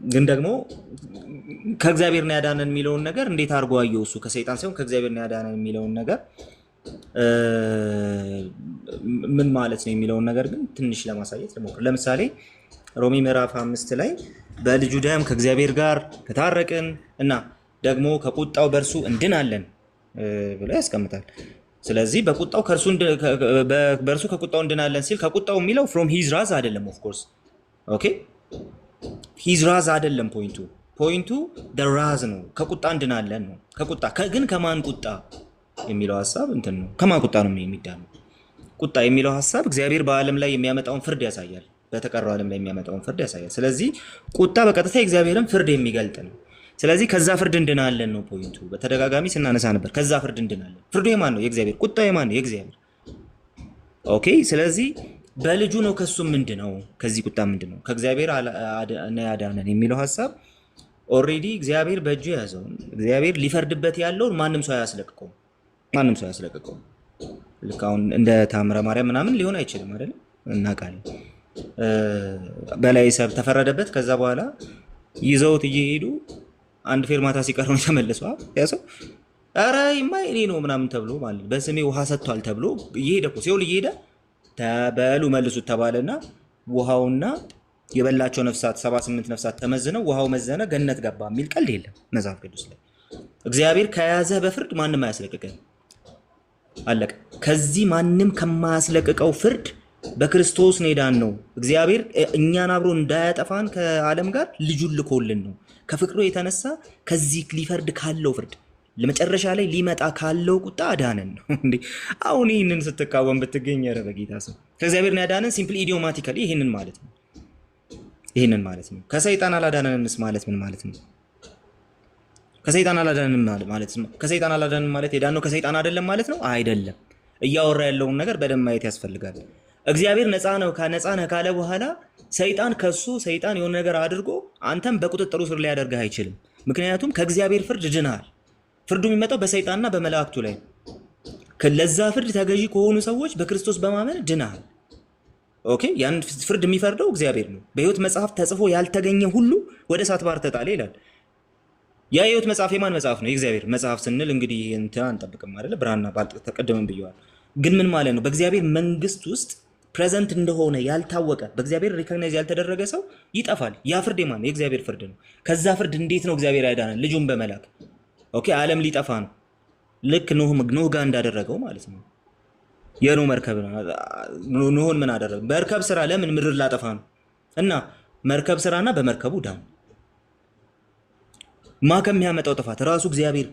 ግን ደግሞ ከእግዚአብሔር ነው ያዳነን የሚለውን ነገር እንዴት አድርጎ አየው? እሱ ከሰይጣን ሳይሆን ከእግዚአብሔር ነው ያዳነን የሚለውን ነገር እ፣ ምን ማለት ነው የሚለውን ነገር ግን ትንሽ ለማሳየት ልሞክር። ለምሳሌ ሮሜ ምዕራፍ 5 ላይ በልጁ ደም ከእግዚአብሔር ጋር ከታረቅን እና ደግሞ ከቁጣው በእርሱ እንድናለን ብሎ ያስቀምጣል። ስለዚህ በቁጣው በእርሱ ከቁጣው እንድናለን ሲል ከቁጣው የሚለው ፍሮም ሂዝ ራዝ አይደለም። ኦፍ ኮርስ ኦኬ፣ ሂዝ ራዝ አይደለም ፖይንቱ ራዝ ነው። ከቁጣ እንድናለን ነው። ከቁጣ ግን ከማን ቁጣ የሚለው ሐሳብ እንትን ነው። ከማን ቁጣ ነው የሚዳነው? ቁጣ የሚለው ሐሳብ እግዚአብሔር በዓለም ላይ የሚያመጣውን ፍርድ ያሳያል። በተቀረው ዓለም ላይ የሚያመጣውን ፍርድ ያሳያል። ስለዚህ ቁጣ በቀጥታ የእግዚአብሔርን ፍርድ የሚገልጥ ነው። ስለዚህ ከዛ ፍርድ እንድናለን ነው ፖይንቱ። በተደጋጋሚ ስናነሳ ነበር። ከዛ ፍርድ እንድናለን። ፍርዱ የማን ነው? የእግዚአብሔር። ቁጣ የማን ነው? የእግዚአብሔር። ኦኬ። ስለዚህ በልጁ ነው። ከሱ ምንድነው? ከዚህ ቁጣ ምንድነው? ከእግዚአብሔር ነው ያዳነን የሚለው ሐሳብ ኦልሬዲ እግዚአብሔር በእጁ የያዘውን እግዚአብሔር ሊፈርድበት ያለውን ማንም ሰው አያስለቅቀውም። ማንም ሰው አያስለቅቀውም። ልክ አሁን እንደ ታምረ ማርያም ምናምን ሊሆን አይችልም አይደል? እናውቃለን። በላይ ሰብ ተፈረደበት። ከዛ በኋላ ይዘውት እየሄዱ አንድ ፌርማታ ሲቀር ነው ተመልሰው ያሰው ኧረ ይማ እኔ ነው ምናምን ተብሎ ማለት በስሜ ውሃ ሰጥቷል ተብሎ እየሄደ እኮ ሲኦል እየሄደ ተበሉ መልሱት ተባለና ውሃውና የበላቸው ነፍሳት 78 ነፍሳት ተመዝነው ውሃው መዘነ ገነት ገባ የሚል ቀልድ የለም መጽሐፍ ቅዱስ ላይ። እግዚአብሔር ከያዘ በፍርድ ማንም አያስለቅቀን። አለቀ። ከዚህ ማንም ከማያስለቅቀው ፍርድ በክርስቶስ ነው የዳነው። እግዚአብሔር እኛን አብሮ እንዳያጠፋን ከዓለም ጋር ልጁን ልኮልን ነው። ከፍቅሩ የተነሳ ከዚህ ሊፈርድ ካለው ፍርድ ለመጨረሻ ላይ ሊመጣ ካለው ቁጣ አዳነን ነው እንዴ። አሁን ይህንን ስትቃወም ብትገኝ ኧረ በጌታ ስም ከእግዚአብሔር ነው ያዳነን ሲምፕሊ ኢዲዮማቲካሊ ይህንን ማለት ነው። ይህንን ማለት ነው። ከሰይጣን አላዳነንስ ማለት ምን ማለት ነው? ከሰይጣን አላዳነንም ማለት ነው። ከሰይጣን አላዳነንም ማለት የዳነው ከሰይጣን አይደለም ማለት ነው? አይደለም። እያወራ ያለውን ነገር በደንብ ማየት ያስፈልጋል። እግዚአብሔር ነፃ ነው ካለ በኋላ ሰይጣን የሆነ ነገር አድርጎ አንተም በቁጥጥሩ ስር ላይ ያደርግህ አይችልም። ምክንያቱም ከእግዚአብሔር ፍርድ ድነሃል። ፍርዱ የሚመጣው በሰይጣንና በመላእክቱ ላይ። ለዛ ፍርድ ተገዢ ከሆኑ ሰዎች በክርስቶስ በማመን ድነሃል። ኦኬ። ያን ፍርድ የሚፈርደው እግዚአብሔር ነው። በሕይወት መጽሐፍ ተጽፎ ያልተገኘ ሁሉ ወደ እሳት ባህር ተጣለ ይላል። ያ የሕይወት መጽሐፍ የማን መጽሐፍ ነው? የእግዚአብሔር መጽሐፍ ስንል እንግዲህ እንትን አንጠብቅም አይደለ? ብራና ተቀደመን ብየዋል። ግን ምን ማለት ነው? በእግዚአብሔር መንግስት ውስጥ ፕሬዘንት እንደሆነ ያልታወቀ በእግዚአብሔር ሪኮግናይዝ ያልተደረገ ሰው ይጠፋል። ያ ፍርድ የማን ነው? የእግዚአብሔር ፍርድ ነው። ከዛ ፍርድ እንዴት ነው እግዚአብሔር ያዳነን? ልጁን በመላክ ኦኬ። ዓለም ሊጠፋ ነው። ልክ ኖህ ጋር እንዳደረገው ማለት ነው። የኖህ መርከብ ኖህን ምን አደረገ? መርከብ ስራ። ለምን? ምድር ላጠፋ ነው። እና መርከብ ስራና በመርከቡ ዳን። ማ ከሚያመጣው ጥፋት? ራሱ እግዚአብሔር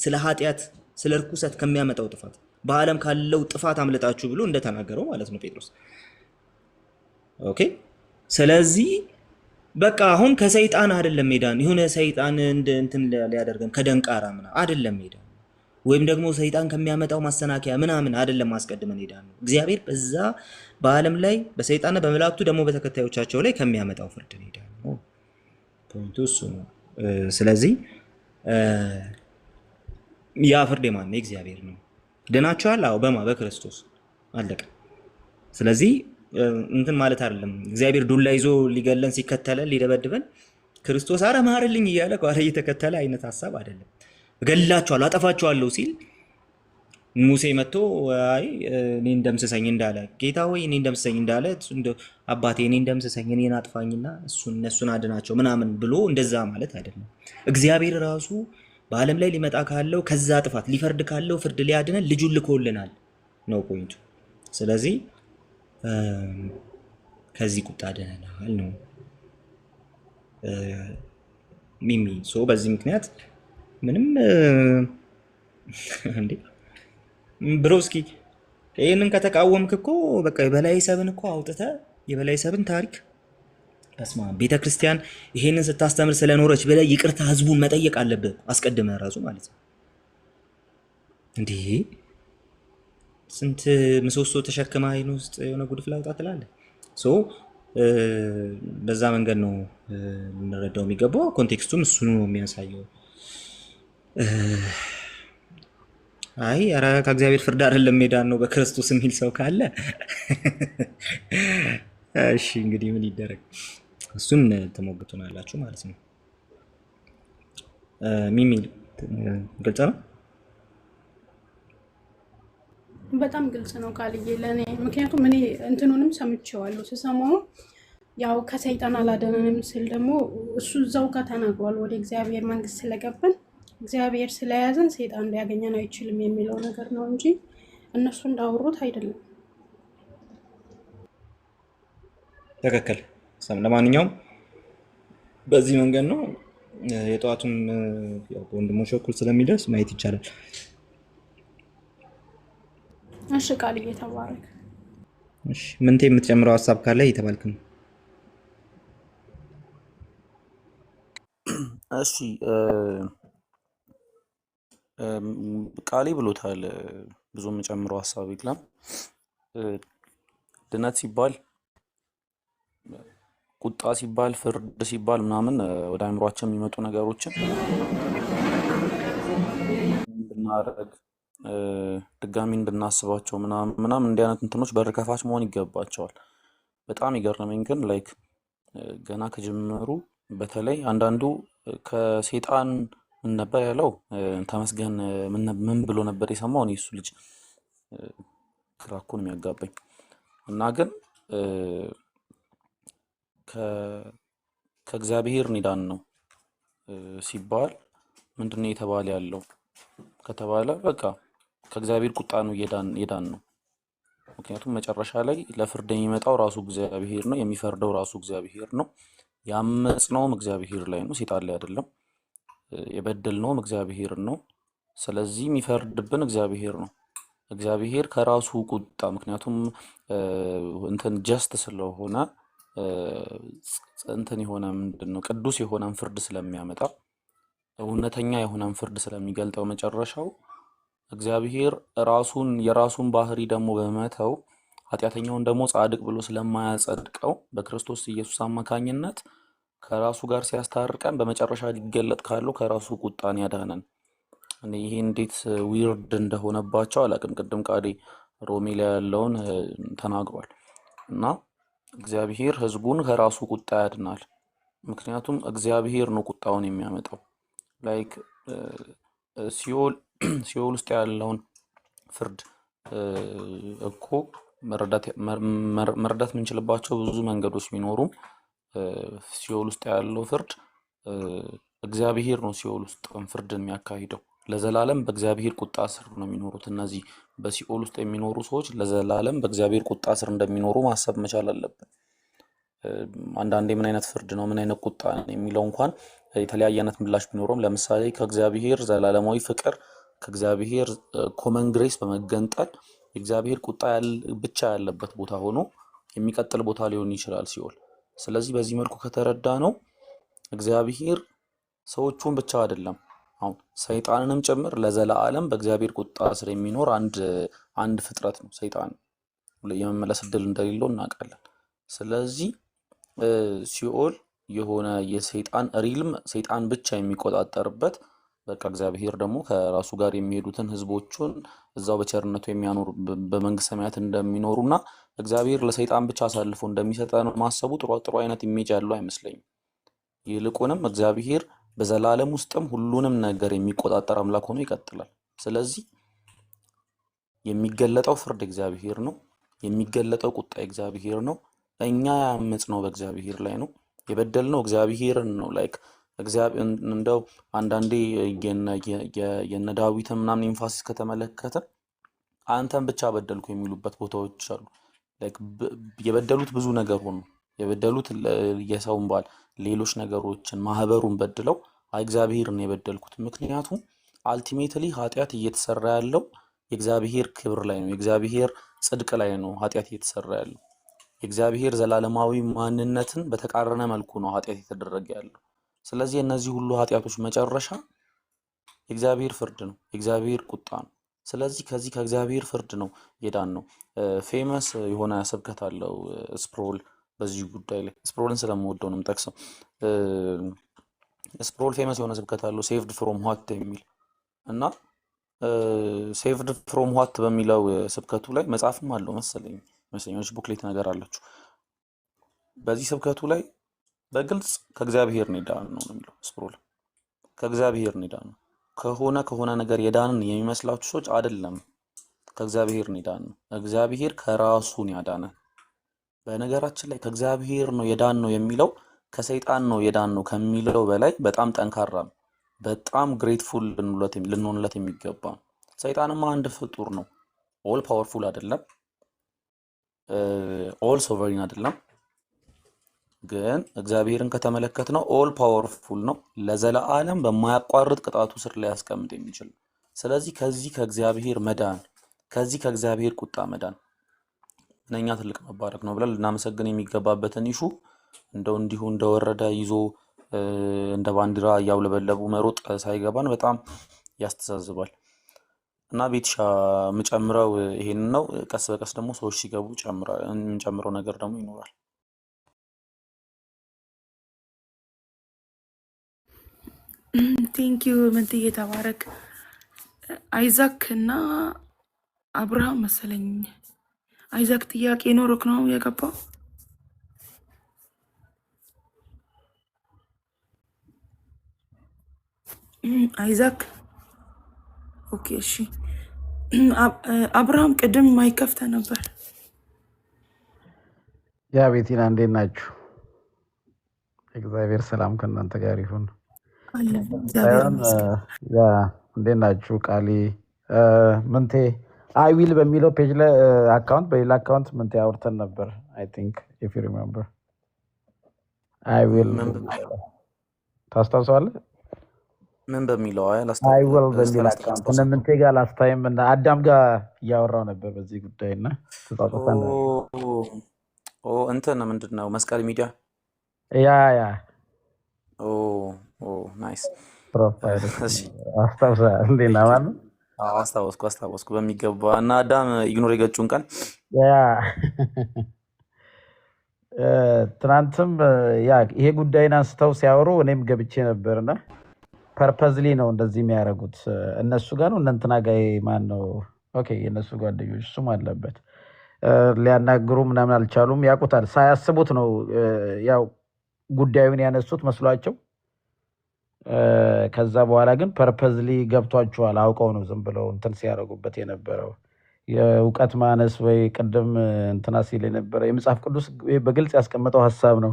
ስለ ኃጢአት ስለ ርኩሰት ከሚያመጣው ጥፋት በዓለም ካለው ጥፋት አምልጣችሁ ብሎ እንደተናገረው ማለት ነው ጴጥሮስ። ኦኬ። ስለዚህ በቃ አሁን ከሰይጣን አይደለም ሜዳን የሆነ ሰይጣን እንትን ሊያደርገን ከደንቃራ ምናምን አይደለም ሜዳን፣ ወይም ደግሞ ሰይጣን ከሚያመጣው ማሰናከያ ምናምን አይደለም ማስቀድመን ሄዳን ነው። እግዚአብሔር በዛ በዓለም ላይ በሰይጣንና በመላእክቱ ደግሞ በተከታዮቻቸው ላይ ከሚያመጣው ፍርድ ሄዳን ነው። ፖይንቱ እሱ ነው። ስለዚህ ያ ፍርድ የማን ነው? እግዚአብሔር ነው። ድናችኋል? አዎ። በማ? በክርስቶስ አለቀ። ስለዚህ እንትን ማለት አይደለም እግዚአብሔር ዱላ ይዞ ሊገለን ሲከተለን ሊደበድበን ክርስቶስ አረ ማርልኝ እያለ ቋረ እየተከተለ አይነት ሐሳብ አይደለም። እገላችኋለሁ አጠፋችኋለሁ ሲል ሙሴ መጥቶ አይ እኔን ደምስሰኝ እንዳለ ጌታ ሆይ እኔን ደምስሰኝ እንዳለ አባቴ እኔን ደምስሰኝ እኔን አጥፋኝና እነሱን አድናቸው ምናምን ብሎ እንደዛ ማለት አይደለም። እግዚአብሔር ራሱ በዓለም ላይ ሊመጣ ካለው ከዛ ጥፋት ሊፈርድ ካለው ፍርድ ሊያድነን ልጁን ልኮልናል ነው ፖይንቱ። ስለዚህ ከዚህ ቁጣ ድነናል ነው ሚሚ ሶ በዚህ ምክንያት ምንም እንዴ ብሮስኪ ይሄንን ከተቃወምክ እኮ በቃ የበላይ ሰብን እኮ አውጥተ የበላይ ሰብን ታሪክ በስማ ቤተክርስቲያን ይሄንን ስታስተምር ስለኖረች በላይ ይቅርታ ህዝቡን መጠየቅ አለበት አስቀድመ ራሱ ማለት ነው። እንዴ ስንት ምሰሶ ተሸክማ አይን ውስጥ የሆነ ጉድፍ ላውጣ ትላለህ። ሶ በዛ መንገድ ነው ልንረዳው የሚገባው። ኮንቴክስቱም እሱ ነው የሚያሳየው። አይ ኧረ ከእግዚአብሔር ፍርድ አይደለም ሜዳን ነው በክርስቶስ የሚል ሰው ካለ እሺ እንግዲህ ምን ይደረግ። እሱን ትሞግቱናላችሁ ማለት ነው። ሚሚ ግልጽ ነው። በጣም ግልጽ ነው ቃልዬ ለእኔ። ምክንያቱም እኔ እንትኑንም ሰምቼዋለሁ። ስሰማው ያው ከሰይጣን አላደነንም ስል ደግሞ እሱ እዛው ጋር ተናግሯል። ወደ እግዚአብሔር መንግስት ስለገባን እግዚአብሔር ስለያዘን ሰይጣን ሊያገኘን አይችልም የሚለው ነገር ነው እንጂ እነሱ እንዳወሩት አይደለም። ትክክል። ለማንኛውም በዚህ መንገድ ነው የጠዋቱም በወንድሞች በኩል ስለሚደርስ ማየት ይቻላል። እሺ ቃልዬ ተባረክ። እሺ ምንቴ የምትጨምረው ሀሳብ ካለ እየተባልክ ነው። እሺ ቃሌ ብሎታል። ብዙ የምጨምረው ሀሳብ የለም። ድነት ሲባል ቁጣ ሲባል ፍርድ ሲባል ምናምን ወደ አእምሯችን የሚመጡ ነገሮችን እንድናረግ ድጋሚ እንድናስባቸው ምናምን እንዲህ አይነት እንትኖች በር ከፋች መሆን ይገባቸዋል። በጣም ይገርመኝ ግን ላይክ ገና ከጀመሩ በተለይ አንዳንዱ ከሴጣን ምን ነበር ያለው? ተመስገን ምን ብሎ ነበር የሰማው? እኔ እሱ ልጅ ግራ እኮ ነው የሚያጋባኝ። እና ግን ከእግዚአብሔር ኒዳን ነው ሲባል ምንድን ነው የተባለ ያለው ከተባለ በቃ ከእግዚአብሔር ቁጣ ነው የዳን ነው። ምክንያቱም መጨረሻ ላይ ለፍርድ የሚመጣው ራሱ እግዚአብሔር ነው፣ የሚፈርደው ራሱ እግዚአብሔር ነው። ያመጽነውም እግዚአብሔር ላይ ነው፣ ሴጣን ላይ አይደለም። የበደልነውም እግዚአብሔር ነው። ስለዚህ የሚፈርድብን እግዚአብሔር ነው። እግዚአብሔር ከራሱ ቁጣ ምክንያቱም እንትን ጀስት ስለሆነ እንትን የሆነ ምንድን ነው ቅዱስ የሆነን ፍርድ ስለሚያመጣ እውነተኛ የሆነን ፍርድ ስለሚገልጠው መጨረሻው እግዚአብሔር የራሱን ባህሪ ደግሞ በመተው ኃጢአተኛውን ደግሞ ጻድቅ ብሎ ስለማያጸድቀው በክርስቶስ ኢየሱስ አማካኝነት ከራሱ ጋር ሲያስታርቀን በመጨረሻ ሊገለጥ ካለው ከራሱ ቁጣን ያዳነን። እኔ ይሄ እንዴት ዊርድ እንደሆነባቸው አላውቅም። ቅድም ቃዴ ሮሜ ላይ ያለውን ተናግሯል። እና እግዚአብሔር ሕዝቡን ከራሱ ቁጣ ያድናል። ምክንያቱም እግዚአብሔር ነው ቁጣውን የሚያመጣው። ላይክ ሲኦል ውስጥ ያለውን ፍርድ እኮ መረዳት የምንችልባቸው ብዙ መንገዶች ቢኖሩም ሲኦል ውስጥ ያለው ፍርድ እግዚአብሔር ነው ሲኦል ውስጥ ፍርድን የሚያካሂደው። ለዘላለም በእግዚአብሔር ቁጣ ስር ነው የሚኖሩት። እነዚህ በሲኦል ውስጥ የሚኖሩ ሰዎች ለዘላለም በእግዚአብሔር ቁጣ ስር እንደሚኖሩ ማሰብ መቻል አለብን። አንዳንዴ ምን አይነት ፍርድ ነው ምን አይነት ቁጣ ነው የሚለው እንኳን የተለያየ አይነት ምላሽ ቢኖረውም ለምሳሌ ከእግዚአብሔር ዘላለማዊ ፍቅር ከእግዚአብሔር ኮመን ግሬስ በመገንጠል የእግዚአብሔር ቁጣ ብቻ ያለበት ቦታ ሆኖ የሚቀጥል ቦታ ሊሆን ይችላል ሲኦል። ስለዚህ በዚህ መልኩ ከተረዳ ነው እግዚአብሔር ሰዎቹን ብቻ አይደለም አሁን ሰይጣንንም ጭምር ለዘላለም በእግዚአብሔር ቁጣ ስር የሚኖር አንድ ፍጥረት ነው። ሰይጣን የመመለስ እድል እንደሌለው እናውቃለን። ስለዚህ ሲኦል የሆነ የሰይጣን ሪልም ሰይጣን ብቻ የሚቆጣጠርበት በቃ እግዚአብሔር ደግሞ ከራሱ ጋር የሚሄዱትን ህዝቦቹን እዛው በቸርነቱ የሚያኖር በመንግስተ ሰማያት እንደሚኖሩና እግዚአብሔር ለሰይጣን ብቻ አሳልፎ እንደሚሰጠን ማሰቡ ጥሩ አይነት ኢሜጅ ያለው አይመስለኝም። ይልቁንም እግዚአብሔር በዘላለም ውስጥም ሁሉንም ነገር የሚቆጣጠር አምላክ ሆኖ ይቀጥላል። ስለዚህ የሚገለጠው ፍርድ እግዚአብሔር ነው፣ የሚገለጠው ቁጣ እግዚአብሔር ነው። እኛ ያመጽነው በእግዚአብሔር ላይ ነው፣ የበደልነው እግዚአብሔርን ነው። ላይክ እግዚአብሔር እንደው አንዳንዴ የነ ዳዊትን ምናምን ኢንፋሲስ ከተመለከተ አንተን ብቻ በደልኩ የሚሉበት ቦታዎች አሉ። ላይክ የበደሉት ብዙ ነገር ሆኖ የበደሉት የሰውን ባል ሌሎች ነገሮችን ማህበሩን በድለው እግዚአብሔርን የበደልኩት። ምክንያቱም አልቲሜትሊ ኃጢአት እየተሰራ ያለው የእግዚአብሔር ክብር ላይ ነው፣ የእግዚአብሔር ጽድቅ ላይ ነው ኃጢአት እየተሰራ ያለው። የእግዚአብሔር ዘላለማዊ ማንነትን በተቃረነ መልኩ ነው ኃጢአት የተደረገ ያለው። ስለዚህ እነዚህ ሁሉ ኃጢአቶች መጨረሻ የእግዚአብሔር ፍርድ ነው፣ የእግዚአብሔር ቁጣ ነው። ስለዚህ ከዚህ ከእግዚአብሔር ፍርድ ነው የዳን ነው። ፌመስ የሆነ ስብከት አለው ስፕሮል በዚህ ጉዳይ ላይ ስፕሮልን ስለምወደው ነው የምጠቅሰው። ስፕሮል ፌመስ የሆነ ስብከት አለው ሴቭድ ፍሮም ዋት የሚል እና ሴቭድ ፍሮም ዋት በሚለው ስብከቱ ላይ መጽሐፍም አለው መሰለኝ ቡክሌት ነገር አላችሁ። በዚህ ስብከቱ ላይ በግልጽ ከእግዚአብሔር ነው የዳን ነው የሚለው ስፕሮል። ከእግዚአብሔር ነው የዳን ነው። ከሆነ ነገር የዳንን የሚመስላችሁ ሰዎች አይደለም። ከእግዚአብሔር ነው የዳን ነው። እግዚአብሔር ከራሱ ነው ያዳነን። በነገራችን ላይ ከእግዚአብሔር ነው የዳን ነው የሚለው ከሰይጣን ነው የዳን ነው ከሚለው በላይ በጣም ጠንካራ ነው። በጣም ግሬትፉል ልንሆንለት የሚገባ ነው። ሰይጣንማ አንድ ፍጡር ነው። ኦል ፓወርፉል አይደለም፣ ኦል ሶቨሪን አይደለም። ግን እግዚአብሔርን ከተመለከትነው ኦል ፓወርፉል ነው። ለዘላለም በማያቋርጥ ቅጣቱ ስር ላይ ያስቀምጥ የሚችል ነው። ስለዚህ ከዚህ ከእግዚአብሔር መዳን፣ ከዚህ ከእግዚአብሔር ቁጣ መዳን ምንኛ ትልቅ መባረክ ነው ብለን ልናመሰግን የሚገባበትን ኢሹ እንዲሁ እንደወረደ ይዞ እንደ ባንዲራ እያውለበለቡ መሮጥ ሳይገባን በጣም ያስተዛዝባል። እና ቤትሻ የምጨምረው ይሄን ነው። ቀስ በቀስ ደግሞ ሰዎች ሲገቡ የምጨምረው ነገር ደግሞ ይኖራል። ቴንኪዩ ምንትዬ ተባረክ። አይዛክ እና አብርሃም መሰለኝ። አይዛክ ጥያቄ ኖሮክ ነው የገባው? አይዛክ ኦኬ፣ እሺ። አብርሃም ቅድም ማይከፍተ ነበር። ያ ቤቲና እንዴት ናችሁ? እግዚአብሔር ሰላም ከእናንተ ጋር ይሁን። አለ እግዚአብሔር ሳይሆን ይመስገን። ያ እንዴት ናችሁ? ቃሊ ምንቴ አይዊል በሚለው ፔጅ ላይ አካውንት በሌላ አካውንት ምንቴ አውርተን ነበር። አይ ቲንክ ኢፍ ዩ ሪሜምበር አይዊል ታስታውሰዋለህ? ምን በሚለው አይዊል በሚል አካውንት እነ ምንቴ ጋር ላስት ታይም እና አዳም ጋር እያወራው ነበር በዚህ ጉዳይ እና ተጻጽፈን እንትን ምንድን ነው መስቀል ሚዲያ ያ ናይስ ፕሮፋይል አስታውሳለህ? እንዴት ነው ማለት አስታወስኩ በሚገባ። እና አዳም ኢግኖር የገጩን ቀን ያ ትናንትም ያ ይሄ ጉዳይን አንስተው ሲያወሩ እኔም ገብቼ ነበርና ፐርፐዝሊ ነው እንደዚህ የሚያደርጉት እነሱ ጋር ነው። እነ እንትና ጋ ማን ነው? ኦኬ የእነሱ ጓደኞች እሱም አለበት። ሊያናግሩ ምናምን አልቻሉም። ያውቁታል። ሳያስቡት ነው ያው ጉዳዩን ያነሱት መስሏቸው። ከዛ በኋላ ግን ፐርፐዝሊ ገብቷቸዋል። አውቀው ነው ዝም ብለው እንትን ሲያደርጉበት የነበረው የእውቀት ማነስ ወይ ቅድም እንትና ሲል የነበረ የመጽሐፍ ቅዱስ በግልጽ ያስቀመጠው ሀሳብ ነው።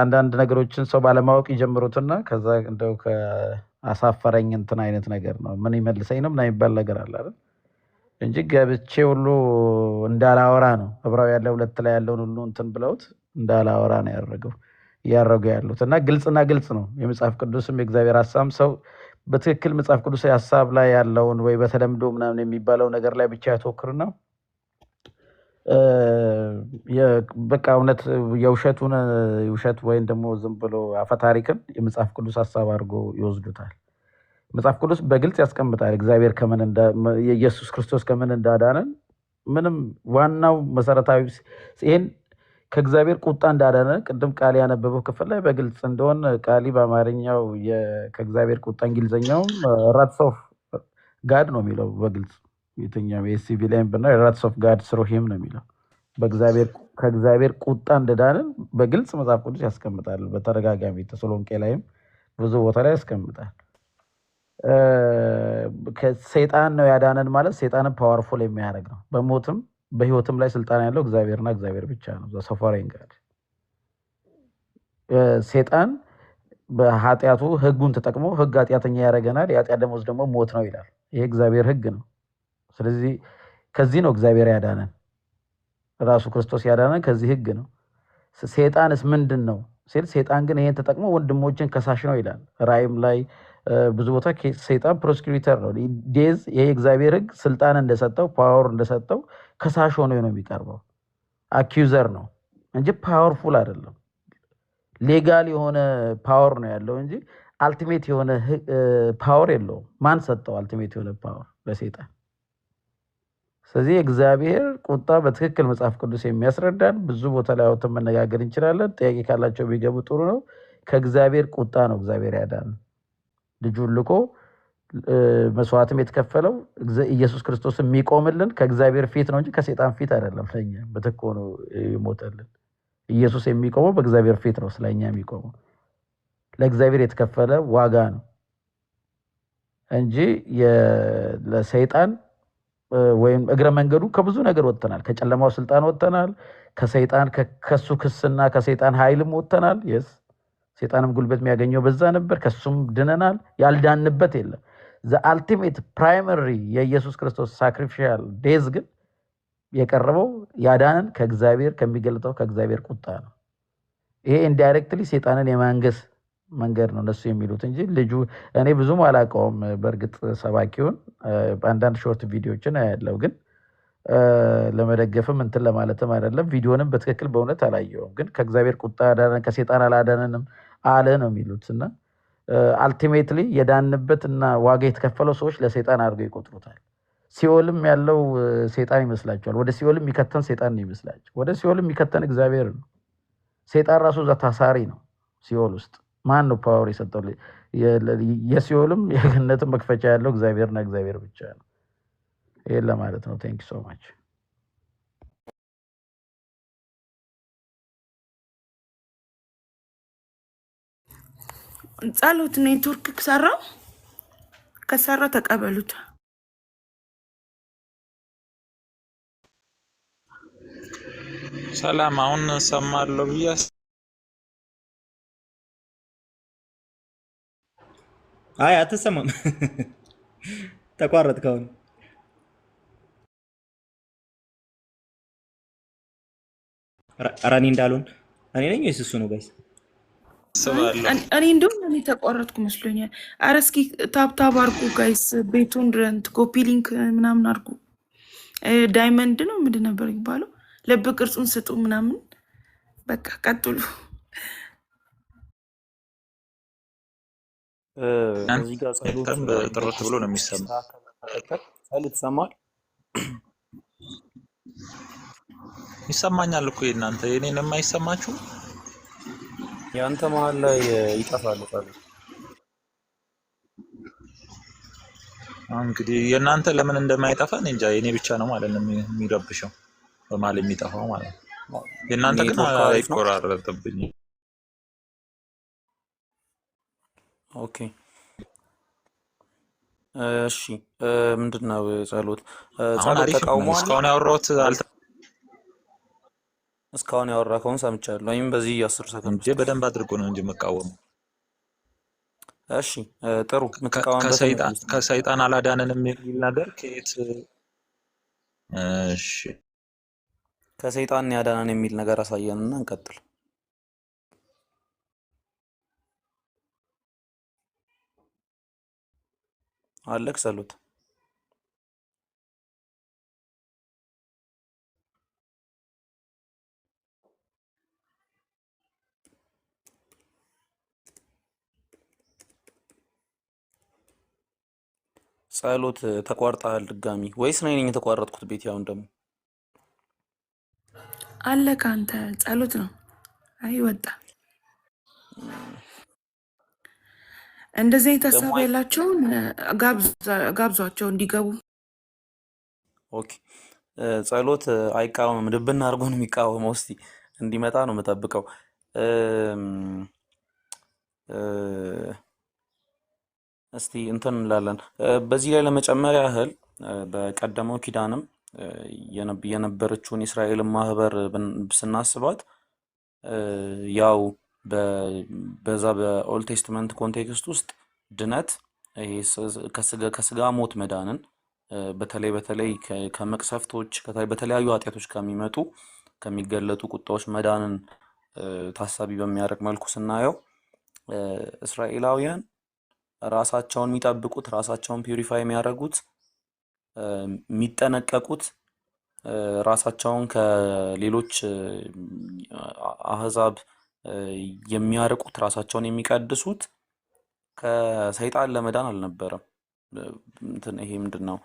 አንዳንድ ነገሮችን ሰው ባለማወቅ ይጀምሩትና ከዛ እንደው ከአሳፈረኝ እንትን አይነት ነገር ነው ምን ይመልሰኝ ነው ምን የሚባል ነገር አለ አይደል እንጂ ገብቼ ሁሉ እንዳላወራ ነው። ዕብራውያን ላይ 2 ላይ ያለውን ሁሉ እንትን ብለውት እንዳላወራ ነው እያደረጉ ያሉት እና ግልጽና ግልጽ ነው የመጽሐፍ ቅዱስም የእግዚአብሔር ሀሳብ። ሰው በትክክል መጽሐፍ ቅዱስ ሀሳብ ላይ ያለውን ወይ በተለምዶ ምናምን የሚባለው ነገር ላይ ብቻ ያተወክርና በቃ እውነት የውሸቱን ውሸት ወይም ደግሞ ዝም ብሎ አፈታሪክን የመጽሐፍ ቅዱስ ሀሳብ አድርጎ ይወስዱታል። መጽሐፍ ቅዱስ በግልጽ ያስቀምጣል እግዚአብሔር የኢየሱስ ክርስቶስ ከምን እንዳዳነን። ምንም ዋናው መሰረታዊ ይሄን ከእግዚአብሔር ቁጣ እንዳዳነ ቅድም ቃሊ ያነበበው ክፍል ላይ በግልጽ እንደሆነ ቃሊ በአማርኛው ከእግዚአብሔር ቁጣ እንግሊዝኛውም ራትስ ኦፍ ጋድ ነው የሚለው በግልጽ የትኛው የሲቪ ላይም ብና ራትስ ኦፍ ጋድ ስሩ ሂም ነው የሚለው። ከእግዚአብሔር ቁጣ እንደዳንን በግልጽ መጽሐፍ ቅዱስ ያስቀምጣል። በተደጋጋሚ ተሰሎንቄ ላይም ብዙ ቦታ ላይ ያስቀምጣል። ከሰይጣን ነው ያዳነን ማለት ሰይጣንን ፓወርፉል የሚያደርግ ነው። በሞትም በህይወትም ላይ ስልጣን ያለው እግዚአብሔርና እግዚአብሔር ብቻ ነው። ዘሶፎሬን ጋድ ሰይጣን በኃጢአቱ ህጉን ተጠቅሞ ህግ ኃጢአተኛ ያደርገናል። የኃጢአት ደመወዝ ደግሞ ሞት ነው ይላል። ይሄ እግዚአብሔር ህግ ነው። ስለዚህ ከዚህ ነው እግዚአብሔር ያዳነን። ራሱ ክርስቶስ ያዳነን ከዚህ ህግ ነው። ሰይጣንስ ምንድን ነው ሲል ሰይጣን ግን ይሄን ተጠቅሞ ወንድሞችን ከሳሽ ነው ይላል። ራእይም ላይ ብዙ ቦታ ሰይጣን ፕሮስኪዩተር ነው። ዴዝ ይሄ እግዚአብሔር ህግ ስልጣን እንደሰጠው ፓወር እንደሰጠው ከሳሽ ሆኖ ነው የሚቀርበው። አኪዩዘር ነው እንጂ ፓወርፉል አይደለም። ሌጋል የሆነ ፓወር ነው ያለው እንጂ አልቲሜት የሆነ ፓወር የለውም። ማን ሰጠው አልቲሜት የሆነ ፓወር ለሰይጣን? ስለዚህ እግዚአብሔር ቁጣ በትክክል መጽሐፍ ቅዱስ የሚያስረዳን ብዙ ቦታ ላይ አውጥተን መነጋገር እንችላለን። ጥያቄ ካላቸው ቢገቡ ጥሩ ነው። ከእግዚአብሔር ቁጣ ነው እግዚአብሔር ያዳነን። ልጁን ልኮ መስዋዕትም የተከፈለው ኢየሱስ ክርስቶስ የሚቆምልን ከእግዚአብሔር ፊት ነው እንጂ ከሰይጣን ፊት አይደለም። ለኛ በትክ ሆኖ ይሞተልን። ኢየሱስ የሚቆመው በእግዚአብሔር ፊት ነው። ስለኛ የሚቆመው ለእግዚአብሔር የተከፈለ ዋጋ ነው እንጂ ለሰይጣን ወይም እግረ መንገዱ ከብዙ ነገር ወጥተናል። ከጨለማው ስልጣን ወጥተናል። ከሰይጣን ከሱ ክስና ከሰይጣን ኃይልም ወጥተናል። የስ ሰይጣንም ጉልበት የሚያገኘው በዛ ነበር። ከሱም ድነናል። ያልዳንበት የለም። ዘ አልቲሜት ፕራይመሪ የኢየሱስ ክርስቶስ ሳክሪፊሻል ዴዝ ግን የቀረበው ያዳንን ከእግዚአብሔር ከሚገልጠው ከእግዚአብሔር ቁጣ ነው። ይሄ ኢንዳይሬክትሊ ሰይጣንን የማንገስ መንገድ ነው እነሱ የሚሉት እንጂ ልጁ እኔ ብዙም አላውቀውም። በእርግጥ ሰባኪውን አንዳንድ ሾርት ቪዲዮችን ያለው ግን ለመደገፍም እንትን ለማለትም አይደለም። ቪዲዮንም በትክክል በእውነት አላየውም። ግን ከእግዚአብሔር ቁጣ አዳነን ከሰይጣን አላዳነንም አለ ነው የሚሉት እና አልቲሜትሊ የዳንበት እና ዋጋ የተከፈለው ሰዎች ለሰይጣን አድርገው ይቆጥሩታል። ሲኦልም ያለው ሰይጣን ይመስላቸዋል። ወደ ሲኦልም የሚከተን ሰይጣን ነው ይመስላቸው። ወደ ሲኦልም የሚከተን እግዚአብሔር ነው። ሰይጣን ራሱ እዛ ታሳሪ ነው ሲኦል ውስጥ። ማን ነው ፓወር የሰጠው? የሲኦልም የገነትም መክፈቻ ያለው እግዚአብሔርና እግዚአብሔር ብቻ ነው። ይሄን ለማለት ነው። ቴንክ ሶ ማች። ጸሎት ኔትወርክ ከሰራ ተቀበሉት። ሰላም አሁን ሰማለሁ ብዬ አይ አትሰማም። ተቋረጥክ አሁን። ኧረ እኔ እንዳልሆን እኔ ነኝ ወይስ እሱ ነው? ጋይስ አስባለሁ። እኔ እንደውም እኔ ተቋረጥኩ መስሎኛል። ኧረ እስኪ ታብታብ አድርጉ ጋይስ። ቤቱን ረንት ኮፒ ሊንክ ምናምን አድርጉ። ዳይመንድ ነው ምንድን ነበር የሚባለው? ልብ ቅርጹን ስጡ ምናምን። በቃ ቀጥሉ። እዚህ ጋር ጸሎት ጥርት ብሎ ነው የሚሰማ። ጸሎት ይሰማል? ይሰማኛል እኮ የእናንተ የኔን የማይሰማችሁ የአንተ መሀል ላይ ይጠፋል ጸሎት። እንግዲህ የእናንተ ለምን እንደማይጠፋ እኔ እንጃ። የኔ ብቻ ነው ማለት ነው የሚረብሸው በማል የሚጠፋው ማለት ነው። የእናንተ ግን አይቆራረጥብኝ። ኦኬ እሺ። ምንድን ነው ጸሎት? ጸሎት ተቃውሞ እስካሁን ያወራከውን ሰምቻለሁ። ወይም በዚህ 10 ሰከንድ እንጂ በደንብ አድርጎ ነው እንጂ መቃወሙ። እሺ ጥሩ። ከሰይጣን አላዳነንም የሚል ነገር ከየት? እሺ ከሰይጣን ያዳነን የሚል ነገር አሳየንና እንቀጥል። አለክ ጸሎት ጸሎት ተቋርጣል ድጋሚ ወይስ ነኝ የተቋረጥኩት? ቤት ያውን ደግሞ አለ ካንተ ጸሎት ነው። አይ ወጣ። እንደዚህ የተሳበ ያላቸውን ጋብዟቸው እንዲገቡ። ኦኬ ጸሎት አይቃወምም። ልብና አድርጎ ነው የሚቃወመው። እስቲ እንዲመጣ ነው የምጠብቀው። እስቲ እንትን እንላለን። በዚህ ላይ ለመጨመር ያህል በቀደመው ኪዳንም የነበረችውን የእስራኤልን ማህበር ስናስባት ያው በዛ በኦልድ ቴስትመንት ኮንቴክስት ውስጥ ድነት ከስጋ ሞት መዳንን በተለይ ከመቅሰፍቶች በተለያዩ ኃጢአቶች ከሚመጡ ከሚገለጡ ቁጣዎች መዳንን ታሳቢ በሚያደርግ መልኩ ስናየው እስራኤላውያን ራሳቸውን የሚጠብቁት ራሳቸውን ፒዩሪፋይ የሚያደርጉት የሚጠነቀቁት ራሳቸውን ከሌሎች አህዛብ የሚያርቁት ራሳቸውን የሚቀድሱት ከሰይጣን ለመዳን አልነበረም። ይሄ ምንድነው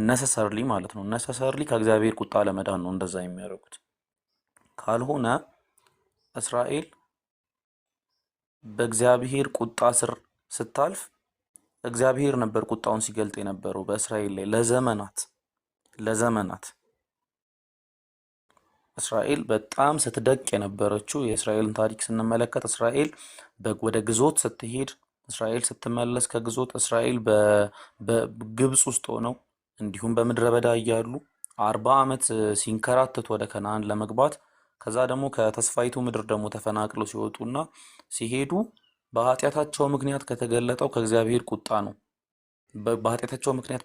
ነሰሰርሊ ማለት ነው። ነሰሰርሊ ከእግዚአብሔር ቁጣ ለመዳን ነው እንደዛ የሚያደርጉት። ካልሆነ እስራኤል በእግዚአብሔር ቁጣ ስር ስታልፍ እግዚአብሔር ነበር ቁጣውን ሲገልጥ የነበረው በእስራኤል ላይ ለዘመናት። እስራኤል በጣም ስትደቅ የነበረችው የእስራኤልን ታሪክ ስንመለከት እስራኤል ወደ ግዞት ስትሄድ፣ እስራኤል ስትመለስ ከግዞት፣ እስራኤል በግብፅ ውስጥ ሆነው እንዲሁም በምድረ በዳ እያሉ 40 ዓመት ሲንከራተቱ ወደ ከነአን ለመግባት ከዛ ደግሞ ከተስፋይቱ ምድር ደግሞ ተፈናቅለው ሲወጡና ሲሄዱ በኃጢአታቸው ምክንያት ከተገለጠው ከእግዚአብሔር ቁጣ ነው። በኃጢአታቸው ምክንያት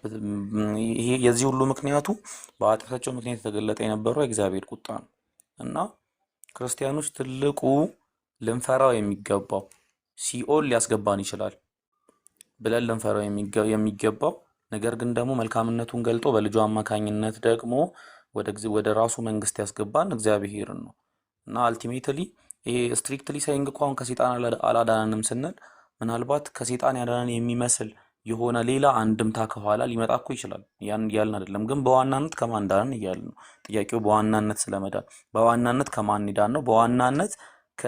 ይሄ የዚህ ሁሉ ምክንያቱ በኃጢአታቸው ምክንያት የተገለጠ የነበረው የእግዚአብሔር ቁጣ ነው እና ክርስቲያኖች ትልቁ ልንፈራው የሚገባው ሲኦል ሊያስገባን ይችላል ብለን ልንፈራው የሚገባው ነገር ግን ደግሞ መልካምነቱን ገልጦ በልጁ አማካኝነት ደግሞ ወደ ራሱ መንግስት ያስገባን እግዚአብሔርን ነው እና አልቲሜትሊ ይሄ ስትሪክትሊ ሳይንግ እንኳን ከሰይጣን አላዳነንም ስንል ምናልባት ከሰይጣን ያዳነን የሚመስል የሆነ ሌላ አንድምታ ከኋላ ሊመጣ እኮ ይችላል። ያን እያልን አይደለም፣ ግን በዋናነት ከማን ዳንን እያልን ነው። ጥያቄው በዋናነት ስለመዳን በዋናነት ከማን ዳን ነው፣ በዋናነት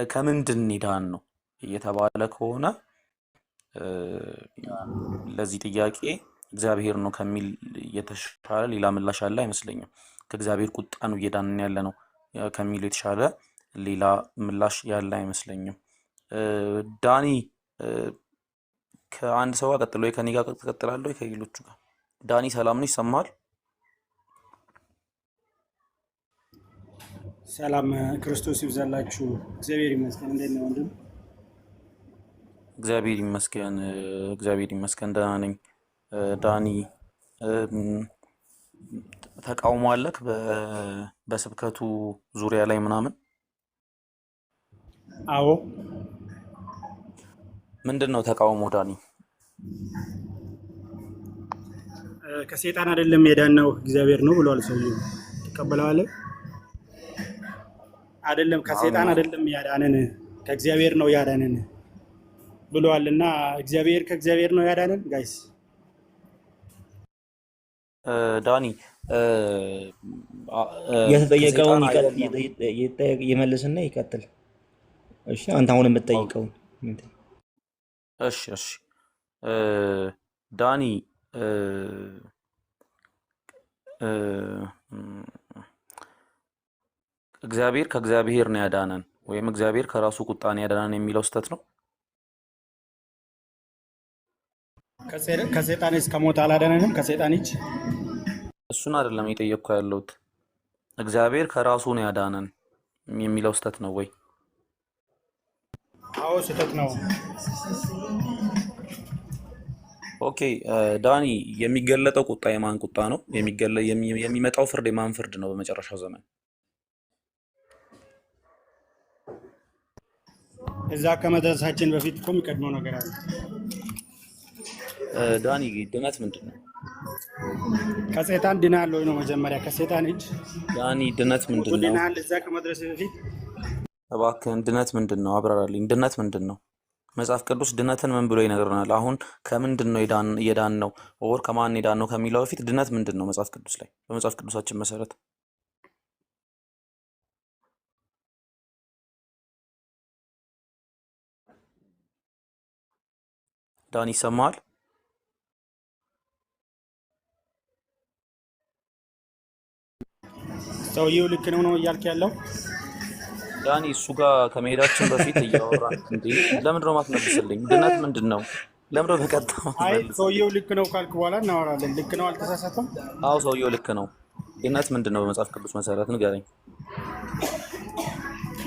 ከምንድን ዳን ነው እየተባለ ከሆነ ለዚህ ጥያቄ እግዚአብሔር ነው ከሚል የተሻለ ሌላ ምላሽ አለ አይመስለኝም። ከእግዚአብሔር ቁጣ ነው እየዳንን ያለ ነው ከሚል የተሻለ ሌላ ምላሽ ያለ አይመስለኝም። ዳኒ ከአንድ ሰው ጋር ቀጥሎ ከኔ ጋር ትቀጥላለህ ወይ ከሌሎቹ ጋር? ዳኒ ሰላም ነው? ይሰማል? ሰላም ክርስቶስ ይብዛላችሁ። እግዚአብሔር ይመስገን። እንዴት ነው ወንድም? እግዚአብሔር ይመስገን፣ እግዚአብሔር ይመስገን ደህና ነኝ። ዳኒ ተቃውሞ አለክ በስብከቱ ዙሪያ ላይ ምናምን? አዎ። ምንድን ነው ተቃውሞ ዳኒ? ከሰይጣን አይደለም የዳነው እግዚአብሔር ነው ብሏል ሰውዬው። ትቀበለዋለህ? አይደለም ከሰይጣን አይደለም ያዳነን ከእግዚአብሔር ነው ያዳነን ብሏል። እና እግዚአብሔር ከእግዚአብሔር ነው ያዳነን ጋይስ። ዳኒ የተጠየቀውን ይመልስና ይቀጥል። እሺ አንተ አሁን የምትጠይቀውን። እሺ እሺ ዳኒ እግዚአብሔር ከእግዚአብሔር ነው ያዳነን ወይም እግዚአብሔር ከራሱ ቁጣ ነው ያዳነን የሚለው ስህተት ነው? ከሰይጣን እስከ ሞት አላዳነንም ከሰይጣን እጅ። እሱን አይደለም የጠየቅኩ ያለሁት። እግዚአብሔር ከራሱ ነው ያዳነን የሚለው ስህተት ነው ወይ? አዎ ስህተት ነው። ኦኬ ዳኒ የሚገለጠው ቁጣ የማን ቁጣ ነው? የሚመጣው ፍርድ የማን ፍርድ ነው በመጨረሻው ዘመን? እዛ ከመድረሳችን በፊት እኮ የሚቀድመው ነገር አለ። ዳኒ ድነት ምንድን ነው? ከሰይጣን ድናል ወይ ነው መጀመሪያ ከሰይጣን እጅ። ዳኒ ድነት ምንድን ነው? ድናል እዛ ከመድረስ በፊት እባክህን ድነት ምንድን ነው አብራራልኝ። ድነት ምንድን ነው? መጽሐፍ ቅዱስ ድነትን ምን ብሎ ይነግረናል? አሁን ከምንድን ነው የዳን ነው ወር ከማን የዳን ነው ከሚለው በፊት ድነት ምንድን ነው መጽሐፍ ቅዱስ ላይ በመጽሐፍ ቅዱሳችን መሰረት? ዳኒ ይሰማል? ሰውዬው ልክ ነው ነው እያልክ ያለው ዳኒ? እሱ ጋር ከመሄዳችን በፊት እያወራን እንዴ ለምንድን ነው የማትመልስልኝ? ድነት ምንድን ነው? ለምንድን ነው በቀጥታ? አይ ሰውዬው ልክ ነው ካልክ በኋላ እናወራለን። ልክ ነው አልተሳሳተም? አዎ ሰውዬው ልክ ነው። ድነት ምንድን ነው በመጽሐፍ ቅዱስ መሰረት ንገረኝ።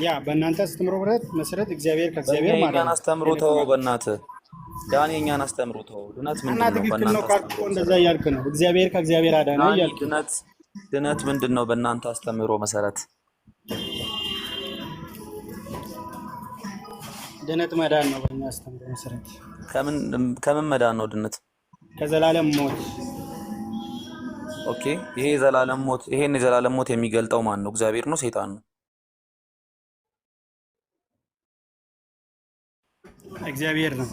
ያ በእናንተ አስተምሮ መሰረት እግዚአብሔር ከእግዚአብሔር ማለት ነው። አስተምሮ ተው በእናትህ ዳኒ፣ እኛን አስተምሮ ተው። ድነት ምንድን ነው በእናንተ አስተምሮ? እንደዛ እያልክ ነው እግዚአብሔር ከእግዚአብሔር አዳነ እያልክ። ድነት ምንድን ነው በእናንተ አስተምሮ መሰረት? ድነት መዳን ነው በእኛ አስተምሮ መሰረት። ከምን መዳን ነው ድነት? ከዘላለም ሞት። ኦኬ ይሄ የዘላለም ሞት ይሄን የዘላለም ሞት የሚገልጠው ማን ነው? እግዚአብሔር ነው ሰይጣን ነው? እግዚአብሔር ነው።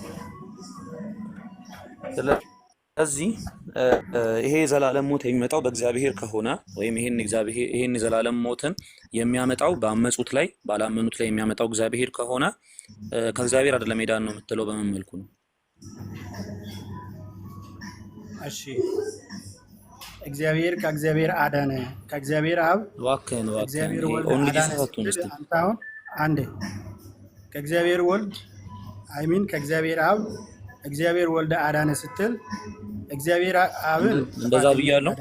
ስለዚህ ይሄ የዘላለም ሞት የሚመጣው በእግዚአብሔር ከሆነ ወይም ይሄን የዘላለም ሞትን የሚያመጣው በአመፁት ላይ ባላመኑት ላይ የሚያመጣው እግዚአብሔር ከሆነ ከእግዚአብሔር አይደለም የዳን ነው የምትለው በምን መልኩ ነው? እሺ እግዚአብሔር ከእግዚአብሔር አዳነ፣ ከእግዚአብሔር አብ እባክህን እግዚአብሔር ወልድ ኦንሊ አዳነ ጂሰስ ስትል አትሁን። አንተ አሁን አንዴ ከእግዚአብሔር ወልድ አይሚን ከእግዚአብሔር አብ እግዚአብሔር ወልድ አዳነ ስትል እግዚአብሔር አብን እንደዛ ብያለሁ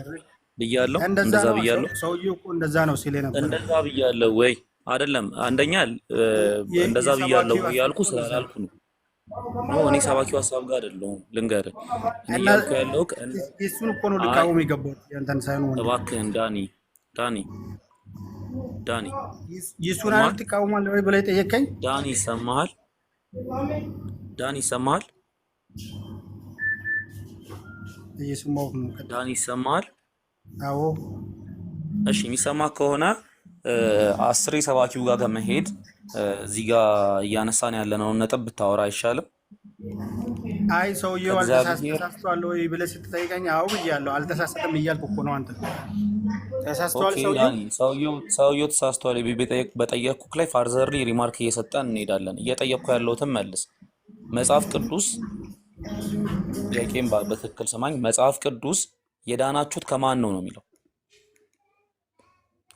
እንደዛ ነው። ብያለሁ። ሰውዬው እኮ እንደዛ ነው ሲል ነበር። እንደዛ ብያለሁ ወይ አይደለም? አንደኛ እንደዛ ብያለሁ ወይ ያልኩ ስላልኩ ነው። እኔ ሰባኪው ሀሳብ ጋር አይደለሁም። ልንገርህ እኔ እያልኩ ያለው እሱን እኮ ነው ልቃወም የገባሁት ያንተን ሳይሆን። እባክህን ዳኒ ይሱን አይደል ትቃወማለህ ወይ ብለህ ጠየቀኝ። ዳኒ ይሰማሃል? እየሰማሁህ ነው። ዳኒ ይሰማሃል? አዎ እሺ፣ የሚሰማ ከሆነ አስሬ ሰባኪው ጋር ከመሄድ እዚህ ጋር እያነሳን ያለነውን ነጥብ ብታወራ አይሻልም? አይ ሰውዬው አልተሳስቷል ወይ ብለህ ስትጠይቀኝ አዎ ብያለሁ። አልተሳሳተም እያልኩ እኮ ነው። አንተ ተሳስቷል ሰውዬው ተሳስቷል በጠየቅኩህ ላይ ፋርዘርሊ ሪማርክ እየሰጠን እንሄዳለን። እየጠየቅኩ ያለሁትን መልስ። መጽሐፍ ቅዱስ ጥያቄም በትክክል ስማኝ። መጽሐፍ ቅዱስ የዳናችሁት ከማን ነው የሚለው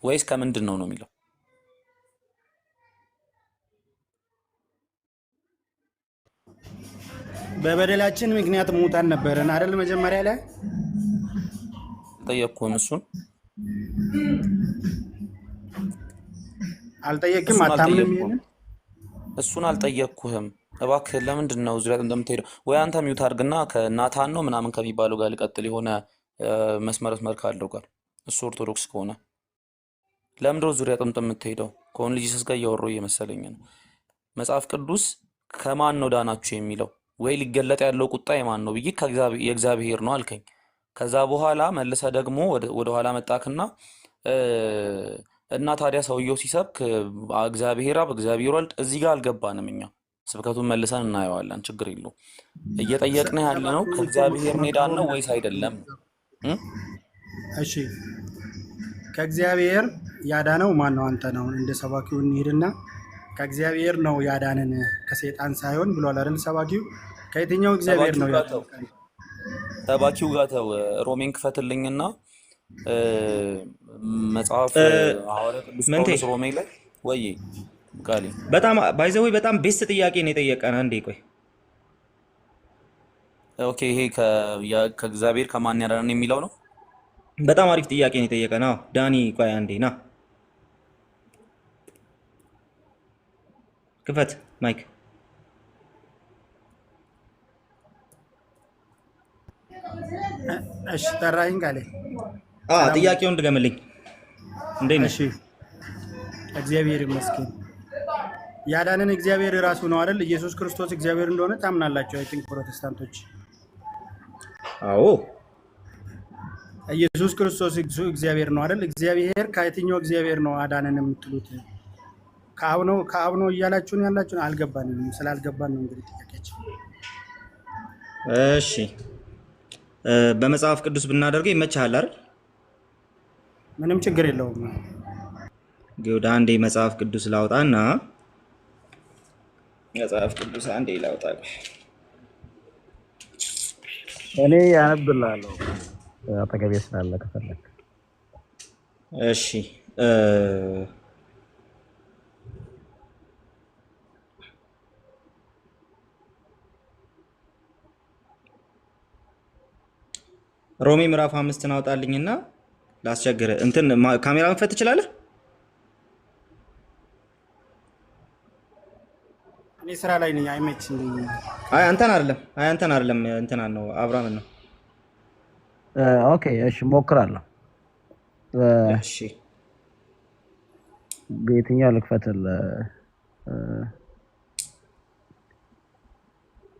ወይስ ከምንድን ነው የሚለው? በበደላችን ምክንያት ሙታን ነበረን አይደል? መጀመሪያ ላይ ጠየቅኩህም። እሱን አልጠየቅም። አታምንም? ይሄንን እሱን አልጠየቅኩህም። እባክህ ለምንድን ነው ዙሪያ እንደምትሄደው? ወይ አንተ ሚውት አድርግና ከናታን ነው ምናምን ከሚባለው ጋር ልቀጥል። የሆነ መስመር ካለው ጋር እሱ ኦርቶዶክስ ከሆነ ለምንድነው ዙሪያ ጥምጥም የምትሄደው? ከኦንሊ ጂሰስ ጋር እያወራሁ እየመሰለኝ ነው። መጽሐፍ ቅዱስ ከማን ነው ዳናችሁ የሚለው ወይ ሊገለጥ ያለው ቁጣ የማን ነው ብዬ የእግዚአብሔር ነው አልከኝ። ከዛ በኋላ መልሰ ደግሞ ወደ ኋላ መጣክና እና ታዲያ ሰውየው ሲሰብክ እግዚአብሔር አብ እግዚአብሔር ወልድ እዚህ ጋር አልገባንም። እኛ ስብከቱን መልሰን እናየዋለን፣ ችግር የለው። እየጠየቅን ያለ ነው ከእግዚአብሔር ሜዳን ነው ወይስ አይደለም? እሺ ከእግዚአብሔር ያዳነው ማን ነው? አንተ ነው። እንደ ሰባኪው እንሂድና ከእግዚአብሔር ነው ያዳነን ከሰይጣን ሳይሆን ብሏል አይደል ሰባኪው? ከየትኛው እግዚአብሔር ነው ያዳነው? ሰባኪው ጋር ተው። ሮሜን ክፈትልኝና መጽሐፍ ሐዋርያ ቅዱስ ጳውሎስ ሮሜ ላይ ወይ ቃሊ በጣም ባይዘው በጣም ቤስት ጥያቄ ነው የጠየቀን። አንዴ ቆይ ኦኬ፣ ይሄ ከእግዚአብሔር ከማን ያዳነን የሚለው ነው። በጣም አሪፍ ጥያቄ ነው የጠየቀን። አዎ ዳኒ ቆይ አንዴ ና ክፈት ማይክ። እሺ ጠራኸኝ ቃሌ። ጥያቄውን ድገምልኝ። እንዴት ነህ? እሺ እግዚአብሔር ይመስገን። ያዳነን እግዚአብሔር ራሱ ነው አይደል? ኢየሱስ ክርስቶስ እግዚአብሔር እንደሆነ ታምናላችሁ? አይ ቲንክ ፕሮቴስታንቶች። አዎ ኢየሱስ ክርስቶስ እግዚአብሔር ነው አይደል? እግዚአብሔር ከየትኛው እግዚአብሔር ነው አዳነን የምትሉት? ከአብ ነው እያላችሁን ያላችሁን አልገባንም። ስላልገባን ነው እንግዲህ ጥያቄያችን። እሺ በመጽሐፍ ቅዱስ ብናደርገው ይመችሃል አይደል? ምንም ችግር የለውም። ወደ አንዴ መጽሐፍ ቅዱስ ላውጣና መጽሐፍ ቅዱስ አንዴ ላውጣ። እኔ ያነብልሃለሁ አጠገቤ ስላለ ከፈለክ። እሺ ሮሜ ምዕራፍ 5 አውጣልኝና ላስቸግር። እንትን ካሜራ መክፈት ትችላለህ? እኔ ስራ ላይ ነኝ፣ አይመችም። አይ አንተን አይደለም እንትና ነው አብራምን ነው። ኦኬ እሺ ሞክራለሁ። እሺ በየትኛው ልክፈትል?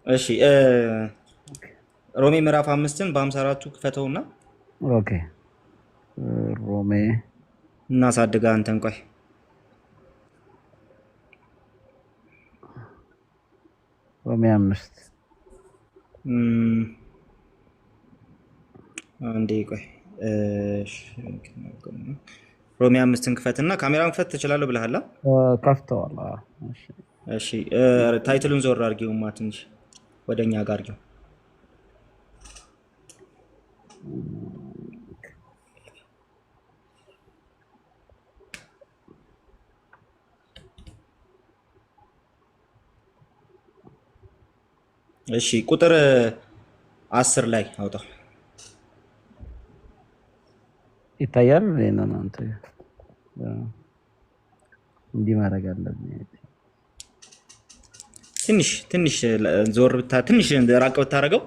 እሺ ሮሜ ምዕራፍ 5ን በ54ቱ ክፈተውና ኦኬ ሮሜ እናሳድጋ አንተን ቆይ ሮሜ 5 አንዴ ቆይ ሮሜ 5ን ክፈትና ካሜራ መክፈት ትችላለህ ብለሃል? ከፍተዋል። እሺ ታይትሉን ዞር አድርጊውማ ትንሽ ወደኛ ጋር አድርጊው። እሺ ቁጥር 10 ላይ አውጣው። ይታያል። እናንተ እንዲህ ማድረግ አለብኝ። ትንሽ ዞር ትንሽ ራቅ ብታደርገው።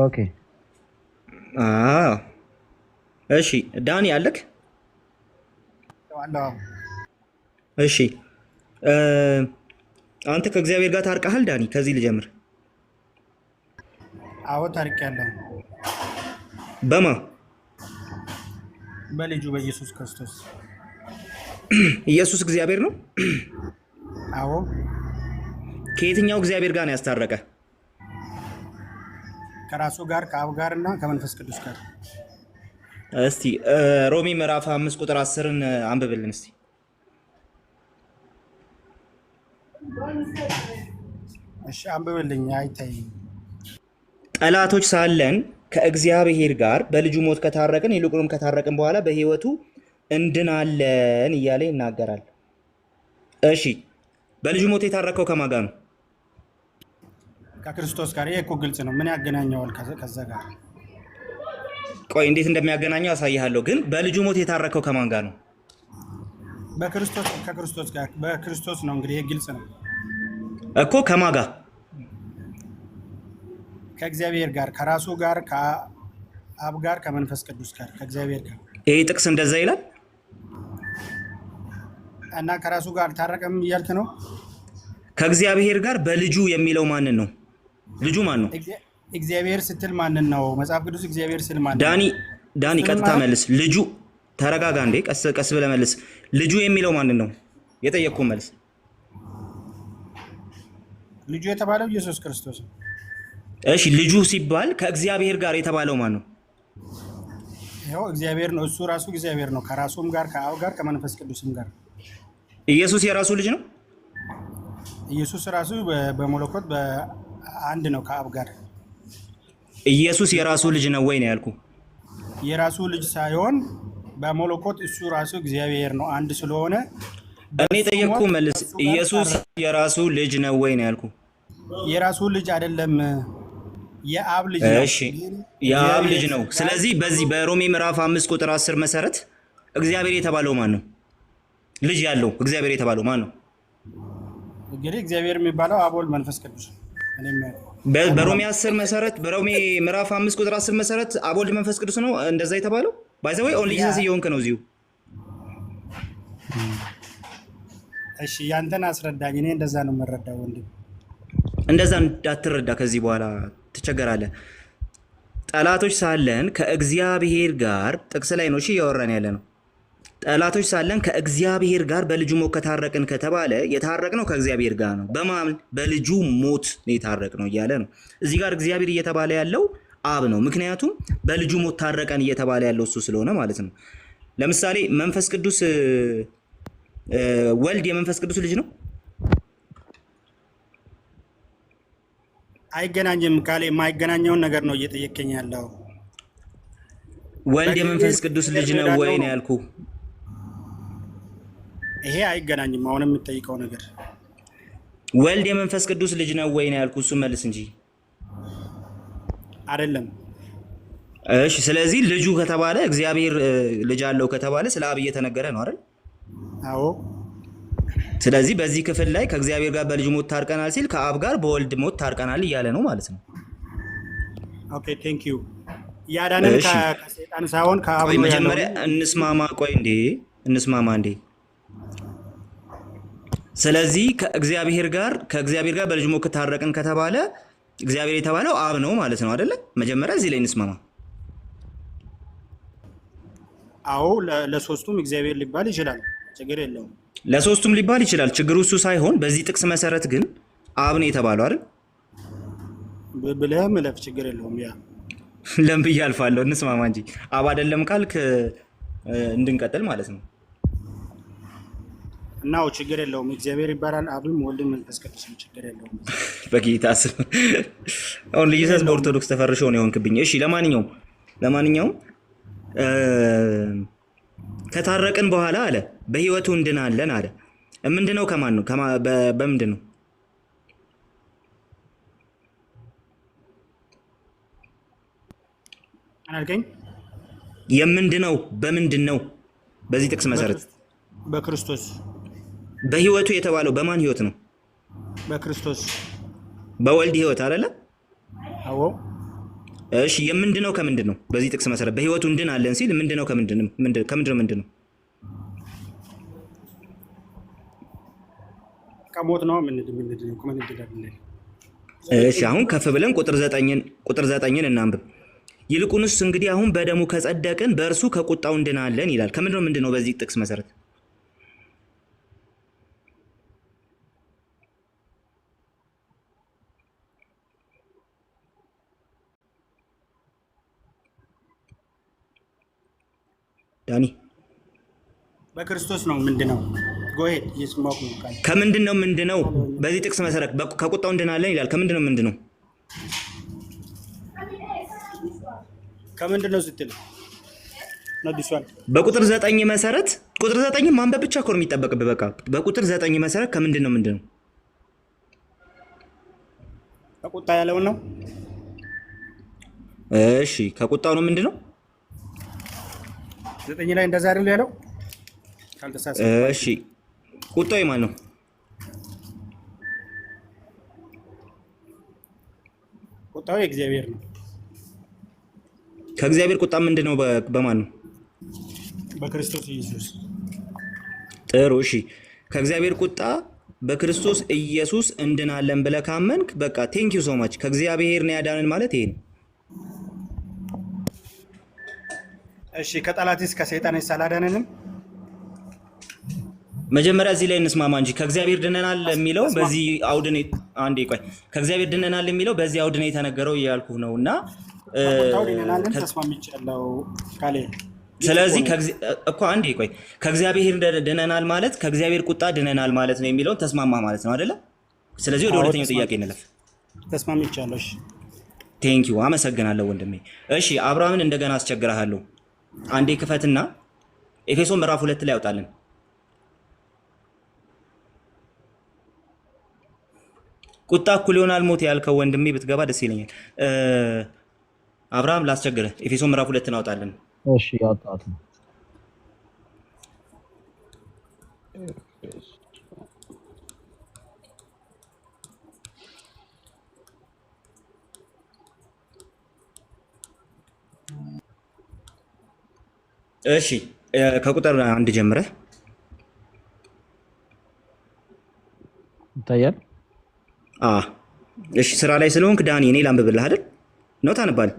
ኦኬ እሺ ዳኒ አለክ? እሺ አንተ ከእግዚአብሔር ጋር ታርቀሃል ዳኒ? ከዚህ ልጀምር። አዎ ታርቄያለሁ። በማ? በልጁ በኢየሱስ ክርስቶስ። ኢየሱስ እግዚአብሔር ነው? አዎ። ከየትኛው እግዚአብሔር ጋር ነው ያስታረቀ? ከራሱ ጋር ከአብ ጋር እና ከመንፈስ ቅዱስ ጋር። እስቲ ሮሜ ምዕራፍ 5 ቁጥር 10ን አንብብልን እስቲ። እሺ አንብብልኝ። አይታይም። ጠላቶች ሳለን ከእግዚአብሔር ጋር በልጁ ሞት ከታረቅን ይልቁንም ከታረቅን በኋላ በሕይወቱ እንድናለን እያለ ይናገራል። እሺ በልጁ ሞት የታረቀው ከማን ጋር ነው? ከክርስቶስ ጋር። ይሄ እኮ ግልጽ ነው። ምን ያገናኘዋል ከዛ ጋር? ቆይ እንዴት እንደሚያገናኘው አሳይሃለሁ። ግን በልጁ ሞት የታረቀው ከማን ጋር ነው? ከክርስቶስ ጋር። በክርስቶስ ነው። እንግዲህ ይሄ ግልጽ ነው እኮ። ከማን ጋር? ከእግዚአብሔር ጋር፣ ከራሱ ጋር፣ ከአብ ጋር፣ ከመንፈስ ቅዱስ ጋር፣ ከእግዚአብሔር ጋር። ይሄ ጥቅስ እንደዛ ይላል እና ከራሱ ጋር ታረቀም እያልክ ነው? ከእግዚአብሔር ጋር በልጁ የሚለው ማንን ነው? ልጁ ማን ነው? እግዚአብሔር ስትል ማንን ነው? መጽሐፍ ቅዱስ እግዚአብሔር ስል ማንን ነው? ዳኒ ቀጥታ መልስ። ልጁ ተረጋጋ እንዴ፣ ቀስ ብለህ መልስ። ልጁ የሚለው ማንን ነው? የጠየቅኩህ መልስ። ልጁ የተባለው ኢየሱስ ክርስቶስ ነው። እሺ ልጁ ሲባል ከእግዚአብሔር ጋር የተባለው ማን ነው? ይኸው እግዚአብሔር ነው። እሱ ራሱ እግዚአብሔር ነው። ከራሱም ጋር ከአብ ጋር ከመንፈስ ቅዱስም ጋር። ኢየሱስ የራሱ ልጅ ነው? ኢየሱስ ራሱ በመለኮት በአንድ ነው ከአብ ጋር። ኢየሱስ የራሱ ልጅ ነው ወይ ነው ያልኩ? የራሱ ልጅ ሳይሆን በመለኮት እሱ ራሱ እግዚአብሔር ነው አንድ ስለሆነ። እኔ ጠየቅኩ መልስ። ኢየሱስ የራሱ ልጅ ነው ወይ ነው ያልኩ? የራሱ ልጅ አይደለም፣ የአብ ልጅ ነው። እሺ የአብ ልጅ ነው። ስለዚህ በዚህ በሮሜ ምዕራፍ 5 ቁጥር 10 መሰረት እግዚአብሔር የተባለው ማን ነው? ልጅ ያለው እግዚአብሔር የተባለው ማን ነው? እንግዲህ እግዚአብሔር የሚባለው አብ ወልድ መንፈስ ቅዱስ። በሮሜ 10 መሰረት በሮሜ ምዕራፍ 5 ቁጥር 10 መሰረት አብ ወልድ መንፈስ ቅዱስ ነው እንደዛ የተባለው። ባይ ዘ ወይ ኦንሊ ጂሰስ እየሆንክ ነው እዚሁ። እሺ ያንተን አስረዳኝ። እኔ እንደዛ ነው የምረዳው ወንድም። እንደዛ እንዳትረዳ ከዚህ በኋላ ትቸገራለህ። ጠላቶች ሳለን ከእግዚአብሔር ጋር ጥቅስ ላይ ነው እሺ እያወራን ያለ ነው። ጠላቶች ሳለን ከእግዚአብሔር ጋር በልጁ ሞት ከታረቅን ከተባለ የታረቅነው ከእግዚአብሔር ጋር ነው። በማን? በልጁ ሞት ነው የታረቅነው እያለ ነው። እዚህ ጋር እግዚአብሔር እየተባለ ያለው አብ ነው። ምክንያቱም በልጁ ሞት ታረቀን እየተባለ ያለው እሱ ስለሆነ ማለት ነው። ለምሳሌ መንፈስ ቅዱስ ወልድ የመንፈስ ቅዱስ ልጅ ነው? አይገናኝም። ካለ የማይገናኘውን ነገር ነው እየጠየቀኝ ያለው። ወልድ የመንፈስ ቅዱስ ልጅ ነው ወይ ነው ያልኩ? ይሄ አይገናኝም። አሁን የምጠይቀው ነገር ወልድ የመንፈስ ቅዱስ ልጅ ነው ወይ ነው ያልኩ? እሱ መልስ እንጂ አይደለም። እሺ ስለዚህ ልጁ ከተባለ እግዚአብሔር ልጅ አለው ከተባለ ስለ አብ እየተነገረ ነው አይደል? አዎ። ስለዚህ በዚህ ክፍል ላይ ከእግዚአብሔር ጋር በልጁ ሞት ታርቀናል ሲል ከአብ ጋር በወልድ ሞት ታርቀናል እያለ ነው ማለት ነው። ኦኬ ቴንክ ዩ። ያዳነን ከሰይጣን ሳይሆን ከአብ ነው። መጀመሪያ እንስማማ። ቆይ እንዴ እንስማማ እንዴ። ስለዚህ ከእግዚአብሔር ጋር በልጁ ሞት ታረቅን ከተባለ እግዚአብሔር የተባለው አብ ነው ማለት ነው አይደለ? መጀመሪያ እዚህ ላይ እንስማማ። አዎ ለሶስቱም እግዚአብሔር ሊባል ይችላል፣ ችግር የለውም። ለሶስቱም ሊባል ይችላል። ችግሩ እሱ ሳይሆን በዚህ ጥቅስ መሰረት ግን አብ ነው የተባለው አይደል? ብለህም እለፍ፣ ችግር የለውም። ያ ለምን ብዬ አልፋለሁ። እንስማማ እንጂ አብ አይደለም ካልክ እንድንቀጥል ማለት ነው። እናው ችግር የለውም። እግዚአብሔር ይባላል፣ አብም ወልድም መንፈስ ቅዱስም፣ ችግር የለውም። በጌታ ስም አሁን ልጅሰስ በኦርቶዶክስ ተፈርሾ ነው የሆንክብኝ። እሺ ለማንኛውም ከታረቅን በኋላ አለ በህይወቱ እንድናለን አለ። ምንድነው? ከማን ነው? በምንድን ነው? አልከኝ። የምንድነው በምንድን ነው? በዚህ ጥቅስ መሰረት በክርስቶስ በህይወቱ የተባለው በማን ህይወት ነው? በክርስቶስ በወልድ ህይወት አይደለ? አዎ። እሺ የምንድነው ከምንድን ነው? በዚህ ጥቅስ መሰረት በህይወቱ እንድናለን ሲል ምንድነው ከምንድን ነው? ምንድነው? ከሞት ነው ምንድነው? እሺ አሁን ከፍ ብለን ቁጥር 9ን እናንብብ። ይልቁንስ እንግዲህ አሁን በደሙ ከጸደቅን በእርሱ ከቁጣው እንድናለን ይላል። ምንድነው በዚህ ጥቅስ መሰረት? ዳኒ በክርስቶስ ነው ምንድነው? ጎሄድ ይስማኩ ካል ምንድነው በዚህ ጥቅስ መሰረት ከቁጣው እንድናለን ይላል። ምንድነው? ከምንድነው ስትል ነዲሷል። በቁጥር 9 መሰረት ቁጥር 9 ማንበብ ብቻ እኮ ነው የሚጠበቅብህ። በቃ በቁጥር 9 መሰረት ምንድነው? ከቁጣ ያለው ነው። እሺ ከቁጣው ነው ምንድነው? 9 ላይ እንደዛ አይደል ያለው? ካልተሳሳተ እሺ ቁጣው የማን ነው? ቁጣው የእግዚአብሔር ነው። ከእግዚአብሔር ቁጣ ምንድነው? በማን ነው? በክርስቶስ ኢየሱስ። ጥሩ እሺ። ከእግዚአብሔር ቁጣ በክርስቶስ ኢየሱስ እንድናለን ብለህ ካመንክ በቃ ቴንክ ዩ ሶ ማች። ከእግዚአብሔር ነው ያዳነን ማለት ይሄ ነው። እሺ ከጠላትስ ከሰይጣንስ አላዳነንም? መጀመሪያ እዚህ ላይ እንስማማ እንጂ ከእግዚአብሔር ድነናል የሚለው በዚህ አውድ ነው። አንዴ ቆይ፣ ከእግዚአብሔር ድነናል የሚለው በዚህ አውድ ነው የተነገረው እያልኩህ ነውና ተስማምቻለሁ ካለ። ስለዚህ እኮ አንዴ ቆይ፣ ከእግዚአብሔር ድነናል ማለት ከእግዚአብሔር ቁጣ ድነናል ማለት ነው የሚለውን ተስማማ ማለት ነው አይደለ? ስለዚህ ወደ ሁለተኛው ጥያቄ እንለፍ። ተስማምቻለሁ። እሺ ቴንክ ዩ አመሰግናለሁ ወንድሜ። እሺ አብርሃምን እንደገና አስቸግረሃለሁ። አንዴ ክፈትና ኤፌሶን ምዕራፍ 2 ላይ ያውጣልን። ቁጣ እኩል ይሆናል ሞት ያልከው ወንድሜ ብትገባ ደስ ይለኛል። አብርሃም ላስቸግረህ፣ ኤፌሶን ምዕራፍ 2 እናውጣለን። እሺ ያውጣት ነው። እሺ ከቁጥር 1 ጀምረህ ይታያል። እሺ ስራ ላይ ስለሆንክ ዳኒ እኔ ላንብብልህ አይደል? ነው ታነባለህ?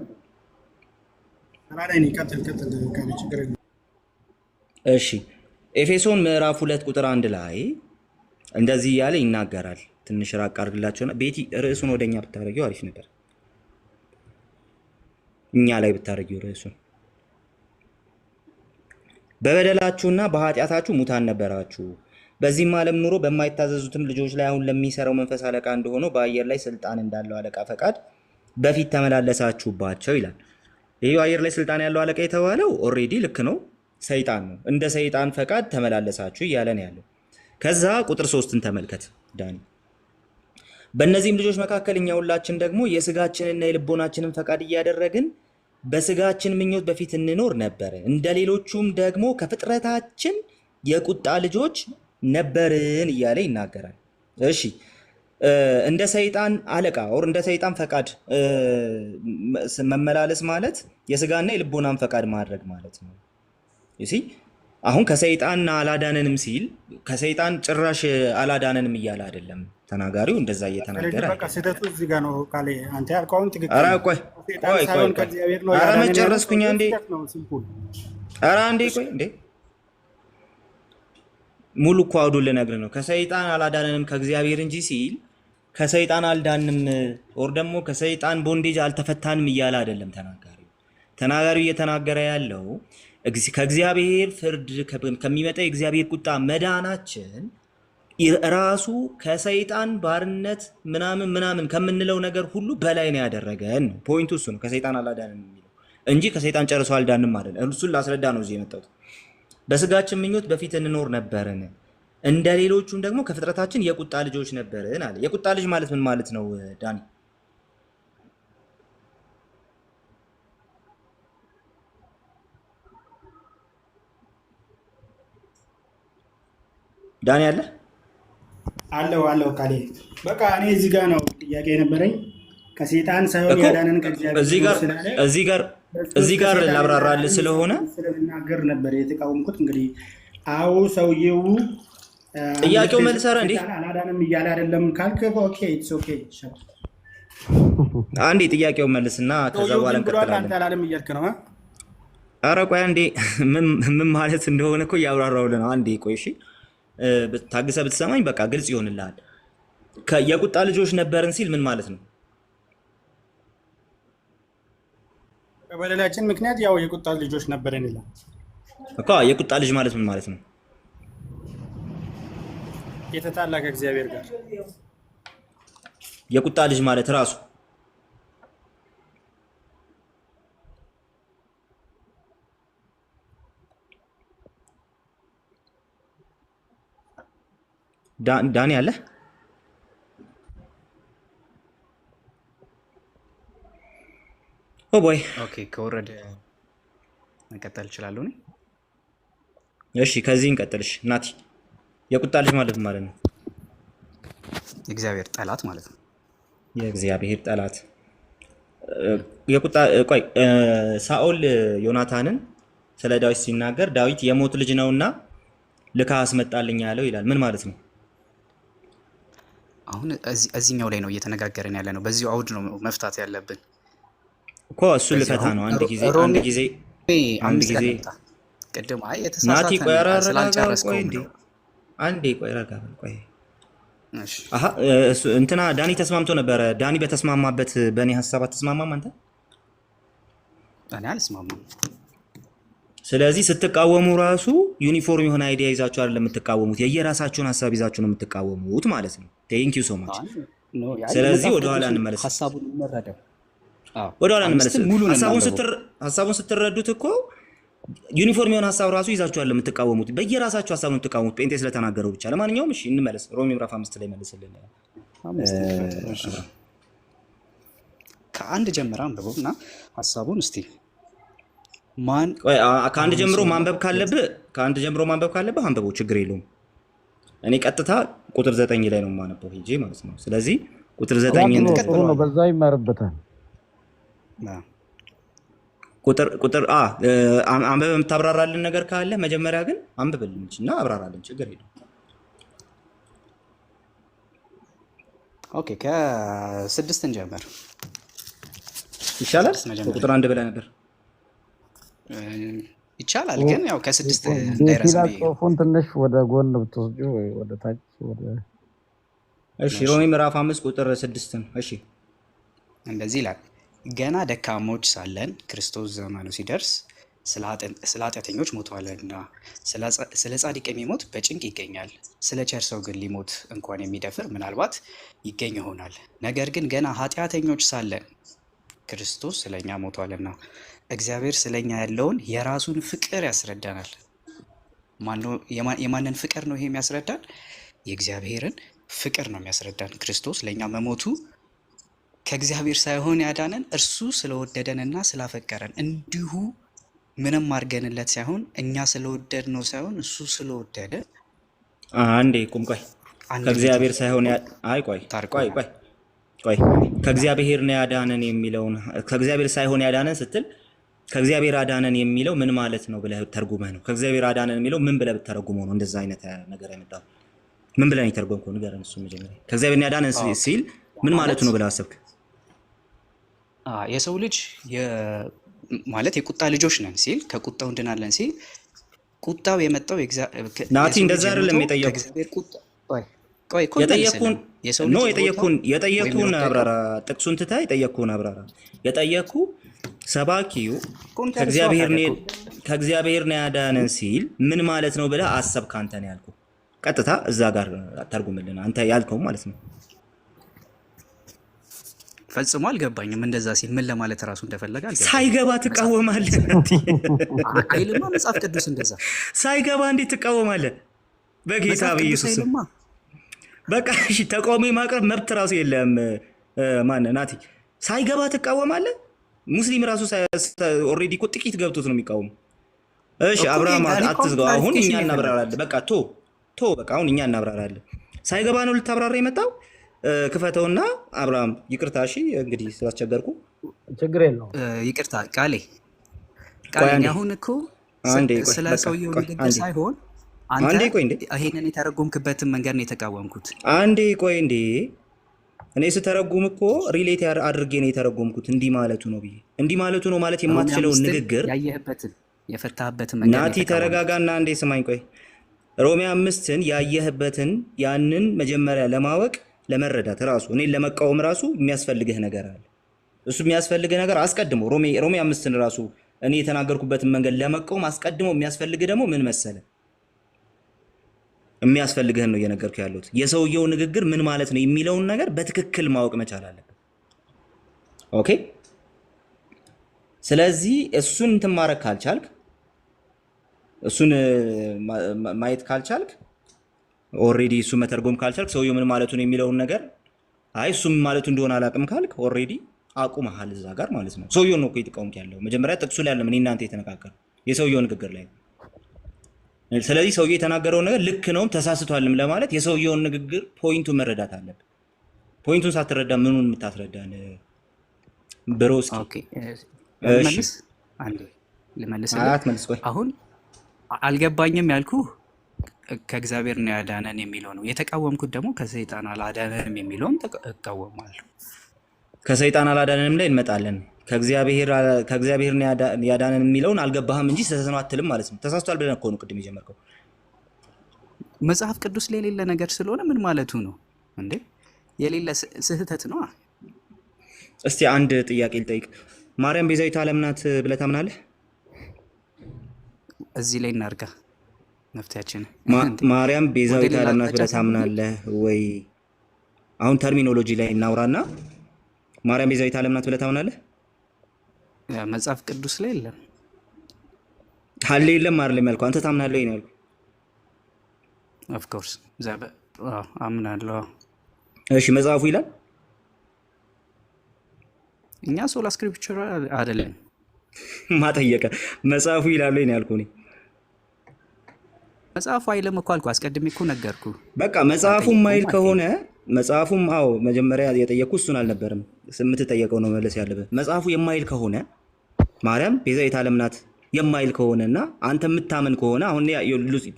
እሺ ኤፌሶን ምዕራፍ 2 ቁጥር 1 ላይ እንደዚህ እያለ ይናገራል። ትንሽ ራቅ አድርግላቸውና ቤቲ ርዕሱን ወደኛ ብታረጊው አሪፍ ነበር። እኛ ላይ ብታረጊው ርዕሱን በበደላችሁና በኃጢአታችሁ ሙታን ነበራችሁ፣ በዚህም ዓለም ኑሮ በማይታዘዙትም ልጆች ላይ አሁን ለሚሰራው መንፈስ አለቃ እንደሆነው በአየር ላይ ስልጣን እንዳለው አለቃ ፈቃድ በፊት ተመላለሳችሁባቸው ይላል። ይህ አየር ላይ ስልጣን ያለው አለቃ የተባለው ኦልሬዲ ልክ ነው፣ ሰይጣን ነው። እንደ ሰይጣን ፈቃድ ተመላለሳችሁ እያለ ነው ያለው። ከዛ ቁጥር 3ን ተመልከት ዳኒ። በእነዚህም ልጆች መካከል እኛ ሁላችን ደግሞ የስጋችንና የልቦናችንን ፈቃድ እያደረግን በስጋችን ምኞት በፊት እንኖር ነበረ፣ እንደ ሌሎቹም ደግሞ ከፍጥረታችን የቁጣ ልጆች ነበርን እያለ ይናገራል። እሺ እንደ ሰይጣን አለቃ ኦር እንደ ሰይጣን ፈቃድ መመላለስ ማለት የስጋና የልቦናን ፈቃድ ማድረግ ማለት ነው። እሺ አሁን ከሰይጣን አላዳነንም ሲል ከሰይጣን ጭራሽ አላዳነንም እያለ አይደለም ተናጋሪው፣ እንደዛ እየተናገረ በቃ ስህተቱ እዚህ ጋር ነው ካለ አንተ ያልከውን ትክክል። ኧረ ቆይ ኧረ መጨረስኩኝ አንዴ። ኧረ አንዴ ቆይ እንዴ ሙሉ እኮ አውዱን ልነግርህ ነው። ከሰይጣን አላዳነንም ከእግዚአብሔር እንጂ ሲል ከሰይጣን አልዳንም ኦር ደግሞ ከሰይጣን ቦንዴጅ አልተፈታንም እያለ አይደለም ተናጋሪው እየተናገረ ያለው ከእግዚአብሔር ፍርድ ከሚመጣ የእግዚአብሔር ቁጣ መዳናችን ራሱ ከሰይጣን ባርነት ምናምን ከምንለው ነገር ሁሉ በላይ ነው ያደረገን። ፖይንቱ እሱ ነው። ከሰይጣን አላዳንም የሚለው እንጂ ከሰይጣን ጨርሶ አልዳንም አይደለም። እሱን ላስረዳ ነው እዚህ የመጣሁት። በስጋችን ምኞት በፊት እንኖር ነበርን፣ እንደ ሌሎቹም ደግሞ ከፍጥረታችን የቁጣ ልጆች ነበርን አለ። የቁጣ ልጅ ማለት ምን ማለት ነው ዳኒ? ዳኒ አለ አለው ቃሌ በቃ እኔ እዚህ ጋር ነው ጥያቄ የነበረኝ ከሴጣን ሳይሆን እኮ ያዳነን ከእግዚአብሔር ስላለ እዚህ ጋር ላብራራልህ ስለሆነ ስለምናገር ነበር የተቃወምኩት። እንግዲህ አዎ ሰውዬው ጥያቄው መልሰራ እንዴ አላዳንም እያለ አይደለም ካልክ ኦኬ ኢትስ ኦኬ። አንዴ ጥያቄው መልስና ከዛ በኋላ እንቀጥላለን። አንተ አላለም እያልክ ነው? ኧረ ቆይ አንዴ ምን ማለት እንደሆነ እኮ እያብራራሁልህ ነው። አንዴ ቆይ እሺ፣ ታግሰህ ብትሰማኝ በቃ ግልጽ ይሆንልሃል። የቁጣ ልጆች ነበርን ሲል ምን ማለት ነው? በበደላችን ምክንያት ያው የቁጣ ልጆች ነበርን ይላል እኮ። የቁጣ ልጅ ማለት ምን ማለት ነው? የተጣላ ከእግዚአብሔር ጋር የቁጣ ልጅ ማለት ራሱ ዳኒ አለ? ኦ ቦይ ኦኬ፣ ከወረደ መቀጠል እችላለሁ እኔ? እሺ፣ ከዚህ እንቀጥልሽ። ናቲ የቁጣ ልጅ ማለት ነው? የእግዚአብሔር ጠላት ማለት ነው። የእግዚአብሔር ጠላት የቁጣ ቆይ ሳኦል ዮናታንን ስለ ዳዊት ሲናገር ዳዊት የሞት ልጅ ነውና ልካ አስመጣልኝ ያለው ይላል። ምን ማለት ነው? አሁን እዚህኛው ላይ ነው እየተነጋገርን ያለ ነው። በዚሁ አውድ ነው መፍታት ያለብን እኮ። እሱ ልፈታ ነው። አንድ ጊዜ ቅድም አይ ናቲ ቆይ ስላልጨረስከው አንዴ ቆይ ረጋ ቆይ። አሃ እንትና ዳኒ ተስማምቶ ነበረ። ዳኒ በተስማማበት በእኔ ሀሳብ አትስማማም አንተ? እኔ አልስማማም። ስለዚህ ስትቃወሙ ራሱ ዩኒፎርም የሆነ አይዲያ ይዛችሁ አይደለም የምትቃወሙት፣ የየራሳችሁን ሀሳብ ይዛችሁ ነው የምትቃወሙት ማለት ነው። ቴንክ ዩ ሶ ማች። ስለዚህ ወደኋላ እንመለስ። ሀሳቡን እንረዳው። ወደኋላ እንመለስ። ሀሳቡን ስትረዱት እኮ ዩኒፎርም የሆነ ሀሳብ ራሱ ይዛችሁ አይደለም የምትቃወሙት፣ በየራሳችሁ ሀሳብ ነው የምትቃወሙት፣ ጴንጤ ስለተናገረው ብቻ። ለማንኛውም እሺ እንመለስ። ሮሜ ምዕራፍ 5 ላይ መልስልን። ከአንድ ጀምራ አንብበው እና ሀሳቡን እስቲ ከአንድ ጀምሮ ማንበብ ካለብህ አንብበው፣ ችግር የለውም። እኔ ቀጥታ ቁጥር 9 ላይ ነው የማነበው ሄጄ ማለት ነው። ስለዚህ ቁጥር 9 ነው፣ በዛ ይማርበታል። ቁጥር አንብበህ የምታብራራልን ነገር ካለ መጀመሪያ ግን አንብብልን እና አብራራልን፣ ችግር የለውም። ኦኬ፣ ከ6 እንጀምር ይሻላል። ቁጥር 1 ብለህ ነበር። ይቻላል ግን ያው ከ6 እንዳይረሳ ጽሑፉን ትንሽ ወደ ጎን ብትወስጁ ወይ ወደ ታች ወደ እሺ። ሮሜ ምዕራፍ 5 ቁጥር 6 ነው። እሺ እንደዚህ ይላል፣ ገና ደካሞች ሳለን ክርስቶስ ዘመኑ ሲደርስ ስለ ኃጢአተኞች ሞቷልና፣ ስለ ጻድቅ የሚሞት በጭንቅ ይገኛል። ስለ ቸር ሰው ግን ሊሞት እንኳን የሚደፍር ምናልባት ይገኝ ይሆናል። ነገር ግን ገና ኃጢአተኞች ሳለን ክርስቶስ ስለኛ ሞቷልና እግዚአብሔር ስለኛ ያለውን የራሱን ፍቅር ያስረዳናል። የማንን ፍቅር ነው ይሄ የሚያስረዳን? የእግዚአብሔርን ፍቅር ነው የሚያስረዳን። ክርስቶስ ለኛ መሞቱ ከእግዚአብሔር ሳይሆን ያዳነን እርሱ ስለወደደንና ስላፈቀረን፣ እንዲሁ ምንም አድርገንለት ሳይሆን እኛ ስለወደድ ነው ሳይሆን እሱ ስለወደደ። አንዴ ቁም፣ ቆይ ከእግዚአብሔር ሳይሆን ቆይ ከእግዚአብሔር ነው ያዳነን የሚለውን ከእግዚአብሔር ሳይሆን ያዳነን ስትል ከእግዚአብሔር አዳነን የሚለው ምን ማለት ነው ብለህ ተርጉመህ ነው? ከእግዚአብሔር አዳነን የሚለው ምን ብለህ ብትተረጉመው ነው እንደዛ አይነት ነገር ያመጣው? ምን ብለህ ነው የተረጎምከው? ንገረን። እሱ መጀመሪያ ከእግዚአብሔር ነው ያዳነን ሲል ምን ማለቱ ነው ብለህ አሰብክ? የሰው ልጅ ማለት የቁጣ ልጆች ነን ሲል ከቁጣው እንድናለን ሲል ቁጣው የመጣው ናቲ እንደዛ አይደለም የጠየኩህን አብራራ። ጥቅሱን ትተህ የጠየኩህን አብራራ። የጠየኩ ሰባኪው ከእግዚአብሔር ነው ያዳነን ሲል ምን ማለት ነው ብለህ አሰብክ? አንተ ነው ያልኩህ። ቀጥታ እዛ ጋር ተርጉምልን አንተ ያልከው ማለት ነው። ፈጽሞ አልገባኝም። እንደዛ ሲል ምን ለማለት ራሱ እንደፈለገ አልገባኝም። ሳይገባ ትቃወማለህ? አይልማ መጽሐፍ ቅዱስ እንደዛ ሳይገባ እንዴት ትቃወማለህ? በጌታ በኢየሱስ በቃ እሺ፣ ተቃውሞ ማቅረብ መብት ራሱ የለም። ማን ናቲ ሳይገባ ትቃወማለህ? ሙስሊም ራሱ ኦልሬዲ እኮ ጥቂት ገብቶት ነው የሚቃወሙ። እሺ አብርሃም አትዝጋው። አሁን እኛ እናብራራለን። በቃ ቶ በቃ አሁን እኛ እናብራራለን። ሳይገባ ነው ልታብራራ የመጣው። ክፈተውና አብርሃም ይቅርታ። እሺ እንግዲህ ስላስቸገርኩ ችግር የለውም። ይቅርታ ቃሌ ቆይ አንዴ አሁን እኮ አንዴ ቆይ ስለ በቃ ሰውየው ቆይ ንግግር አንዴ ሳይሆን አንተ አንዴ ቆይ እንዴ ይሄንን የተረጎምክበትን መንገድ ነው የተቃወምኩት። አንዴ ቆይ እንዴ እኔ ስተረጉም እኮ ሪሌት አድርጌ ነው የተረጎምኩት። እንዲህ ማለቱ ነው ብዬ እንዲህ ማለቱ ነው ማለት ሮሜ የማትችለውን አምስትን ንግግር ያየህበትን የፈታህበትን መንገድ ነው ናቲ የተቃወምኩት። ተረጋጋና አንዴ ስማኝ። ቆይ ሮሜ 5ን ያየህበትን ያንን መጀመሪያ ለማወቅ ለመረዳት ራሱ እኔን ለመቃወም ራሱ የሚያስፈልግህ ነገር አለ። እሱ የሚያስፈልግህ ነገር አስቀድሞ ሮሜ 5ን ራሱ እኔ የተናገርኩበትን መንገድ ለመቃወም አስቀድሞ የሚያስፈልግህ ደግሞ ምን መሰለ? የሚያስፈልግህን ነው እየነገርኩህ ያለሁት። የሰውየው ንግግር ምን ማለት ነው የሚለውን ነገር በትክክል ማወቅ መቻል አለብህ። ኦኬ። ስለዚህ እሱን እንትን ማድረግ ካልቻልክ፣ እሱን ማየት ካልቻልክ፣ ኦልሬዲ እሱ መተርጎም ካልቻልክ፣ ሰውየው ምን ማለቱ ነው የሚለውን ነገር አይ እሱ ምን ማለቱ እንደሆነ አላውቅም ካልክ ኦልሬዲ አቁመሃል እዛ ጋር ማለት ነው። ሰውየውን ነው እኮ የተቃወምክ ያለው። መጀመሪያ ጥቅሱ ላይ አይደለም እኔ እናንተ የተነጋገርነው የሰውየው ንግግር ላይ ነው። ስለዚህ ሰውየው የተናገረውን ነገር ልክ ነውም ተሳስቷልም ለማለት የሰውየውን ንግግር ፖይንቱን መረዳት አለብህ። ፖይንቱን ሳትረዳ ምኑን የምታስረዳን ብሮስኪ? ኦኬ ልመልስ፣ አንዴ ልመልስልህ። አትመልስ፣ ቆይ አሁን አልገባኝም ያልኩህ ከእግዚአብሔር ነው ያዳነን የሚለው ነው። የተቃወምኩት ደግሞ ከሰይጣን አላዳነንም የሚለውን እቃወማለሁ። ከሰይጣን አላዳነንም ላይ እንመጣለን። ከእግዚአብሔር ነው ያዳነን የሚለውን አልገባህም እንጂ ስህተት ነው አትልም ማለት ነው። ተሳስቷል ብለህ እኮ ነው ቅድም የጀመርከው። መጽሐፍ ቅዱስ ላይ የሌለ ነገር ስለሆነ ምን ማለቱ ነው እንዴ? የሌለ ስህተት ነው። እስቲ አንድ ጥያቄ ልጠይቅ። ማርያም ቤዛዊት ዓለም ናት ብለህ ታምናለህ? እዚህ ላይ እናርጋ መፍትያችን። ማርያም ቤዛዊት ዓለም ናት ብለህ ታምናለህ ወይ? አሁን ተርሚኖሎጂ ላይ እናውራና ማርያም ቤዛዊት ዓለም ናት ብለህ ታምናለህ? መጽሐፍ ቅዱስ ላይ የለም አለ የለም አይደለም ያልኩህ። አንተ ታምናለህ ወይ ነው ያልኩህ። ኦፍ ኮርስ አምናለሁ። እሺ መጽሐፉ ይላል? እኛ ሶላ ስክሪፕቸር አይደለም ማጠየቀ መጽሐፉ ይላል ወይ ነው ያልኩህ እኔ። መጽሐፉ አይልም እኮ አልኩህ። አስቀድሜ እኮ ነገርኩህ። በቃ መጽሐፉ ማይል ከሆነ መጽሐፉም አዎ መጀመሪያ የጠየቅኩህ እሱን አልነበረም። የምትጠየቀው ነው መለስ ያለብህ። መጽሐፉ የማይል ከሆነ ማርያም ቤዛዊት ዓለም ናት የማይል ከሆነና አንተ የምታመን ከሆነ አሁን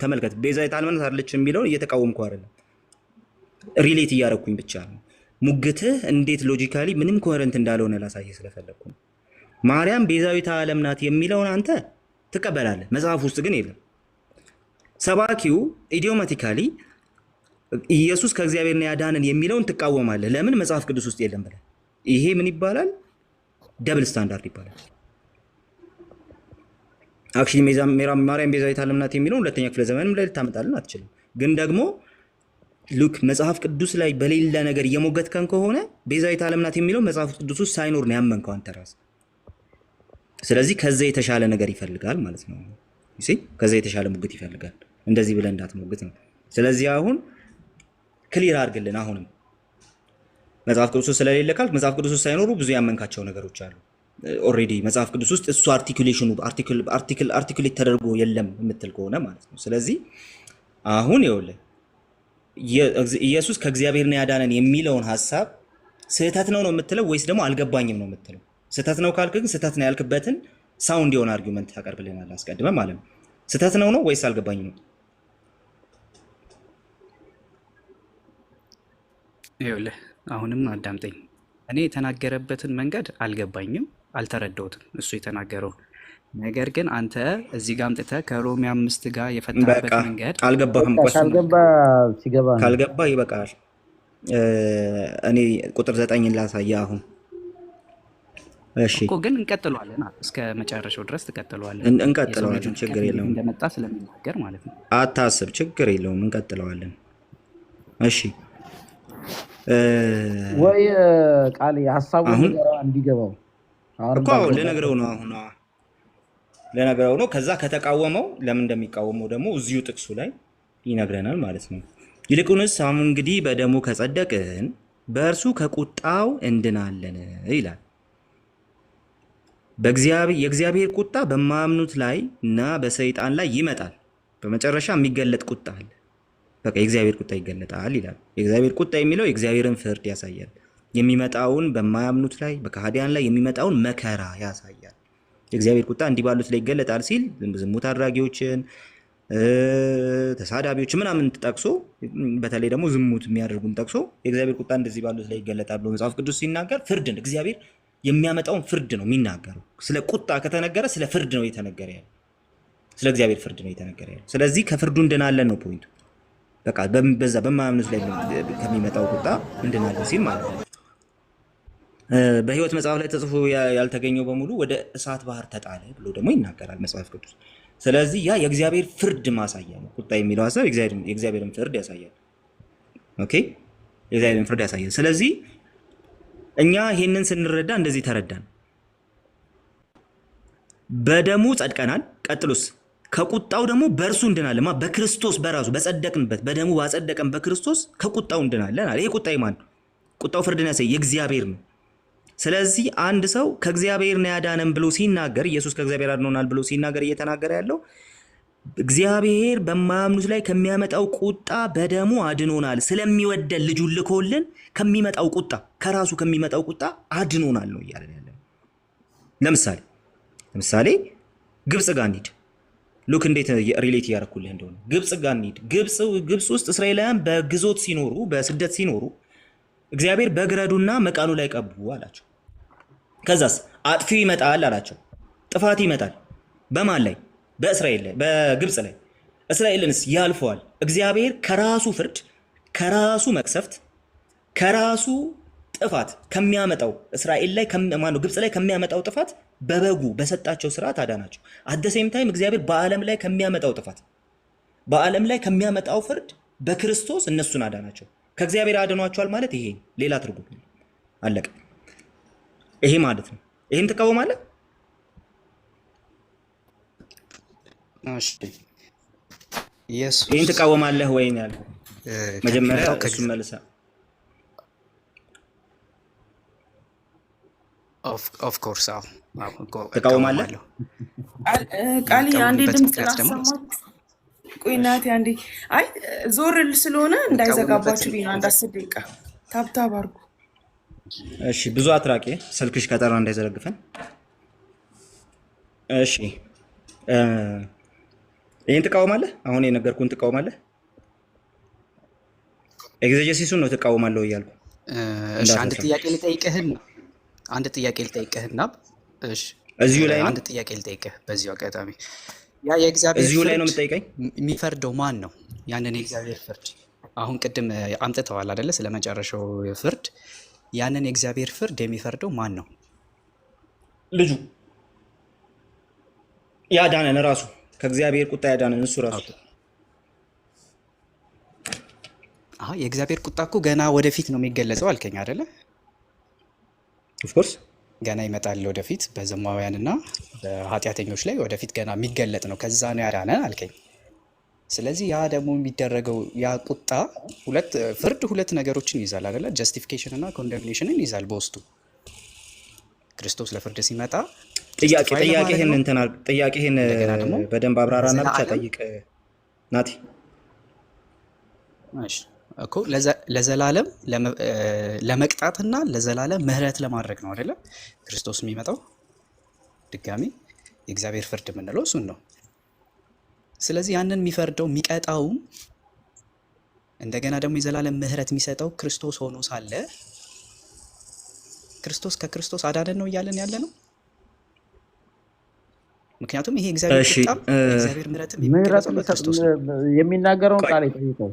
ተመልከት፣ ቤዛዊት ዓለም ናት አይደለች የሚለውን እየተቃወምኩ አይደለም፣ ሪሌት እያደረኩኝ ብቻ ነው። ሙግትህ እንዴት ሎጂካሊ ምንም ኮሄረንት እንዳልሆነ ላሳየህ ስለፈለግኩ ነው። ማርያም ቤዛዊት ዓለም ናት የሚለውን አንተ ትቀበላለህ፣ መጽሐፍ ውስጥ ግን የለም። ሰባኪው ኢዲዮማቲካሊ ኢየሱስ ከእግዚአብሔር ነው ያዳነን የሚለውን ትቃወማለህ። ለምን? መጽሐፍ ቅዱስ ውስጥ የለም ብለህ። ይሄ ምን ይባላል? ደብል ስታንዳርድ ይባላል። አክቹሊ ማርያም ቤዛዊት ዓለም ናት የሚለውን ሁለተኛ ክፍለ ዘመንም ላይ ልታመጣልን አትችልም። ግን ደግሞ ሉክ መጽሐፍ ቅዱስ ላይ በሌላ ነገር እየሞገትከን ከሆነ ቤዛዊት ዓለም ናት የሚለው መጽሐፍ ቅዱስ ውስጥ ሳይኖር ነው ያመንከው አንተ ራስህ። ስለዚህ ከዛ የተሻለ ነገር ይፈልጋል ማለት ነው። ከዛ የተሻለ ሙግት ይፈልጋል። እንደዚህ ብለህ እንዳትሞግት ነው። ስለዚህ አሁን ክሊር አድርግልን። አሁንም መጽሐፍ ቅዱስ ውስጥ ስለሌለ ካልክ መጽሐፍ ቅዱስ ውስጥ ሳይኖሩ ብዙ ያመንካቸው ነገሮች አሉ። ኦልሬዲ መጽሐፍ ቅዱስ ውስጥ እሱ አርቲኩሌሽኑ አርቲኩሌት ተደርጎ የለም የምትል ከሆነ ማለት ነው። ስለዚህ አሁን ይኸውልህ ኢየሱስ ከእግዚአብሔር ነው ያዳነን የሚለውን ሀሳብ ስህተት ነው የምትለው ወይስ ደግሞ አልገባኝም ነው የምትለው? ስህተት ነው ካልክ ግን ስህተት ነው ያልክበትን ሳውንድ የሆነ አርጊውመንት ታቀርብልናል አስቀድመህ ማለት ነው። ስህተት ነው ወይስ አልገባኝም ነው? ይኸውልህ አሁንም አዳምጠኝ። እኔ የተናገረበትን መንገድ አልገባኝም፣ አልተረዳሁትም እሱ የተናገረው ነገር። ግን አንተ እዚህ ጋር አምጥተህ ከሮሜ 5 ጋር የፈታበት መንገድ አልገባህም። ካልገባ ይበቃል። እኔ ቁጥር 9 ላሳየህ አሁን። እሺ እኮ ግን እንቀጥለዋለን፣ እስከ መጨረሻው ድረስ ትቀጥለዋለን። እንቀጥለዋለን፣ ችግር የለውም። እንደመጣ ስለሚናገር ማለት ነው። አታስብ፣ ችግር የለውም፣ እንቀጥለዋለን። እሺ ወይ ቃል ሀሳቡ እንዲገባው እኮ ልነግረው ነው። አሁን ልነግረው ነው። ከዛ ከተቃወመው ለምን እንደሚቃወመው ደግሞ እዚሁ ጥቅሱ ላይ ይነግረናል ማለት ነው። ይልቁንስ አሁን እንግዲህ በደሙ ከጸደቅን በእርሱ ከቁጣው እንድናለን ይላል። የእግዚአብሔር ቁጣ በማያምኑት ላይ እና በሰይጣን ላይ ይመጣል። በመጨረሻ የሚገለጥ ቁጣ አለ። በቃ የእግዚአብሔር ቁጣ ይገለጣል ይላል። የእግዚአብሔር ቁጣ የሚለው የእግዚአብሔርን ፍርድ ያሳያል። የሚመጣውን በማያምኑት ላይ በከሃዲያን ላይ የሚመጣውን መከራ ያሳያል። የእግዚአብሔር ቁጣ እንዲህ ባሉት ላይ ይገለጣል ሲል ዝሙት አድራጊዎችን፣ ተሳዳቢዎችን ምናምን ጠቅሶ በተለይ ደግሞ ዝሙት የሚያደርጉን ጠቅሶ የእግዚአብሔር ቁጣ እንደዚህ ባሉት ላይ ይገለጣል ብሎ መጽሐፍ ቅዱስ ሲናገር ፍርድን እግዚአብሔር የሚያመጣውን ፍርድ ነው የሚናገረው። ስለ ቁጣ ከተነገረ ስለ ፍርድ ነው የተነገረ ያለው። ስለ እግዚአብሔር ፍርድ ነው የተነገረ ያለው። ስለዚህ ከፍርዱ እንድናለን ነው ፖይንቱ። በቃ በዛ በማያምኑት ላይ ከሚመጣው ቁጣ እንድናለን ሲል ማለት ነው። በሕይወት መጽሐፍ ላይ ተጽፎ ያልተገኘው በሙሉ ወደ እሳት ባህር ተጣለ ብሎ ደግሞ ይናገራል መጽሐፍ ቅዱስ። ስለዚህ ያ የእግዚአብሔር ፍርድ ማሳያ ነው። ቁጣ የሚለው ሐሳብ የእግዚአብሔርን ፍርድ ያሳያል። ኦኬ፣ የእግዚአብሔርን ፍርድ ያሳያል። ስለዚህ እኛ ይሄንን ስንረዳ እንደዚህ ተረዳን። በደሙ ጸድቀናል። ቀጥሎስ ከቁጣው ደግሞ በእርሱ እንድናለን። በክርስቶስ በራሱ በጸደቅንበት በደሙ ባጸደቀን በክርስቶስ ከቁጣው እንድናለን አለ። ይሄ ቁጣ ማን ነው? ቁጣው ፍርድን ያሳይ የእግዚአብሔር ነው። ስለዚህ አንድ ሰው ከእግዚአብሔር ነው ያዳነን ብሎ ሲናገር፣ ኢየሱስ ከእግዚአብሔር አድኖናል ብሎ ሲናገር እየተናገረ ያለው እግዚአብሔር በማያምኑት ላይ ከሚያመጣው ቁጣ በደሙ አድኖናል፣ ስለሚወደን ልጁን ልኮልን ከሚመጣው ቁጣ ከራሱ ከሚመጣው ቁጣ አድኖናል ነው እያለን ያለ። ለምሳሌ ግብጽ ጋር እንሂድ። ሉክ እንዴት ሪሌት እያደረኩልህ እንደሆነ ግብጽ ጋር እንሂድ። ግብጽ ውስጥ እስራኤላውያን በግዞት ሲኖሩ በስደት ሲኖሩ እግዚአብሔር በግረዱና መቃኑ ላይ ቀቡ አላቸው። ከዛስ አጥፊው ይመጣል አላቸው። ጥፋት ይመጣል በማን ላይ? በእስራኤል ላይ፣ በግብጽ ላይ። እስራኤልንስ ያልፈዋል። እግዚአብሔር ከራሱ ፍርድ፣ ከራሱ መቅሰፍት፣ ከራሱ ጥፋት ከሚያመጣው እስራኤል ላይ ማነው ግብጽ ላይ ከሚያመጣው ጥፋት በበጉ በሰጣቸው ስርዓት አዳናቸው። አደሴም ታይም እግዚአብሔር በዓለም ላይ ከሚያመጣው ጥፋት፣ በዓለም ላይ ከሚያመጣው ፍርድ በክርስቶስ እነሱን አዳናቸው። ከእግዚአብሔር አድኗቸዋል ማለት ይሄ ሌላ ትርጉም አለቀ። ይሄ ማለት ነው። ይሄን ትቃወማለህ? እሺ ኢየሱስ ይሄን ትቃወማለህ ወይ ነው ያልኩህ። መጀመሪያ እሱን መልሳ ኦፍ ኮርስ ትቃወማለህ? ቃል አንዴ ድምፅ ላሰማችሁ። ቆይ እናቴ አንዴ። አይ ዞር ስለሆነ እንዳይዘጋባችሁ ቢና አንድ 10 ደቂቃ ታብታብ አድርጉ። እሺ ብዙ አትራቂ፣ ስልክሽ ከጠራ እንዳይዘረግፈን። እሺ ይሄን ትቃወማለህ? አሁን የነገርኩህን ትቃወማለህ? ኤግዜጀሲሱን ነው ትቃወማለህ እያልኩ። እሺ አንድ ጥያቄ ልጠይቅህና እሺ እዚሁ ላይ ነው አንድ ጥያቄ ልጠይቅህ በዚሁ አጋጣሚ። ያ የእግዚአብሔር እዚሁ ላይ ነው የምትጠይቀኝ? የሚፈርደው ማን ነው? ያንን የእግዚአብሔር ፍርድ አሁን ቅድም አምጥተዋል አይደለ? ስለ መጨረሻው ፍርድ ያንን የእግዚአብሔር ፍርድ የሚፈርደው ማን ነው? ልጁ ያዳነን ራሱ ከእግዚአብሔር ቁጣ ያዳነን እሱ ራሱ። የእግዚአብሔር ቁጣ እኮ ገና ወደፊት ነው የሚገለጸው አልከኝ አይደለ? ኦፍኮርስ ገና ይመጣል ወደፊት በዘማውያንና በኃጢአተኞች ላይ ወደፊት ገና የሚገለጥ ነው። ከዛ ነው ያዳነን አልከኝ። ስለዚህ ያ ደግሞ የሚደረገው ያ ቁጣ ፍርድ ሁለት ነገሮችን ይይዛል አይደለ? ጀስቲፊኬሽን እና ኮንደምኔሽንን ይይዛል በውስጡ። ክርስቶስ ለፍርድ ሲመጣ ጥያቄህን በደንብ አብራራና ብቻ ጠይቅ ናቲ። እሺ እኮ ለዘላለም ለመቅጣትና ለዘላለም ምህረት ለማድረግ ነው አይደለ? ክርስቶስ የሚመጣው ድጋሚ የእግዚአብሔር ፍርድ የምንለው እሱን ነው። ስለዚህ ያንን የሚፈርደው የሚቀጣውም እንደገና ደግሞ የዘላለም ምህረት የሚሰጠው ክርስቶስ ሆኖ ሳለ ክርስቶስ ከክርስቶስ አዳነን ነው እያለን ያለ ነው። ምክንያቱም ይሄ እግዚአብሔር ቁጣም እግዚአብሔር ምህረትም የሚናገረውን ቃል ይጠይቃል።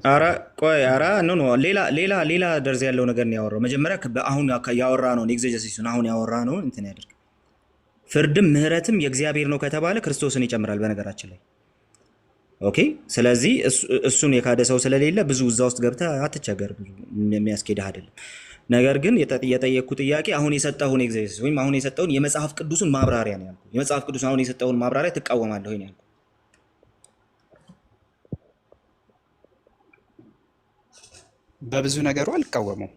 ሌላ ደርዝ ያለው ነገር ነው ያወራው። መጀመሪያ አሁን ያወራ ነው ኤግዜጀሲሱን አሁን ያወራ ነው እንትን ያደርግ። ፍርድም ምህረትም የእግዚአብሔር ነው ከተባለ ክርስቶስን ይጨምራል በነገራችን ላይ። ኦኬ። ስለዚህ እሱን የካደ ሰው ስለሌለ ብዙ እዛ ውስጥ ገብተህ አትቸገር፣ ብዙ የሚያስኬድህ አይደለም። ነገር ግን የጠየቅኩ ጥያቄ አሁን የሰጠውን ኤግዜጀሲስ ወይም አሁን የሰጠውን የመጽሐፍ ቅዱስን ማብራሪያ ነው ያልኩት። የመጽሐፍ ቅዱስን አሁን የሰጠውን ማብራሪያ ትቃወማለህ ወይ ነው ያልኩት። በብዙ ነገሩ አልቃወመው፣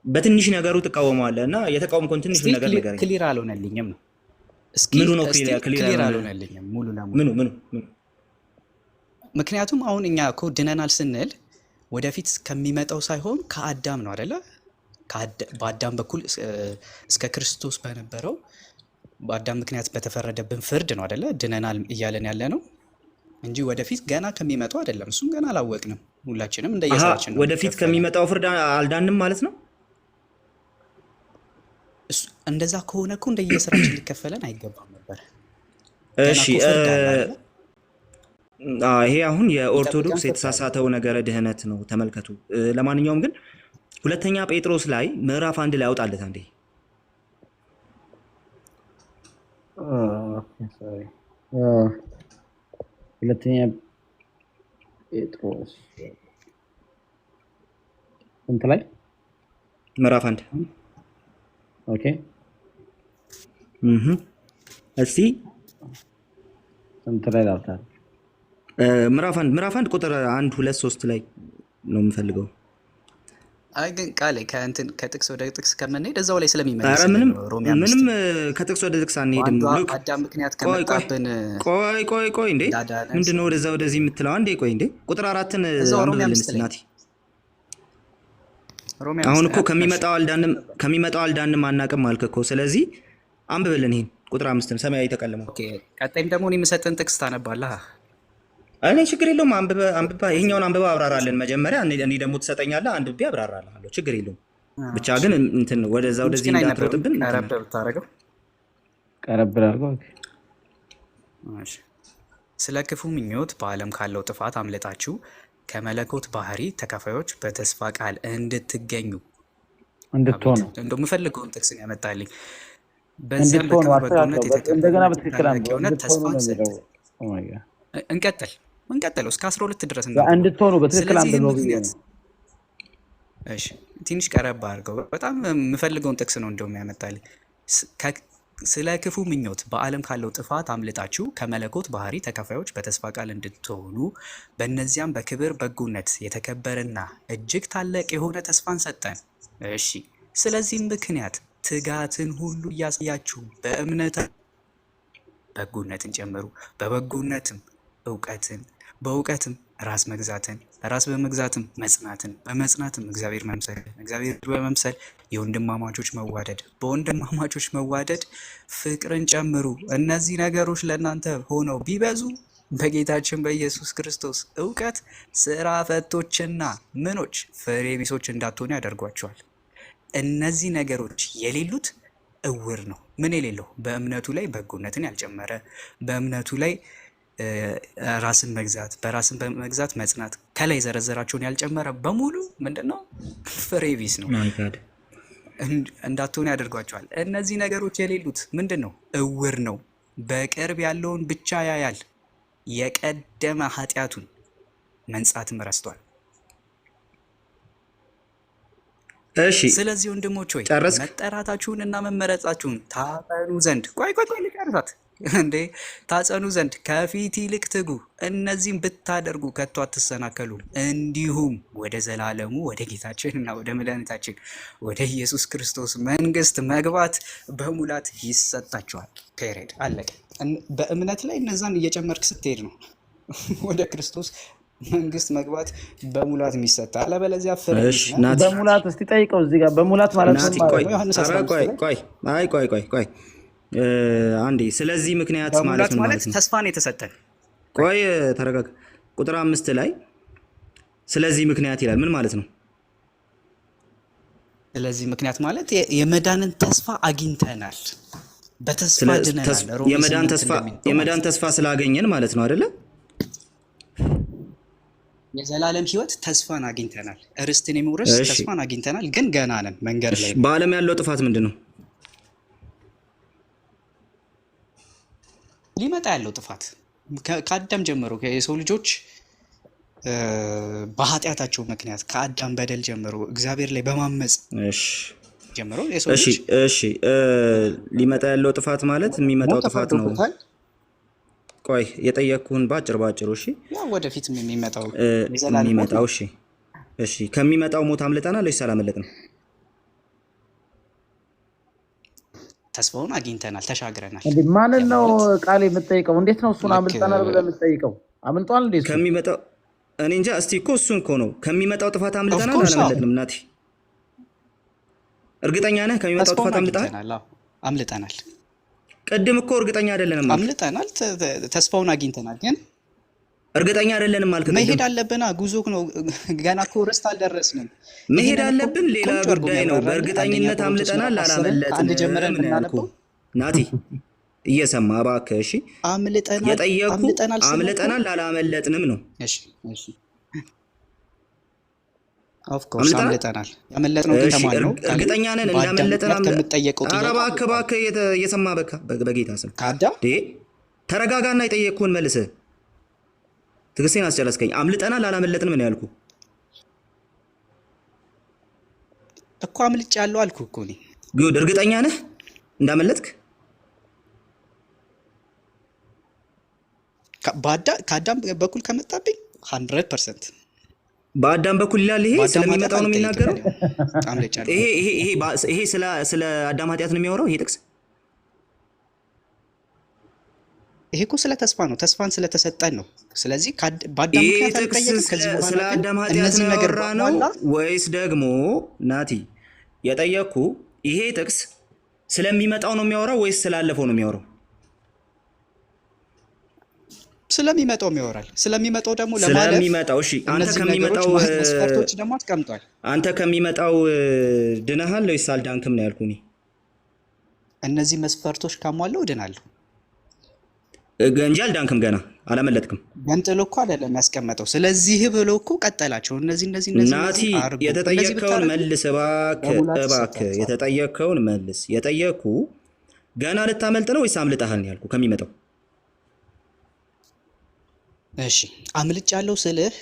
በትንሽ ነገሩ ትቃወመዋለህ እና የተቃወምከውን ትንሽ ነገር ንገረኝ። ክሊር አልሆነልኝም ነው። ምኑ ነው ክሊር አልሆነልኝም? ሙሉ ለሙሉ ምኑ ምክንያቱም አሁን እኛ እኮ ድነናል ስንል ወደፊት ከሚመጣው ሳይሆን ከአዳም ነው አይደለ? በአዳም በኩል እስከ ክርስቶስ በነበረው በአዳም ምክንያት በተፈረደብን ፍርድ ነው አይደለ ድነናል እያለን ያለ ነው እንጂ ወደፊት ገና ከሚመጣው አይደለም። እሱም ገና አላወቅንም። ሁላችንም እንደየስራችን ነው። ወደፊት ከሚመጣው ፍርድ አልዳንም ማለት ነው። እንደዛ ከሆነ እኮ እንደየስራችን ሊከፈለን አይገባም ነበር። እሺ ይሄ አሁን የኦርቶዶክስ የተሳሳተው ነገረ ድህነት ነው። ተመልከቱ። ለማንኛውም ግን ሁለተኛ ጴጥሮስ ላይ ምዕራፍ 1 ላይ አውጣለት አንዴ። ሁለተኛ ጴጥሮስ ስንት ላይ? ምዕራፍ 1 ኦኬ። እስቲ ስንት ላይ ላውጣት? ምዕራፍ 1 ቁጥር 1 2 3 ላይ ነው የምፈልገው። አይ ግን ቃሌ ከጥቅስ ወደ ጥቅስ ከምንሄድ እዛው ላይ ስለሚመለስ ኧረ ምንም ከጥቅስ ወደ ጥቅስ አንሄድም። አዳም ምክንያት ከመጣብን ቆይ እንዴ ምንድነው ወደዚህ የምትለው? አንዴ ቆይ እንዴ ቁጥር 4ን አንብብልን እስቲ ናቲ። አሁን እኮ ከሚመጣው አልዳንም አናቅም አልክ እኮ። ስለዚህ አንብብልን ይሄን ቁጥር 5ን ሰማያዊ ተቀልመው። ኦኬ ቀጣይም ደግሞ እኔ የምሰጥን ጥቅስ ታነባለህ። እኔ ችግር የለውም። አንብባ ይሄኛውን አንብባ አብራራለን መጀመሪያ። እኔ ደግሞ ትሰጠኛለህ፣ አንብቤ አብራራለሁ። ችግር የለውም። ብቻ ግን እንትን ወደዚህ እንዳትሮጥብን። ቀረብ ብታረገው ቀረብ አድርገው። እሺ። ስለ ክፉ ምኞት በዓለም ካለው ጥፋት አምልጣችሁ ከመለኮት ባህሪ ተካፋዮች በተስፋ ቃል እንድትገኙ እንድትሆኑ እንደው የምፈልገውን ጥቅስ ያመጣልኝ። በዚያም በክብር በጎነት እንደገና በትክክል የሆነ ተስፋ ሰጥ እንቀጥለው እስከ 12 ድረስ እንድትሆኑ በትክክል አንብበው። እሺ ትንሽ ቀረብ አድርገው። በጣም የምፈልገውን ጥቅስ ነው እንደውም ያመጣልኝ። ስለ ክፉ ምኞት በዓለም ካለው ጥፋት አምልጣችሁ ከመለኮት ባህሪ ተካፋዮች በተስፋ ቃል እንድትሆኑ በእነዚያም በክብር በጎነት የተከበረና እጅግ ታላቅ የሆነ ተስፋን ሰጠን። እሺ ስለዚህም ምክንያት ትጋትን ሁሉ እያሳያችሁ በእምነት በጎነትን ጨምሩ፣ በበጎነትም እውቀትን፣ በእውቀትም ራስ መግዛትን፣ ራስ በመግዛትም መጽናትን፣ በመጽናትም እግዚአብሔር በመምሰል የወንድማማቾች መዋደድ፣ በወንድማማቾች መዋደድ ፍቅርን ጨምሩ። እነዚህ ነገሮች ለእናንተ ሆነው ቢበዙ በጌታችን በኢየሱስ ክርስቶስ እውቀት ስራ ፈቶችና ምኖች ፍሬ ቢሶች እንዳትሆኑ ያደርጓቸዋል። እነዚህ ነገሮች የሌሉት እውር ነው። ምን የሌለው? በእምነቱ ላይ በጎነትን ያልጨመረ፣ በእምነቱ ላይ ራስን መግዛት፣ በራስን በመግዛት መጽናት፣ ከላይ ዘረዘራቸውን ያልጨመረ በሙሉ ምንድነው? ፍሬ ቢስ ነው እንዳትሆኑ ያደርጓቸዋል። እነዚህ ነገሮች የሌሉት ምንድን ነው? እውር ነው። በቅርብ ያለውን ብቻ ያያል፣ የቀደመ ኃጢአቱን መንጻትም ረስቷል። እሺ ስለዚህ ወንድሞች ሆይ ጨረስክ? መጠራታችሁን እና መመረጣችሁን ታጸኑ ዘንድ ቆይ ልጨርሳት እንዴ ታጸኑ ዘንድ ከፊት ይልቅ ትጉ። እነዚህም ብታደርጉ ከቶ አትሰናከሉ። እንዲሁም ወደ ዘላለሙ ወደ ጌታችን እና ወደ መድኃኒታችን ወደ ኢየሱስ ክርስቶስ መንግስት መግባት በሙላት ይሰጣችኋል። ፔሬድ አለቀ። በእምነት ላይ እነዛን እየጨመርክ ስትሄድ ነው ወደ ክርስቶስ መንግስት መግባት በሙላት የሚሰጣ። አለበለዚያ ፍሬሽ በሙላት እስቲ ጠይቀው እዚህ ጋር በሙላት ማለት ነው። ቆይ አንዴ ስለዚህ ምክንያት ማለት ነው ተስፋን የተሰጠን። ቆይ ተረጋጋ። ቁጥር 5 ላይ ስለዚህ ምክንያት ይላል። ምን ማለት ነው? ስለዚህ ምክንያት ማለት የመዳንን ተስፋ አግኝተናል፣ በተስፋ ድነናል። የመዳን ተስፋ ስላገኘን ማለት ነው አይደለ? የዘላለም ህይወት ተስፋን አግኝተናል። ርስትን የመውረስ ተስፋን አግኝተናል፣ ግን ገና ነን መንገድ ላይ። በዓለም ያለው ጥፋት ምንድን ነው? ሊመጣ ያለው ጥፋት ከአዳም ጀምሮ የሰው ልጆች በኃጢአታቸው ምክንያት ከአዳም በደል ጀምሮ እግዚአብሔር ላይ በማመፅ ጀምሮ የሰው ልጅ ሊመጣ ያለው ጥፋት ማለት የሚመጣው ጥፋት ነው። ቆይ የጠየቅኩህን ባጭሩ እሺ፣ ያው ወደፊት የሚመጣው እሺ ከሚመጣው ሞት አምልጠናል ወይስ አላመለጥንም? ተስፋውን አግኝተናል፣ ተሻግረናል። ማንን ነው ቃል የምትጠይቀው? እንዴት ነው እሱን አምልጠናል ብለህ የምትጠይቀው? አምልጧል እንዴ? እሱ ከሚመጣው እኔ እንጃ። እስቲ እኮ እሱን እኮ ነው ከሚመጣው ጥፋት አምልጠናል አላመለጥንም? ናቲ እርግጠኛ ነህ ከሚመጣው ጥፋት አምልጠናል? አምልጠናል። ቅድም እኮ እርግጠኛ አይደለንም አምልጠናል፣ ተስፋውን አግኝተናል፣ ግን እርግጠኛ አይደለንም ማለት ነው። መሄድ አለብን። ጉዞ ነው ገና እኮ ርስት አልደረስንም። መሄድ አለብን፣ ሌላ ጉዳይ ነው። በእርግጠኝነት አምልጠናል አላመለጥንም ነው ያልኩህ ናቲ። እየሰማ እባክህ እሺ። አምልጠናል አላመለጥንም ነው። እሺ ኦፍ ኮርስ አምልጠናል። ያመለጥነው ግን ተማን ነው። እርግጠኛ ነን እንዳመለጠን ኧረ እባክህ እየሰማ በጌታ ስም ተረጋጋና የጠየቅኩህን መልስህ። ትዕግስቴን አስጨረስከኝ። አምልጠናል አላመለጥንም ነው ያልኩህ እኮ። አምልጫለሁ አልኩህ እኮ እኔ። ጉድ እርግጠኛ ነህ እንዳመለጥክ? ከአዳም በኩል ከመጣብኝ 100% በአዳም በኩል ይላል። ይሄ ስለሚመጣው ነው የሚናገረው። አምልጫለሁ። ይሄ ስለ አዳም ኃጢአት ነው የሚያወራው ይሄ ጥቅስ። ይሄ እኮ ስለ ተስፋ ነው። ተስፋን ስለተሰጠን ነው። ስለዚህ በአዳም ምክንያት አልጠየቅም። ከዚህ በኋላ ስለ አዳም ኃጢአት ነው ወይስ ደግሞ ናቲ የጠየቅኩ ይሄ ጥቅስ ስለሚመጣው ነው የሚያወራው ወይስ ስላለፈው ነው የሚያወራው? ስለሚመጣው ይወራል። ስለሚመጣው ደግሞ ለማለፍ ስለሚመጣው እሺ፣ አንተ ከሚመጣው መስፈርቶች ደግሞ አስቀምጧል። አንተ ከሚመጣው ድነሃል ወይስ አልዳንክም ነው ያልኩህ እኔ። እነዚህ መስፈርቶች ካሟላው ድናለሁ እንጂ አልዳንክም፣ ገና አላመለጥክም። ገንጥሎ እኮ አይደለም ያስቀመጠው። ስለዚህ ብሎ እኮ ቀጠላቸው። እነዚህ ናቲ የተጠየቅከውን መልስ እባክህ፣ የተጠየቅከውን መልስ። የጠየቅኩህ ገና ልታመልጥ ነው ወይስ አምልጠሃል ነው ያልኩህ ከሚመጣው። እሺ አምልጫለሁ ስልህ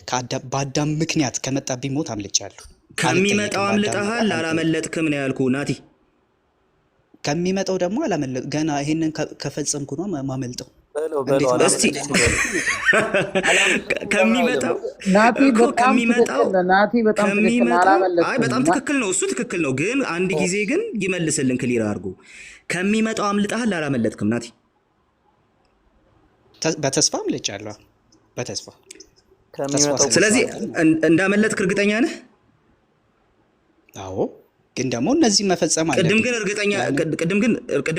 በአዳም ምክንያት ከመጣብኝ ሞት አምልጫለሁ። ከሚመጣው አምልጠሃል አላመለጥክም ነው ያልኩህ ናቲ። ከሚመጣው ደግሞ አላመለጥ ገና ይሄንን ከፈጸምኩ ነው ማመልጠው። እስቲ ከሚመጣው በጣም ትክክል ነው፣ እሱ ትክክል ነው። ግን አንድ ጊዜ ግን ይመልስልን ክሊር አድርጎ። ከሚመጣው አምልጠሃል አላመለጥክም ናቲ? በተስፋ አምልጫለሁ። በተስፋ ስለዚህ እንዳመለጥክ እርግጠኛ ነህ? አዎ፣ ግን ደግሞ እነዚህ መፈጸም አለብኝ። ቅድም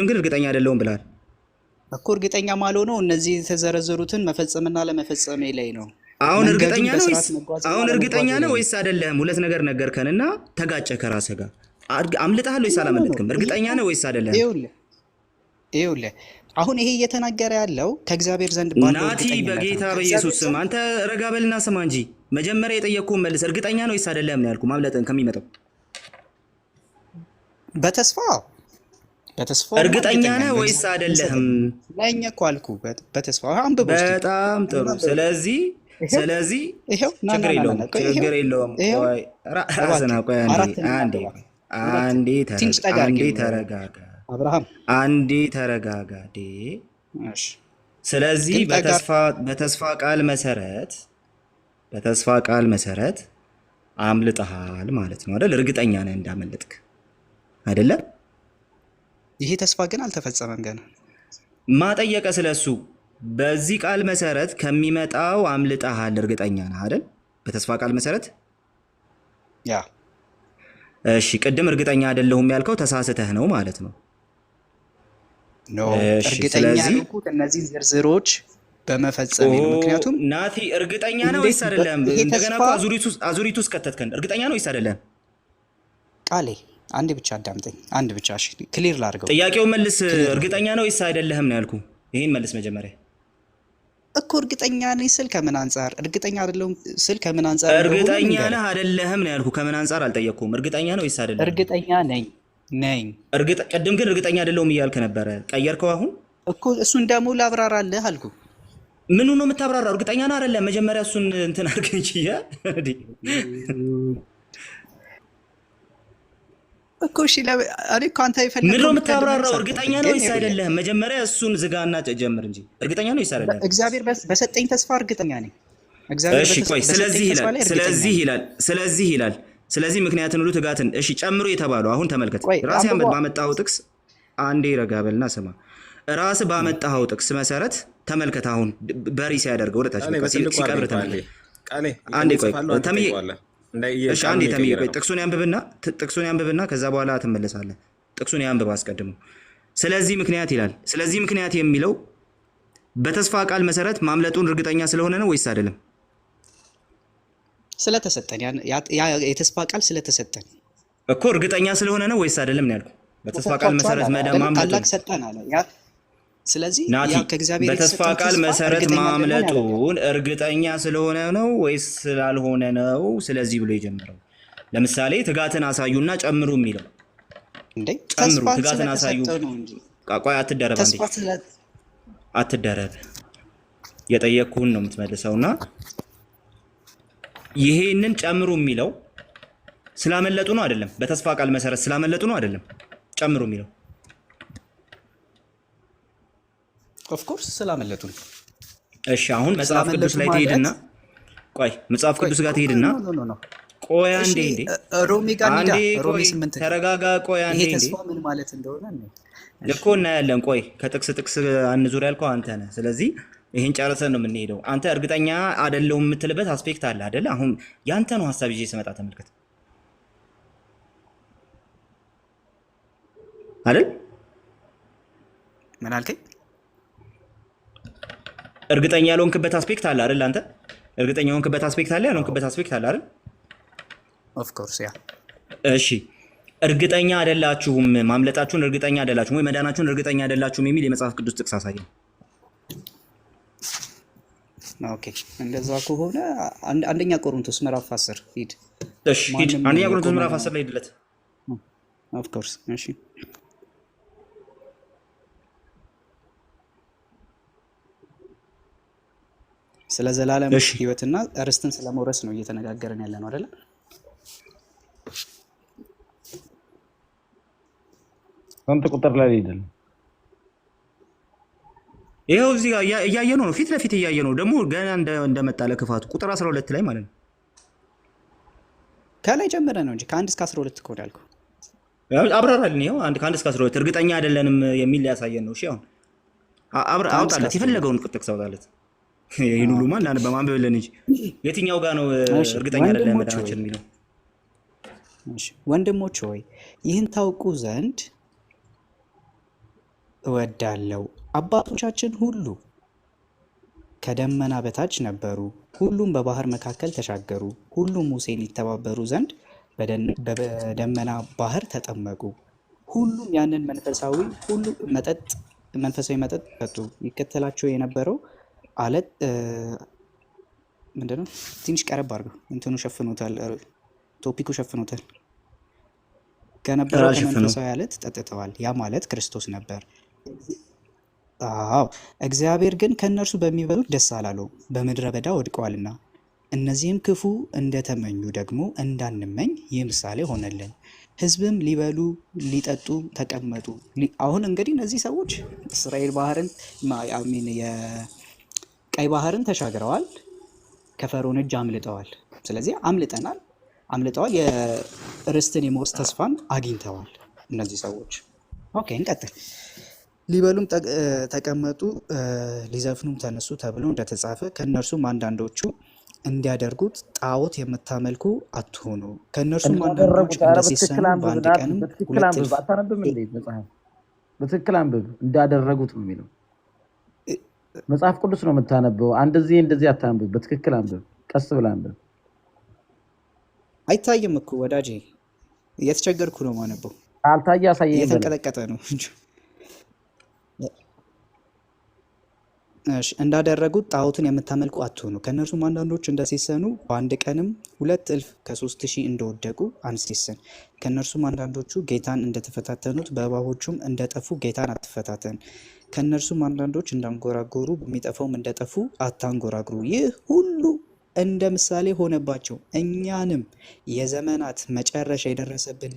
ግን እርግጠኛ አይደለሁም ብለሃል እኮ። እርግጠኛ ማልሆነው እነዚህ የተዘረዘሩትን መፈጸምና ለመፈጸሜ ላይ ነው። አሁን እርግጠኛ ነህ ወይስ አይደለህም? ሁለት ነገር ነገርከንና ተጋጨ ከራስህ ጋር። አምልጠሃል ወይስ አላመለጥክም? እርግጠኛ ነህ ወይስ አይደለህም? ይኸውልህ አሁን ይሄ እየተናገረ ያለው ከእግዚአብሔር ዘንድ ናቲ፣ በጌታ በኢየሱስ ስም አንተ ረጋ በልና ስማ እንጂ መጀመሪያ የጠየቅኩህን መልስ። እርግጠኛ ነው ወይስ አይደለም ነው ያልኩህ? ማምለጥን ከሚመጣው በተስፋ እርግጠኛ ነህ ወይስ አይደለህም? ነኝ እኮ አልኩህ። በተስፋ አንብብ። በጣም ጥሩ። ስለዚህ ችግር የለውም። ራስህን ቆይ አንዴ ተረጋጋ አብርሃም፣ አንዴ ተረጋጋ። ስለዚህ በተስፋ ቃል መሰረት አምልጠሃል ማለት ነው አይደል? እርግጠኛ ነህ እንዳመለጥክ አይደለም? ይሄ ተስፋ ግን አልተፈጸመም ገና። ማጠየቀ ስለሱ በዚህ ቃል መሰረት ከሚመጣው አምልጠሃል እርግጠኛ ነህ አይደል? በተስፋ ቃል መሰረት ያ። እሺ፣ ቅድም እርግጠኛ አይደለሁም ያልከው ተሳስተህ ነው ማለት ነው። እርግጠኛ ያልኩት እነዚህ ዝርዝሮች በመፈጸም ነው። ምክንያቱም ናቲ እርግጠኛ ነው ወይስ አይደለም? እንደገና እኮ አዙሪት ውስጥ ከተትከን። እርግጠኛ ነው ወይስ አይደለም? ቃሌ አንድ ብቻ አዳምጠኝ፣ አንድ ብቻ እሺ፣ ክሊር ላድርገው። ጥያቄውን መልስ። እርግጠኛ ነው ወይስ አይደለህም ነው ያልኩህ። ይሄን መልስ መጀመሪያ እኮ። እርግጠኛ ነኝ ስል ከምን አንጻር? እርግጠኛ አይደለሁም ስል ከምን አንጻር? እርግጠኛ ነህ አይደለህም ነው ያልኩህ። ከምን አንጻር አልጠየቅኩም። እርግጠኛ ነው ወይስ አይደለም? እርግጠኛ ነኝ። ቅድም ግን እርግጠኛ አይደለሁም እያልክ ነበረ። ቀየርከው አሁን እኮ። እሱን ደግሞ ላብራራልህ አልኩህ። ምኑ ነው የምታብራራው? እርግጠኛ ነህ አይደለም? መጀመሪያ እሱን እንትን አድርገህ እንጂ እኮ። እሺ እኔ እኮ አንተ የፈለከው ምንድን ነው የምታብራራው? እርግጠኛ ነው ወይስ አይደለም? መጀመሪያ እሱን ዝጋና ጀምር እንጂ። እርግጠኛ ነው ወይስ አይደለም? እግዚአብሔር በሰጠኝ ተስፋ እርግጠኛ ነኝ። እሺ ቆይ፣ ስለዚህ ይላል ስለዚህ ምክንያትን ሁሉ ትጋትን። እሺ ጨምሮ የተባለው አሁን ተመልከት። ራሴ ባመጣው ጥቅስ አንዴ ረጋ በልና ስማ። ራስ ባመጣኸው ጥቅስ መሰረት ተመልከት። አሁን በሪ ሲያደርገው ወደ ታች ሲቀብር ተመልከት። አንዴ ቆይ ተምዬ፣ እሺ አንዴ ተምዬ ቆይ ጥቅሱን ያንብብና ከዛ በኋላ ትመለሳለህ። ጥቅሱን ያንብብ አስቀድሞ። ስለዚህ ምክንያት ይላል። ስለዚህ ምክንያት የሚለው በተስፋ ቃል መሰረት ማምለጡን እርግጠኛ ስለሆነ ነው ወይስ አይደለም? ስለተሰጠን የተስፋ ቃል ስለተሰጠን እኮ እርግጠኛ ስለሆነ ነው ወይስ አይደለም ነው ያልኩህ። በተስፋ ቃል መሰረት ማምለጡን ሰጠን አለ። ስለዚህ ከእግዚአብሔር በተስፋ ቃል መሰረት ማምለጡን እርግጠኛ ስለሆነ ነው ወይስ ስላልሆነ ነው ስለዚህ ብሎ የጀመረው? ለምሳሌ ትጋትን አሳዩና ጨምሩ የሚለው እንዴ ጨምሩ፣ ትጋትን አሳዩ። ቆይ አትደረብ፣ አንዴ አትደረብ። የጠየቅኩህን ነው የምትመልሰውና ይሄንን ጨምሩ የሚለው ስላመለጡ ነው አይደለም? በተስፋ ቃል መሰረት ስላመለጡ ነው አይደለም? ጨምሩ የሚለው ኦፍ ኮርስ ስላመለጡ ነው። እሺ አሁን መጽሐፍ ቅዱስ ላይ ትሄድና ቆይ መጽሐፍ ቅዱስ ጋር ትሄድና ቆይ አንዴ ሮሜ ጋር ሄዳ ሮሜ 8 ተረጋጋ። ቆይ አንዴ ይሄ ተስፋ ምን ማለት እንደሆነ ነው እኮ እናያለን። ቆይ ከጥቅስ አንዙር ያልከው አንተ ነህ። ስለዚህ ይሄን ጨርሰን ነው የምንሄደው። አንተ እርግጠኛ አይደለሁም የምትልበት አስፔክት አለ አይደል? አሁን ያንተ ነው ሐሳብ ይዤ ስመጣ ተመልከት አይደል? ምን አልከኝ? እርግጠኛ ያልሆንክበት አስፔክት አለ አይደል? አንተ እርግጠኛ የሆንክበት አስፔክት አለ፣ ያልሆንክበት አስፔክት አለ አይደል? ኦፍ ኮርስ ያ። እሺ እርግጠኛ አይደላችሁም፣ ማምለጣችሁን እርግጠኛ አይደላችሁም ወይ መዳናችሁን እርግጠኛ አይደላችሁም የሚል የመጽሐፍ ቅዱስ ጥቅስ አሳየን። ኦኬ እንደዛ ከሆነ አንደኛ ቆሮንቶስ ምዕራፍ 10 ሂድ። እሺ ሂድ፣ አንደኛ ቆሮንቶስ ምዕራፍ 10 ላይ ሂድለት። ኦፍ ኮርስ እሺ። ስለ ዘላለም ህይወትና ርስትን ስለመውረስ ነው እየተነጋገርን ያለ ነው አይደል? ስንት ቁጥር ላይ ሄደን ይሄው እዚህ ጋር እያየነው ነው፣ ፊት ለፊት እያየነው ደግሞ ገና እንደመጣ ለክፋቱ ቁጥር 12 ላይ ማለት ነው። ከላይ ጀምረ ነው እንጂ ከ1 እስከ 12 እኮ ያልኩህ። አብራራልኝ። ይሄው ከ1 እስከ 12 እርግጠኛ አይደለንም የሚል ያሳየን ነው። እሺ አሁን አውጣለት፣ የፈለገውን ጥቅስ አውጣለት። ይሄን ሁሉ ማን በማንበብ ለን እንጂ የትኛው ጋር ነው እርግጠኛ አይደለም መዳናችን የሚለው? እሺ ወንድሞች ሆይ ይህን ታውቁ ዘንድ እወዳለሁ። አባቶቻችን ሁሉ ከደመና በታች ነበሩ፣ ሁሉም በባህር መካከል ተሻገሩ፣ ሁሉም ሙሴን ይተባበሩ ዘንድ በደመና ባህር ተጠመቁ፣ ሁሉም ያንን መንፈሳዊ መጠጥ ጠጡ። ይከተላቸው የነበረው አለት ምንድነው? ትንሽ ቀረብ አድርገው እንትኑ ሸፍኖታል፣ ቶፒኩ ሸፍኖታል። ከነበረው ከመንፈሳዊ አለት ጠጥተዋል። ያ ማለት ክርስቶስ ነበር። አዎ እግዚአብሔር ግን ከእነርሱ በሚበሉት ደስ አላለው፣ በምድረ በዳ ወድቀዋልና። እነዚህም ክፉ እንደተመኙ ደግሞ እንዳንመኝ ይህ ምሳሌ ሆነልን። ሕዝብም ሊበሉ ሊጠጡ ተቀመጡ። አሁን እንግዲህ እነዚህ ሰዎች እስራኤል ባህርን የቀይ ባህርን ተሻግረዋል፣ ከፈርዖን እጅ አምልጠዋል። ስለዚህ አምልጠዋል፣ የርስትን የመውረስ ተስፋን አግኝተዋል እነዚህ ሰዎች። ኦኬ እንቀጥል። ሊበሉም ተቀመጡ፣ ሊዘፍኑም ተነሱ ተብሎ እንደተጻፈ ከእነርሱም አንዳንዶቹ እንዲያደርጉት ጣዖት የምታመልኩ አትሆኑ፣ ከእነርሱም አንዳንዶች እንደሲሰኑ በአንድ ቀንም ሁለት እልፍ። በትክክል አንብብ። እንዳደረጉት ነው የሚለው መጽሐፍ ቅዱስ ነው የምታነበው። እንደዚህ አታንብብ። በትክክል አንብብ። ቀስ ብለህ አንብብ። አይታይም እኮ ወዳጄ፣ እየተቸገርኩ ነው ማነበው። አልታየ አሳየኝ። እየተንቀጠቀጠ ነው። እንዳደረጉት ጣዖትን የምታመልኩ አትሆኑ፣ ከእነርሱም አንዳንዶች እንደሴሰኑ በአንድ ቀንም 2,000 ከ3,000 እንደወደቁ አንሴሰን። ከእነርሱም አንዳንዶቹ ጌታን እንደተፈታተኑት በእባቦቹም እንደጠፉ ጌታን አትፈታተን። ከእነርሱም አንዳንዶች እንዳንጎራጎሩ በሚጠፋውም እንደጠፉ አታንጎራግሩ። ይህ ሁሉ እንደ ምሳሌ ሆነባቸው፣ እኛንም የዘመናት መጨረሻ የደረሰብን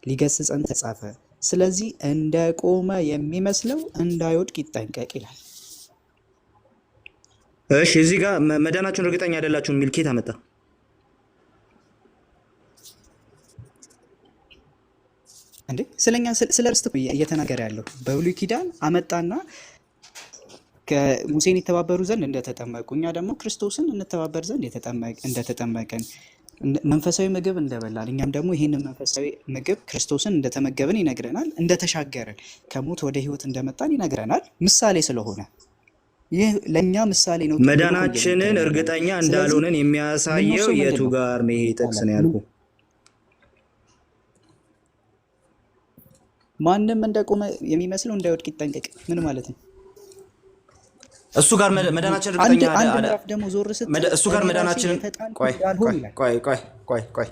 ሊገስጸን ተጻፈ። ስለዚህ እንደቆመ የሚመስለው እንዳይወድቅ ይጠንቀቅ ይላል። እሺ እዚህ ጋር መዳናችሁን እርግጠኛ አይደላችሁም የሚል ኬት አመጣ? እንዴ ስለኛ ስለ ርስት እኮ እየተናገረ ያለው በብሉይ ኪዳን አመጣና ከሙሴን የተባበሩ ዘንድ እንደተጠመቁ እኛ ደግሞ ክርስቶስን እንተባበር ዘንድ እንደተጠመቀን መንፈሳዊ ምግብ እንደበላን እኛም ደግሞ ይህንን መንፈሳዊ ምግብ ክርስቶስን እንደተመገብን ይነግረናል። እንደተሻገርን ከሞት ወደ ህይወት እንደመጣን ይነግረናል። ምሳሌ ስለሆነ ይህ ለእኛ ምሳሌ ነው። መዳናችንን እርግጠኛ እንዳልሆንን የሚያሳየው የቱ ጋር ነው? ይሄ ጥቅስ ነው ያልኩ። ማንም እንደቆመ የሚመስለው እንዳይወድቅ ይጠንቀቅ። ምን ማለት ነው? እሱ ጋር መዳናችን እርግጠኛ ደግሞ ዞር ስትል እሱ ጋር መዳናችን ቆይ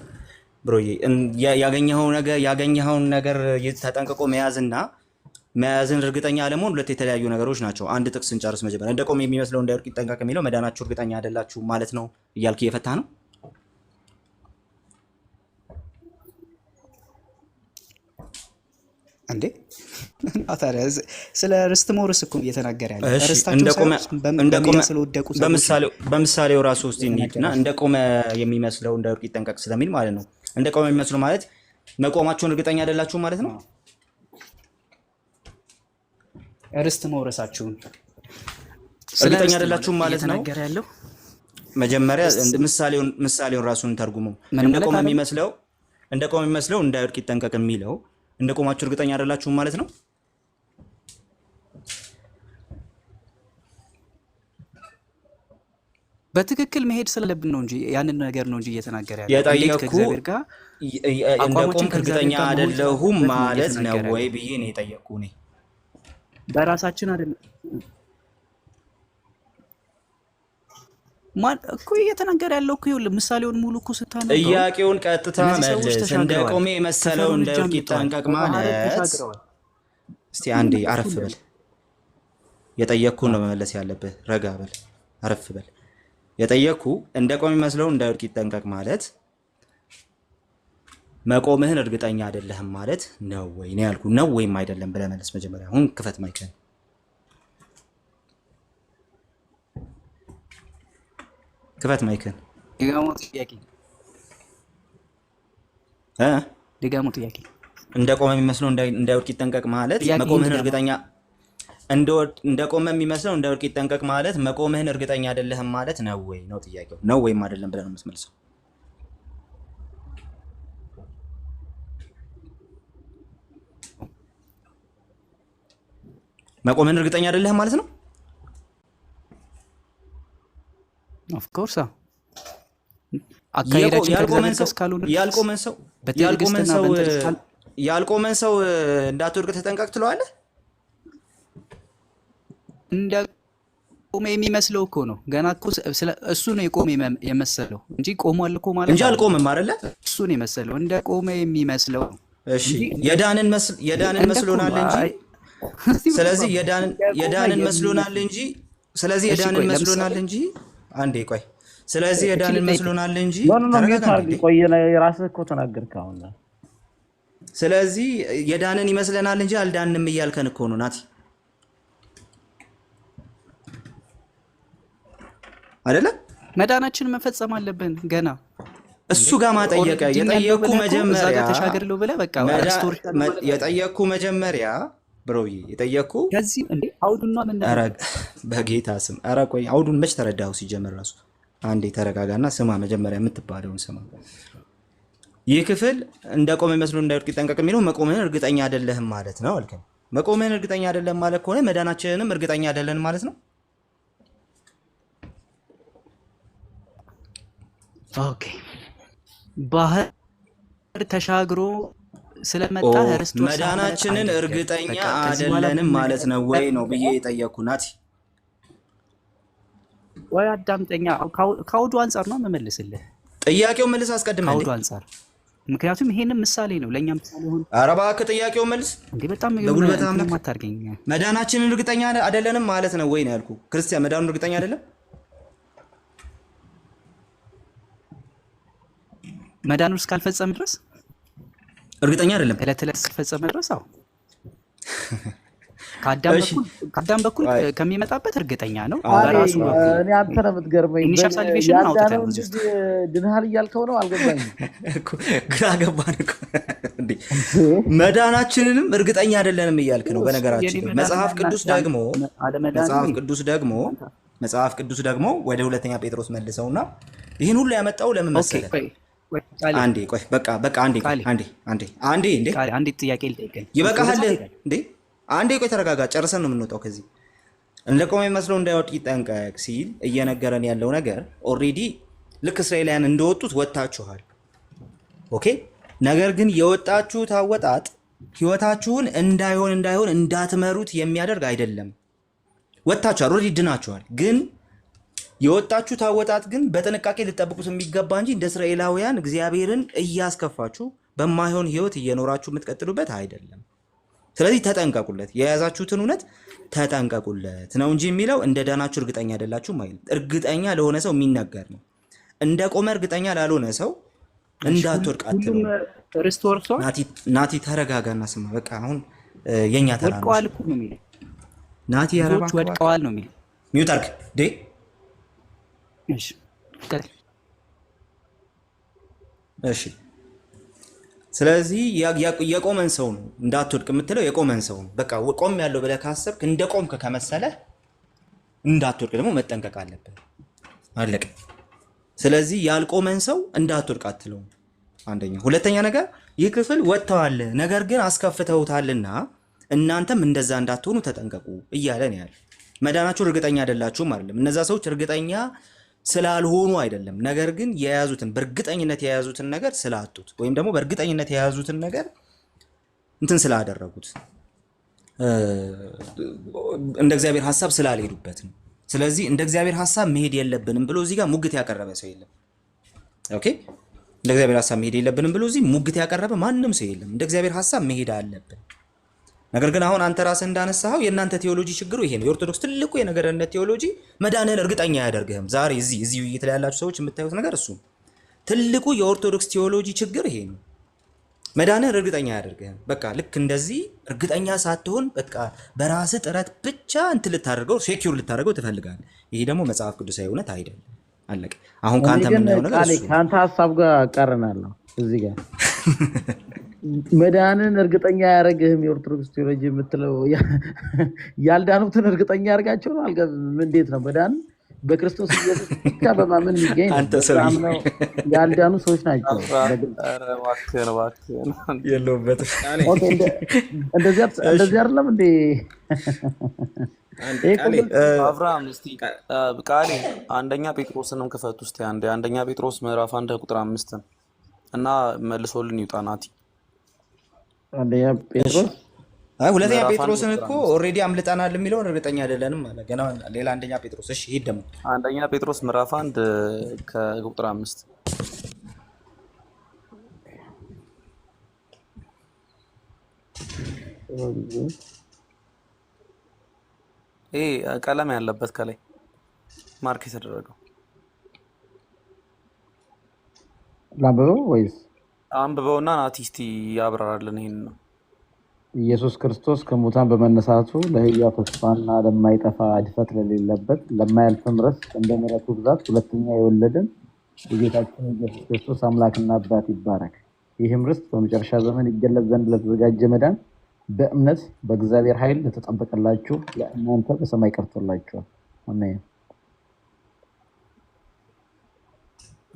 ብሮዬ፣ ያገኘኸውን ነገር ተጠንቅቆ መያዝን እርግጠኛ አለመሆን ሁለት የተለያዩ ነገሮች ናቸው። አንድ ጥቅስ እንጨርስ መጀመሪያ። እንደቆመ የሚመስለው እንዳይወድቅ ይጠንቀቅ የሚለው መዳናችሁ እርግጠኛ አይደላችሁ ማለት ነው እያልክ እየፈታ ነው። እንዴ ታዲያ ስለ ርስት መውረስ እኮ እየተናገረ ያለ ርስታቸው ስለወደቁ በምሳሌው ራሱ ውስጥ እንሂድና እንደቆመ የሚመስለው እንዳይወድቅ ይጠንቀቅ ስለሚል ማለት ነው። እንደቆመ የሚመስለው ማለት መቆማችሁን እርግጠኛ አይደላችሁ ማለት ነው። ርስት መውረሳችሁን እርግጠኛ አይደላችሁ ማለት ነው ያለው። መጀመሪያ ምሳሌውን ራሱን ተርጉሙ። እንደቆመ የሚመስለው እንዳይወድቅ ይጠንቀቅ የሚለው እንደቆማችሁ እርግጠኛ አይደላችሁ ማለት ነው። በትክክል መሄድ ስለለብን ነው እንጂ ያንን ነገር ነው እንጂ እየተናገረ ያለው። የጠየቅኩ እንደቆምክ እርግጠኛ አይደለሁም ማለት ነው ወይ ብዬ ነው የጠየቅኩ። እኔ በራሳችን አይደለም ማን እኮ እየተናገረ ያለው እኮ ይኸውልህ፣ ምሳሌውን ሙሉ እኮ ስታነው ጥያቄውን ቀጥታ መልስ። እንደቆመ የመሰለው እንዳይወድቅ ይጠንቀቅ ማለት እስቲ አንዴ አረፍ በል። የጠየቅኩን ነው መመለስ ያለብህ። ረጋ በል፣ አረፍ በል። የጠየቅኩ እንደቆመ የመስለው እንዳይወድቅ ይጠንቀቅ ማለት መቆምህን እርግጠኛ አይደለህም ማለት ነው ወይ ነው ያልኩ። ነው ወይም አይደለም ብለህ መልስ መጀመሪያ። አሁን ክፈት ማይክን። ክፈት ማይክን። ድጋሙ ጥያቄ እንደቆመ የሚመስለው እንዳይወድቅ ይጠንቀቅ ማለት መቆምህን እርግጠኛ እንደቆመ የሚመስለው እንዳይወድቅ ይጠንቀቅ ማለት መቆምህን እርግጠኛ አይደለህም ማለት ነው ወይ ነው ጥያቄው። ነው ወይም አይደለም ብለህ ነው የምትመልሰው። መቆምህን እርግጠኛ አይደለህም ማለት ነው። ኦፍ ኮርስ አካሄዳችን ያልቆመን ሰው እንዳትወድቅ ተጠንቀቅ ትለዋለህ። እንደቆመ የሚመስለው እኮ ነው። ገና እኮ እሱ ነው የቆመ የመሰለው እንጂ ቆሟል እኮ ማለት እንጂ አልቆመም አይደለ? እሱ ነው የመሰለው እንደቆመ የሚመስለው። እሺ የዳንን መስሎናል እንጂ ስለዚህ የዳንን መስሎናል እንጂ አንዴ ቆይ። ስለዚህ የዳንን መስሎናል እንጂ ራስህ እኮ ተናገርክ አሁን። ስለዚህ የዳንን ይመስለናል እንጂ አልዳንም እያልከን እኮ ነው ናቲ አይደለ? መዳናችንን መፈጸም አለብን ገና እሱ ጋር ማጠየቀ የጠየቅኩ መጀመሪያ ተሻገርለው ብለህ በቃ የጠየቅኩ መጀመሪያ ብሮዬ የጠየቅኩ ከዚህ እንዴ አውዱና ምን ኧረ በጌታ ስም ኧረ ቆይ አውዱን መች ተረዳኸው? ሲጀመር ራሱ አንዴ ተረጋጋና ስማ፣ መጀመሪያ የምትባለውን ስማ። ይህ ክፍል እንደቆመ መስሎ እንዳይወድቅ ይጠንቀቅ የሚለው መቆምህን እርግጠኛ አይደለህም ማለት ነው አልከኝ። መቆምህን እርግጠኛ አይደለም ማለት ከሆነ መዳናችንንም እርግጠኛ አይደለን ማለት ነው። ኦኬ ባህር ተሻግሮ ስለመጣ መዳናችንን እርግጠኛ አይደለንም ማለት ነው ወይ ነው ብዬ የጠየቅኩ ናቲ። ወይ አዳምጠኛ። ከአውዱ አንጻር ነው መመልስልህ ጥያቄው መልስ አስቀድመህ ከአውዱ አንጻር፣ ምክንያቱም ይሄንም ምሳሌ ነው ለኛ ምሳሌ ሆነ። ኧረ እባክህ ጥያቄው መልስ እንዴ በጣም በጉልበት አታርገኝ። መዳናችንን እርግጠኛ አይደለንም ማለት ነው ወይ ነው ያልኩ። ክርስቲያን መዳኑን እርግጠኛ አይደለም መዳኑ እስካልፈጸመ ድረስ እርግጠኛ አይደለም። ዕለት ዕለት እስከፈጸመ ድረስ አዎ ከአዳም በኩል ከሚመጣበት እርግጠኛ ነው። እኔ በራሱ በኩል እኔ አንተ ነው የምትገርመኝ። ኢኒሻል ሳልቬሽንን አውጥተን ያዳነውን እዚህ ልጅ ውስጥ ድንሃል እያልከው ነው? አልገባኝም። ግራ ገባን እኮ እንዴ። መዳናችንንም እርግጠኛ አይደለንም እያልክ ነው። በነገራችን ላይ መጽሐፍ ቅዱስ ደግሞ ወደ ሁለተኛ ጴጥሮስ መልሰውና ይህን ሁሉ ያመጣው ለምን መሰለህ? አንዴ ቆይ በቃ አንዴ ጥያቄ ልጠይቅህ። ይበቃሃል እንዴ? አንዴ ቆይ ተረጋጋ። ጨርሰን ነው የምንወጣው ከዚህ። እንደ ቆመ መስሎ እንዳይወድቅ ይጠንቀቅ ሲል እየነገረን ያለው ነገር ኦልሬዲ ልክ እስራኤላውያን እንደወጡት ወጥታችኋል። ኦኬ። ነገር ግን የወጣችሁት አወጣጥ ህይወታችሁን እንዳይሆን እንዳትመሩት የሚያደርግ አይደለም። ወጥታችኋል፣ ኦልሬዲ ድናችኋል። ግን የወጣችሁት አወጣጥ ግን በጥንቃቄ ልጠብቁት የሚገባ እንጂ እንደ እስራኤላውያን እግዚአብሔርን እያስከፋችሁ በማይሆን ህይወት እየኖራችሁ የምትቀጥሉበት አይደለም። ስለዚህ ተጠንቀቁለት፣ የያዛችሁትን እውነት ተጠንቀቁለት ነው እንጂ የሚለው እንደ ዳናችሁ እርግጠኛ አይደላችሁም አይልም። እርግጠኛ ለሆነ ሰው የሚነገር ነው። እንደ ቆመ እርግጠኛ ላልሆነ ሰው እንዳትወድቅ አትለው። ናቲ ተረጋጋና ስማ። በቃ አሁን የኛ ተራ ነው። ወድቀዋል እኮ ነው የሚለው ናቲ። ብዙዎች ወድቀዋል ነው የሚለው። ሚውት አድርግ ዴ። እሺ ስለዚህ የቆመን ሰው ነው እንዳትወድቅ የምትለው፣ የቆመን ሰው ነው። በቃ ቆም ያለው ብለህ ካሰብክ እንደ ቆምክ ከመሰለህ እንዳትወድቅ ደግሞ መጠንቀቅ አለብህ። አለቀ። ስለዚህ ያልቆመን ሰው እንዳትወድቅ አትለውም። አንደኛ። ሁለተኛ ነገር ይህ ክፍል ወጥተዋል ነገር ግን አስከፍተውታልና እናንተም እንደዛ እንዳትሆኑ ተጠንቀቁ እያለ ነው ያለ። መዳናችሁ እርግጠኛ አይደላችሁም አይደለም። እነዛ ሰዎች እርግጠኛ ስላልሆኑ አይደለም፣ ነገር ግን የያዙትን በእርግጠኝነት የያዙትን ነገር ስላጡት ወይም ደግሞ በእርግጠኝነት የያዙትን ነገር እንትን ስላደረጉት እንደ እግዚአብሔር ሐሳብ ስላልሄዱበት ነው። ስለዚህ እንደ እግዚአብሔር ሐሳብ መሄድ የለብንም ብሎ እዚህ ጋር ሙግት ያቀረበ ሰው የለም። ኦኬ። እንደ እግዚአብሔር ሐሳብ መሄድ የለብንም ብሎ እዚህ ሙግት ያቀረበ ማንም ሰው የለም። እንደ እግዚአብሔር ሐሳብ መሄድ አለብን። ነገር ግን አሁን አንተ ራስህ እንዳነሳኸው የእናንተ ቴዎሎጂ ችግሩ ይሄ ነው። የኦርቶዶክስ ትልቁ የነገርነት ቴዎሎጂ መዳንህን እርግጠኛ አያደርግህም። ዛሬ እዚህ ውይይት ላይ ያላችሁ ሰዎች የምታዩት ነገር እሱ ትልቁ የኦርቶዶክስ ቴዎሎጂ ችግር ይሄ ነው። መዳንህን እርግጠኛ አያደርግህም። በቃ ልክ እንደዚህ እርግጠኛ ሳትሆን በቃ በራስህ ጥረት ብቻ እንትን ልታደርገው ሴኪዩር ልታደርገው ትፈልጋለህ። ይሄ ደግሞ መጽሐፍ ቅዱሳዊ እውነት አይደለም። አለቀ። አሁን ከአንተ የምናየው ነገር እሱ ከአንተ ሀሳብ ጋር እቃረናለሁ እዚህ ጋር መዳንን እርግጠኛ ያደረግህም የኦርቶዶክስ ቴዎሎጂ የምትለው ያልዳኑትን እርግጠኛ ያደርጋቸው ነው። እንዴት ነው መዳን? በክርስቶስ ኢየሱስ ብቻ በማመን የሚገኝ ነው። ያልዳኑ ሰዎች ናቸው። የለውበትም። እንደዚህ አይደለም እንዴ? አብርሃም እስቲ ቃሌ አንደኛ ጴጥሮስንም ክፈት ውስጥ አንደኛ ጴጥሮስ ምዕራፍ 1 ቁጥር 5 እና መልሶልን ይውጣ ናቲ። አንደኛ ጴጥሮስ ሁለተኛ ጴጥሮስን እኮ ኦልሬዲ አምልጠናል የሚለውን እርግጠኛ አይደለንም ማለት ገና ሌላ አንደኛ ጴጥሮስ። እሺ ሂድ ደግሞ አንደኛ ጴጥሮስ ምዕራፍ 1 ከቁጥር 5 ይሄ ቀለም ያለበት ከላይ ማርክ የተደረገው ላንብበው ወይስ አንብበውና ናቲ እስቲ ያብራራልን። ይሄን ነው ኢየሱስ ክርስቶስ ከሙታን በመነሳቱ ለሕያው ተስፋና ለማይጠፋ እድፈት ለሌለበት ለማያልፍም ርስት እንደ ምሕረቱ ብዛት ሁለተኛ የወለደን የጌታችን ኢየሱስ ክርስቶስ አምላክና አባት ይባረክ። ይህም ርስት በመጨረሻ ዘመን ይገለጽ ዘንድ ለተዘጋጀ መዳን በእምነት በእግዚአብሔር ኃይል ለተጠበቀላችሁ ለእናንተ በሰማይ ቀርቶላችኋል። አሜን።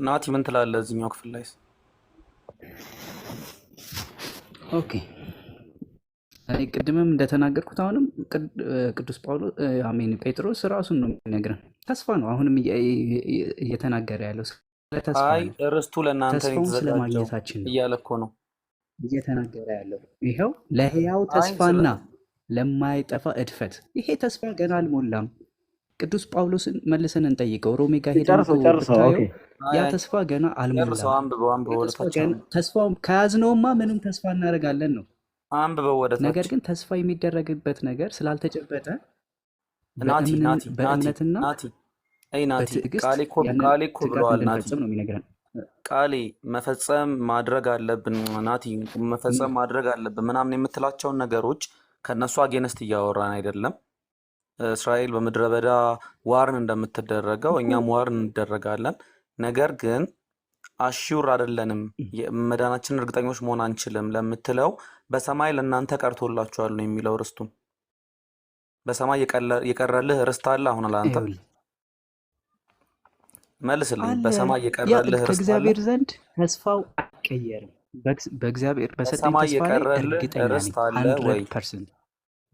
ናቲ ምን ትላለህ እዚህኛው ክፍል ላይ? ኦኬ እኔ ቅድምም እንደተናገርኩት አሁንም ቅዱስ ጳውሎስ ጴጥሮስ ራሱን ነው የሚነግረን። ተስፋ ነው አሁንም እየተናገረ ያለው ተስፋ ነው። ርስቱ ለእናንተ ስለማግኘታችን ነው እያለ እኮ ነው እየተናገረ ያለው። ይኸው ለሕያው ተስፋና ለማይጠፋ እድፈት። ይሄ ተስፋ ገና አልሞላም። ቅዱስ ጳውሎስን መልሰን እንጠይቀው። ሮሜ ጋር ሄደን ያ ተስፋ ገና አልሞላም። ተስፋው ከያዝነውማ ምንም ተስፋ እናደርጋለን ነው። ነገር ግን ተስፋ የሚደረግበት ነገር ስላልተጨበጠ በእምነትና በትዕግስት ነው የሚነግረን። ቃሌ መፈጸም ማድረግ አለብን ናቲ፣ መፈጸም ማድረግ አለብን ምናምን የምትላቸውን ነገሮች ከነሱ አጌነስት እያወራን አይደለም። እስራኤል በምድረ በዳ ዋርን እንደምትደረገው እኛም ዋርን እንደረጋለን። ነገር ግን አሹር አይደለንም፣ መዳናችንን እርግጠኞች መሆን አንችልም ለምትለው በሰማይ ለእናንተ ቀርቶላችኋል ነው የሚለው ርስቱን። በሰማይ የቀረልህ ርስት አለ። አሁን ለአንተ መልስልኝ። አለ በሰማይ የቀረልህ ርስት አለ። ከእግዚአብሔር ዘንድ ተስፋው አይቀየርም። በእግዚአብሔር በሰጠኝ በሰማይ ተስፋ ላይ የቀረልህ እርግጠኛ ነኝ ርስት አለ ወይ 100%።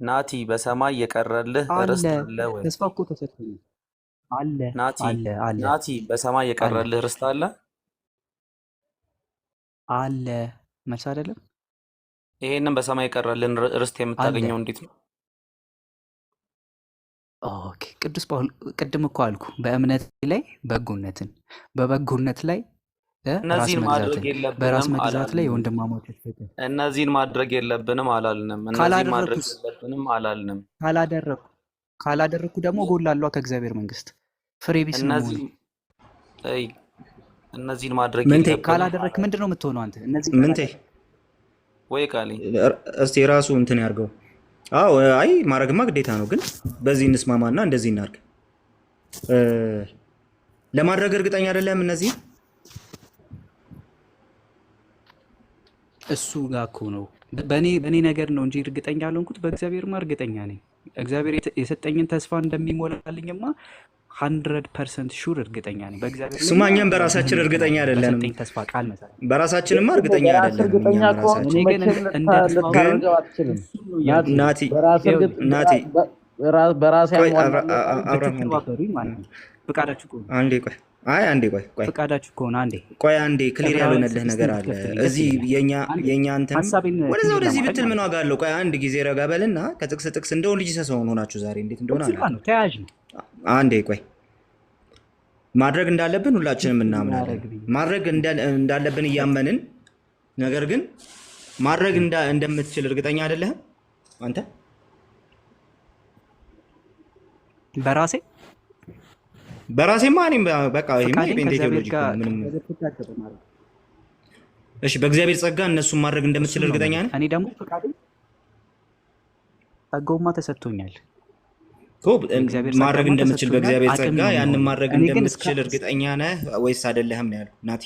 ናቲ? በሰማይ የቀረልህ አለ ርስት አለ ወይ ተስፋ እኮ ተሰጥቶኛል። አለ ናቲ? አለ አለ ናቲ በሰማይ አለ የቀረልህ ርስት አለ? አለ መልስ አይደለም ይሄንን በሰማይ የቀረልን ርስት አለ። የምታገኘው እንዴት ነው? ኦኬ ቅዱስ ጳውሎስ ቅድም እኮ አልኩ፣ በእምነት ላይ በጎነትን፣ በበጎነት ላይ ራስ እነዚህን ማድረግ መግዛትን፣ በራስ የለብንም መግዛት ላይ አላልንም። የወንድማማቾች ፍቅር እነዚህን ማድረግ የለብንም አላልንም። እነዚህን ማድረግ ካላደረኩስ የለብንም አላልንም። ካላደረኩ ደግሞ እጎላለሁ ከእግዚአብሔር መንግስት፣ ፍሬ ቢስ ነው እነዚህ የምሆነው። እይ፣ እነዚህን ማድረግ ምንቴ የለብንም ካላደረክ ምንድን ነው የምትሆነው አንተ? እነዚህ ምንቴ ወይ ቃሌ እስቲ ራሱ እንትን ያርገው። አዎ አይ ማድረግማ ግዴታ ነው፣ ግን በዚህ እንስማማና እንደዚህ እናርግ። ለማድረግ እርግጠኛ አይደለም እነዚህ እሱ ጋር እኮ ነው በእኔ ነገር ነው እንጂ እርግጠኛ ያልሆንኩት በእግዚአብሔርማ እርግጠኛ ነኝ። እግዚአብሔር የሰጠኝን ተስፋ እንደሚሞላልኝማ 100% ሹር እርግጠኛ ነኝ። በእግዚአብሔር እሱማ እኛም በራሳችን እርግጠኛ አይደለንም። በሰጠኝ ተስፋ ቃል መሰረት በራሳችንማ እርግጠኛ በራስ አይደለንም እርግጠኛ እኛም ከሆንክ ራሳችን። እኔ ግን እንደ ተስፋው ግን ልታደርገው አትችልም። ናቲ በራስ ናቲ በራስ ቆይ ያሟላ ብትተባበሩኝ ማለት ነው። ፍቃዳችሁ ከሆነ አንዴ ቆይ አንዴ ቆይ ፍቃዳችሁ ከሆነ አንዴ ክሊር ያልሆነልህ ነገር አለ እዚህ የኛ እንትን ሀሳቤን ወደዛ ወደዚህ ለማለት ብትል ምን ማለት ዋጋ አለው? ቆይ አንድ ጊዜ ረጋ በልና ከጥቅስ ጥቅስ እንደው ልጅ ሰሰውን ሆናችሁ ዛሬ እንዴት እንደሆነ እዚህ ጋር አላውቅም። ነው ተያያዥ ነው። አንዴ ቆይ ማድረግ እንዳለብን ሁላችንም እናምናለን። ማድረግ ብዬ ማድረግ እንዳለብን እያመንን፣ ነገር ግን ማድረግ እንደምትችል እርግጠኛ አይደለህም አንተ። በራሴማ እኔም በቃ ይሄማ ፈቃዴን የጴንጤ ከእግዚአብሔር ቴዎሎጂ ጋር ነው ምንም። ከእግዚአብሔር ፍቃድ ጋር በማድረግ እሺ በእግዚአብሔር ጸጋ እነሱን ማድረግ እሱን እንደምትችል ነው እርግጠኛ የምልህ። ነህ? እኔ ደግሞ ፈቃዴን ጸጋውማ ተሰጥቶኛል። እኮ የእግዚአብሔር ማድረግ ጸጋማ እንደምትችል ተሰጥቶኛል። በእግዚአብሔር አቅም ጸጋ ነው ያንን የሚሆነው። ማድረግ እኔ ግን እንደምትችል እርግጠኛ ነህ ወይስ አይደለህም ነው ያለው ናቲ።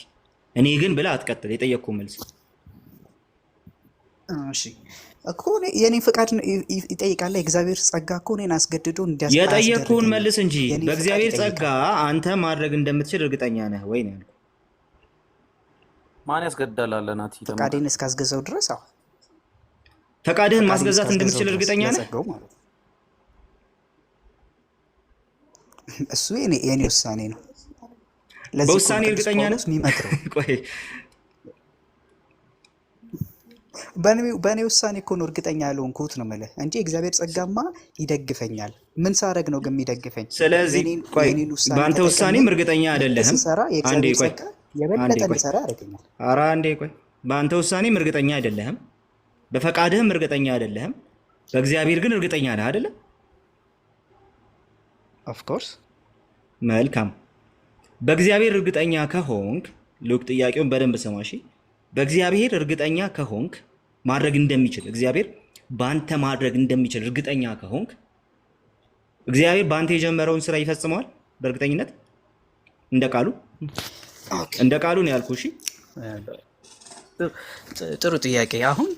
እኔ ግን ብለህ አትቀጥል፣ የጠየቅኩህ መልስ። እሺ እኮ የኔን ፍቃድ ይጠይቃል። የእግዚአብሔር ጸጋ እኮ እኔን አስገድዶ የጠየቅኩህን አያስደርገኝም። መልስ እንጂ የኔን ፍቃድ በእግዚአብሔር ጸጋ ይጠይቃል። አንተ ማድረግ እንደምትችል እርግጠኛ ነህ ወይ ነው ያልኩህ። ማን ያስገድዳል? ናቲ ደግሞ ፈቃዴን እስካስገዛው ድረስ አዎ፣ ፈቃድህን ፈቃዴን ማስገዛት እስካስገዛው እንደምትችል ድረስ እርግጠኛ ነህ? ለጸጋው ማለት ነው። እሱ የኔ ውሳኔ ነው። ለዚህ እኮ በውሳኔ ቅዱስ እርግጠኛ ነህ? ጳውሎስ የሚመክረው ቆይ በእኔ ውሳኔ እኮ ነው እርግጠኛ ያልሆንኩት ነው የምልህ እንጂ የእግዚአብሔር ጸጋማ ይደግፈኛል። ምን ሳደርግ ነው ግን የሚደግፈኝ? ስለዚህ ቆይ የኔን ውሳኔ በአንተ ተጠቅሜ ውሳኔም እርግጠኛ አይደለህም። ስሰራ አንዴ የእግዚአብሔር ቆይ ጸጋ የበለጠ እንድሰራ ያደርገኛል። ኧረ አንዴ ቆይ በአንተ ውሳኔም እርግጠኛ አይደለህም፣ በፈቃድህም እርግጠኛ አይደለህም። በእግዚአብሔር ግን እርግጠኛ ነህ አይደለም? ኦፍኮርስ መልካም። በእግዚአብሔር እርግጠኛ ከሆንክ ሉክ ጥያቄውን በደንብ ስማ እሺ። በእግዚአብሔር እርግጠኛ ከሆንክ ማድረግ እንደሚችል እግዚአብሔር በአንተ ማድረግ እንደሚችል እርግጠኛ ከሆንክ እግዚአብሔር በአንተ የጀመረውን ስራ ይፈጽመዋል በእርግጠኝነት እንደ ቃሉ ነው ያልኩህ። እሺ ጥሩ ጥያቄ። አሁን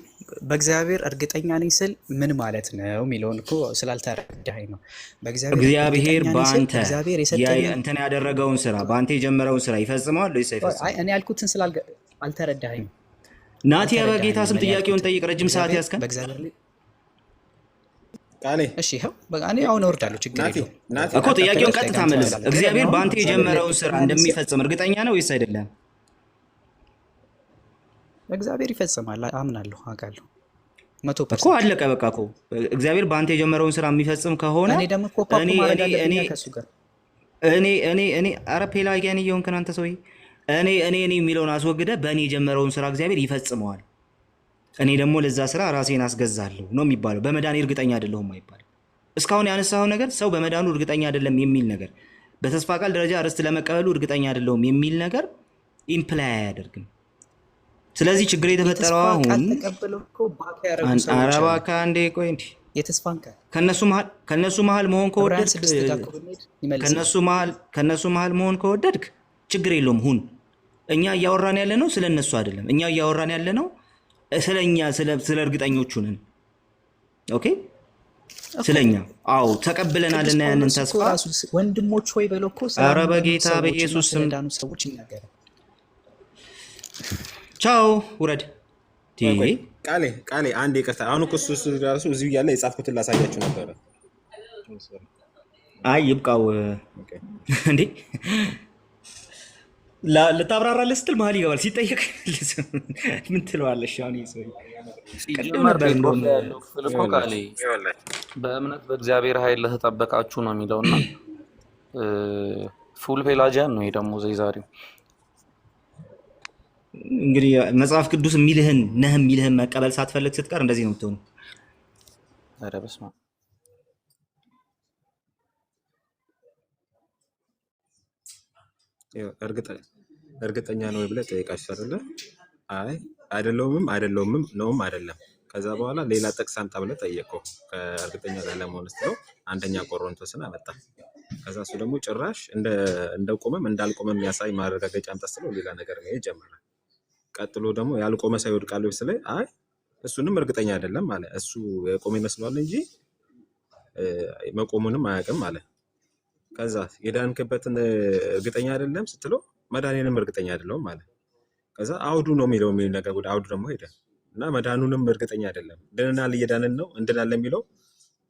በእግዚአብሔር እርግጠኛ ነኝ ስል ምን ማለት ነው የሚለውን እኮ ስላልተረዳኸኝ ነው። እግዚአብሔር በአንተ እግዚአብሔር የሰጠኝ እንትን ያደረገውን ስራ በአንተ የጀመረውን ስራ ይፈጽመዋል ወይስ አይፈጽመውም? እኔ ያልኩትን አልተረዳኸኝም። ናቲ በጌታ ስም ጥያቄውን ጠይቅ። ረጅም ሰዓት ያዝከን። በእግዚአብሔር ላይ ቃሌ እሺ፣ ይኸው በቃ እኔ አሁን እወርዳለሁ። ችግር የለውም እኮ ጥያቄውን ቀጥታ መልስ። እግዚአብሔር በአንተ የጀመረውን ስራ እንደሚፈጽም እርግጠኛ ነው ወይስ አይደለም? እግዚአብሔር ይፈጽማል፣ አምናለሁ፣ አውቃለሁ። 100% እኮ አለቀ በቃ እኮ እግዚአብሔር በአንተ የጀመረውን ስራ የሚፈጽም ከሆነ እኔ ደግሞ እኮ ፓፕ ማድረግ አለብኝ ከእሱ ጋር እኔ ኧረ ፔላጊያን እየሆንክ አንተ ሰውዬ እኔ የሚለውን አስወግደ በእኔ የጀመረውን ስራ እግዚአብሔር ይፈጽመዋል፣ እኔ ደግሞ ለዛ ስራ ራሴን አስገዛለሁ ነው የሚባለው። በመዳኔ እርግጠኛ አይደለሁም አይባልም። እስካሁን ያነሳው ነገር ሰው በመዳኑ እርግጠኛ አይደለም የሚል ነገር፣ በተስፋ ቃል ደረጃ ርስት ለመቀበሉ እርግጠኛ አይደለሁም የሚል ነገር ኢምፕላይ አያደርግም። ስለዚህ ችግር የተፈጠረው የተስፋ አሁን ቃል ተቀብለው እኮ ባካ ያደረጉ ሰዎች ኧረ አሉ። እባክህ አንዴ ቆይ እንዴ የተስፋን ቃል ከነሱ መሀል መሆን ዕብራውያን ከወደድክ 6 ጋር እኮ ብንሄድ ይመልስልሃል። ከነሱ መሀል መሆን ከወደድክ ችግር የለውም ሁን። እኛ እያወራን ያለ ነው ስለ እነሱ አይደለም። እኛ እያወራን ያለ ነው ስለኛ ስለ እርግጠኞቹ ነን። ኦኬ ስለኛ አዎ ተቀብለናልና ያንን ጳውሎስ እኮ ተስፋ ራሱ ወንድሞች ሆይ ብለው እኮ ኧረ ስላመኑ በጌታ ሰዎችና በኢየሱስ ስም ስለዳኑ ሰዎች ይናገራል። ቻው ውረድ። ቃሌ አንድ ይቅርታ። አሁን እኮ እሱ ራሱ እዚሁ እያለ የጻፍኩትን ላሳያችሁ ነበረ። አይ ይብቃው እንዴ ልታብራራለህ ስትል መሀል ይገባል። ሲጠየቅ ምን ትለዋለሽ? አሁን ይሄ ሰውዬ ሲጀመር ጴጥሮስ ላይ ያለው ክፍል እኮ ቃሌ በእምነት በእግዚአብሔር ኃይል ለተጠበቃችሁ ነው የሚለውና ፉል ፔላጂያን ነው። ይሄ ደግሞ ዘይዛሪው እንግዲህ መጽሐፍ ቅዱስ የሚልህን የሚልህን መቀበል ሳትፈልግ ስትቀር እንደዚህ ነው የምትሆነው። ኧረ በስመ አብ እርግጠኛ ነው ብለህ ጠይቃችሁ አይደለ? አይ አይደለውም ነውም አይደለም። ከዛ በኋላ ሌላ ጥቅስ አምጣ ብለህ ጠየቀው። ከእርግጠኛ ጋር ለመሆን ስትለው አንደኛ ቆሮንቶስን አመጣ። ከዛ እሱ ደግሞ ጭራሽ እንደቆመም እንዳልቆመም የሚያሳይ ማረጋገጫ አምጣ ስትለው ሌላ ነገር ነው ጀመረ። ቀጥሎ ደግሞ ያልቆመ ሰው ይወድቃል ስለ አይ እሱንም እርግጠኛ አይደለም አለ። እሱ የቆመ ይመስለዋል እንጂ መቆሙንም አያውቅም አለ። ከዛ የዳንክበትን እርግጠኛ አይደለም ስትለው መዳኔንም እርግጠኛ አይደለሁም አለ። ከዛ አውዱ ነው የሚለው ነገር ወደ አውዱ ደግሞ ሄደ እና መዳኑንም እርግጠኛ አይደለም። ድነናል እየዳንን ነው እንድናለን የሚለው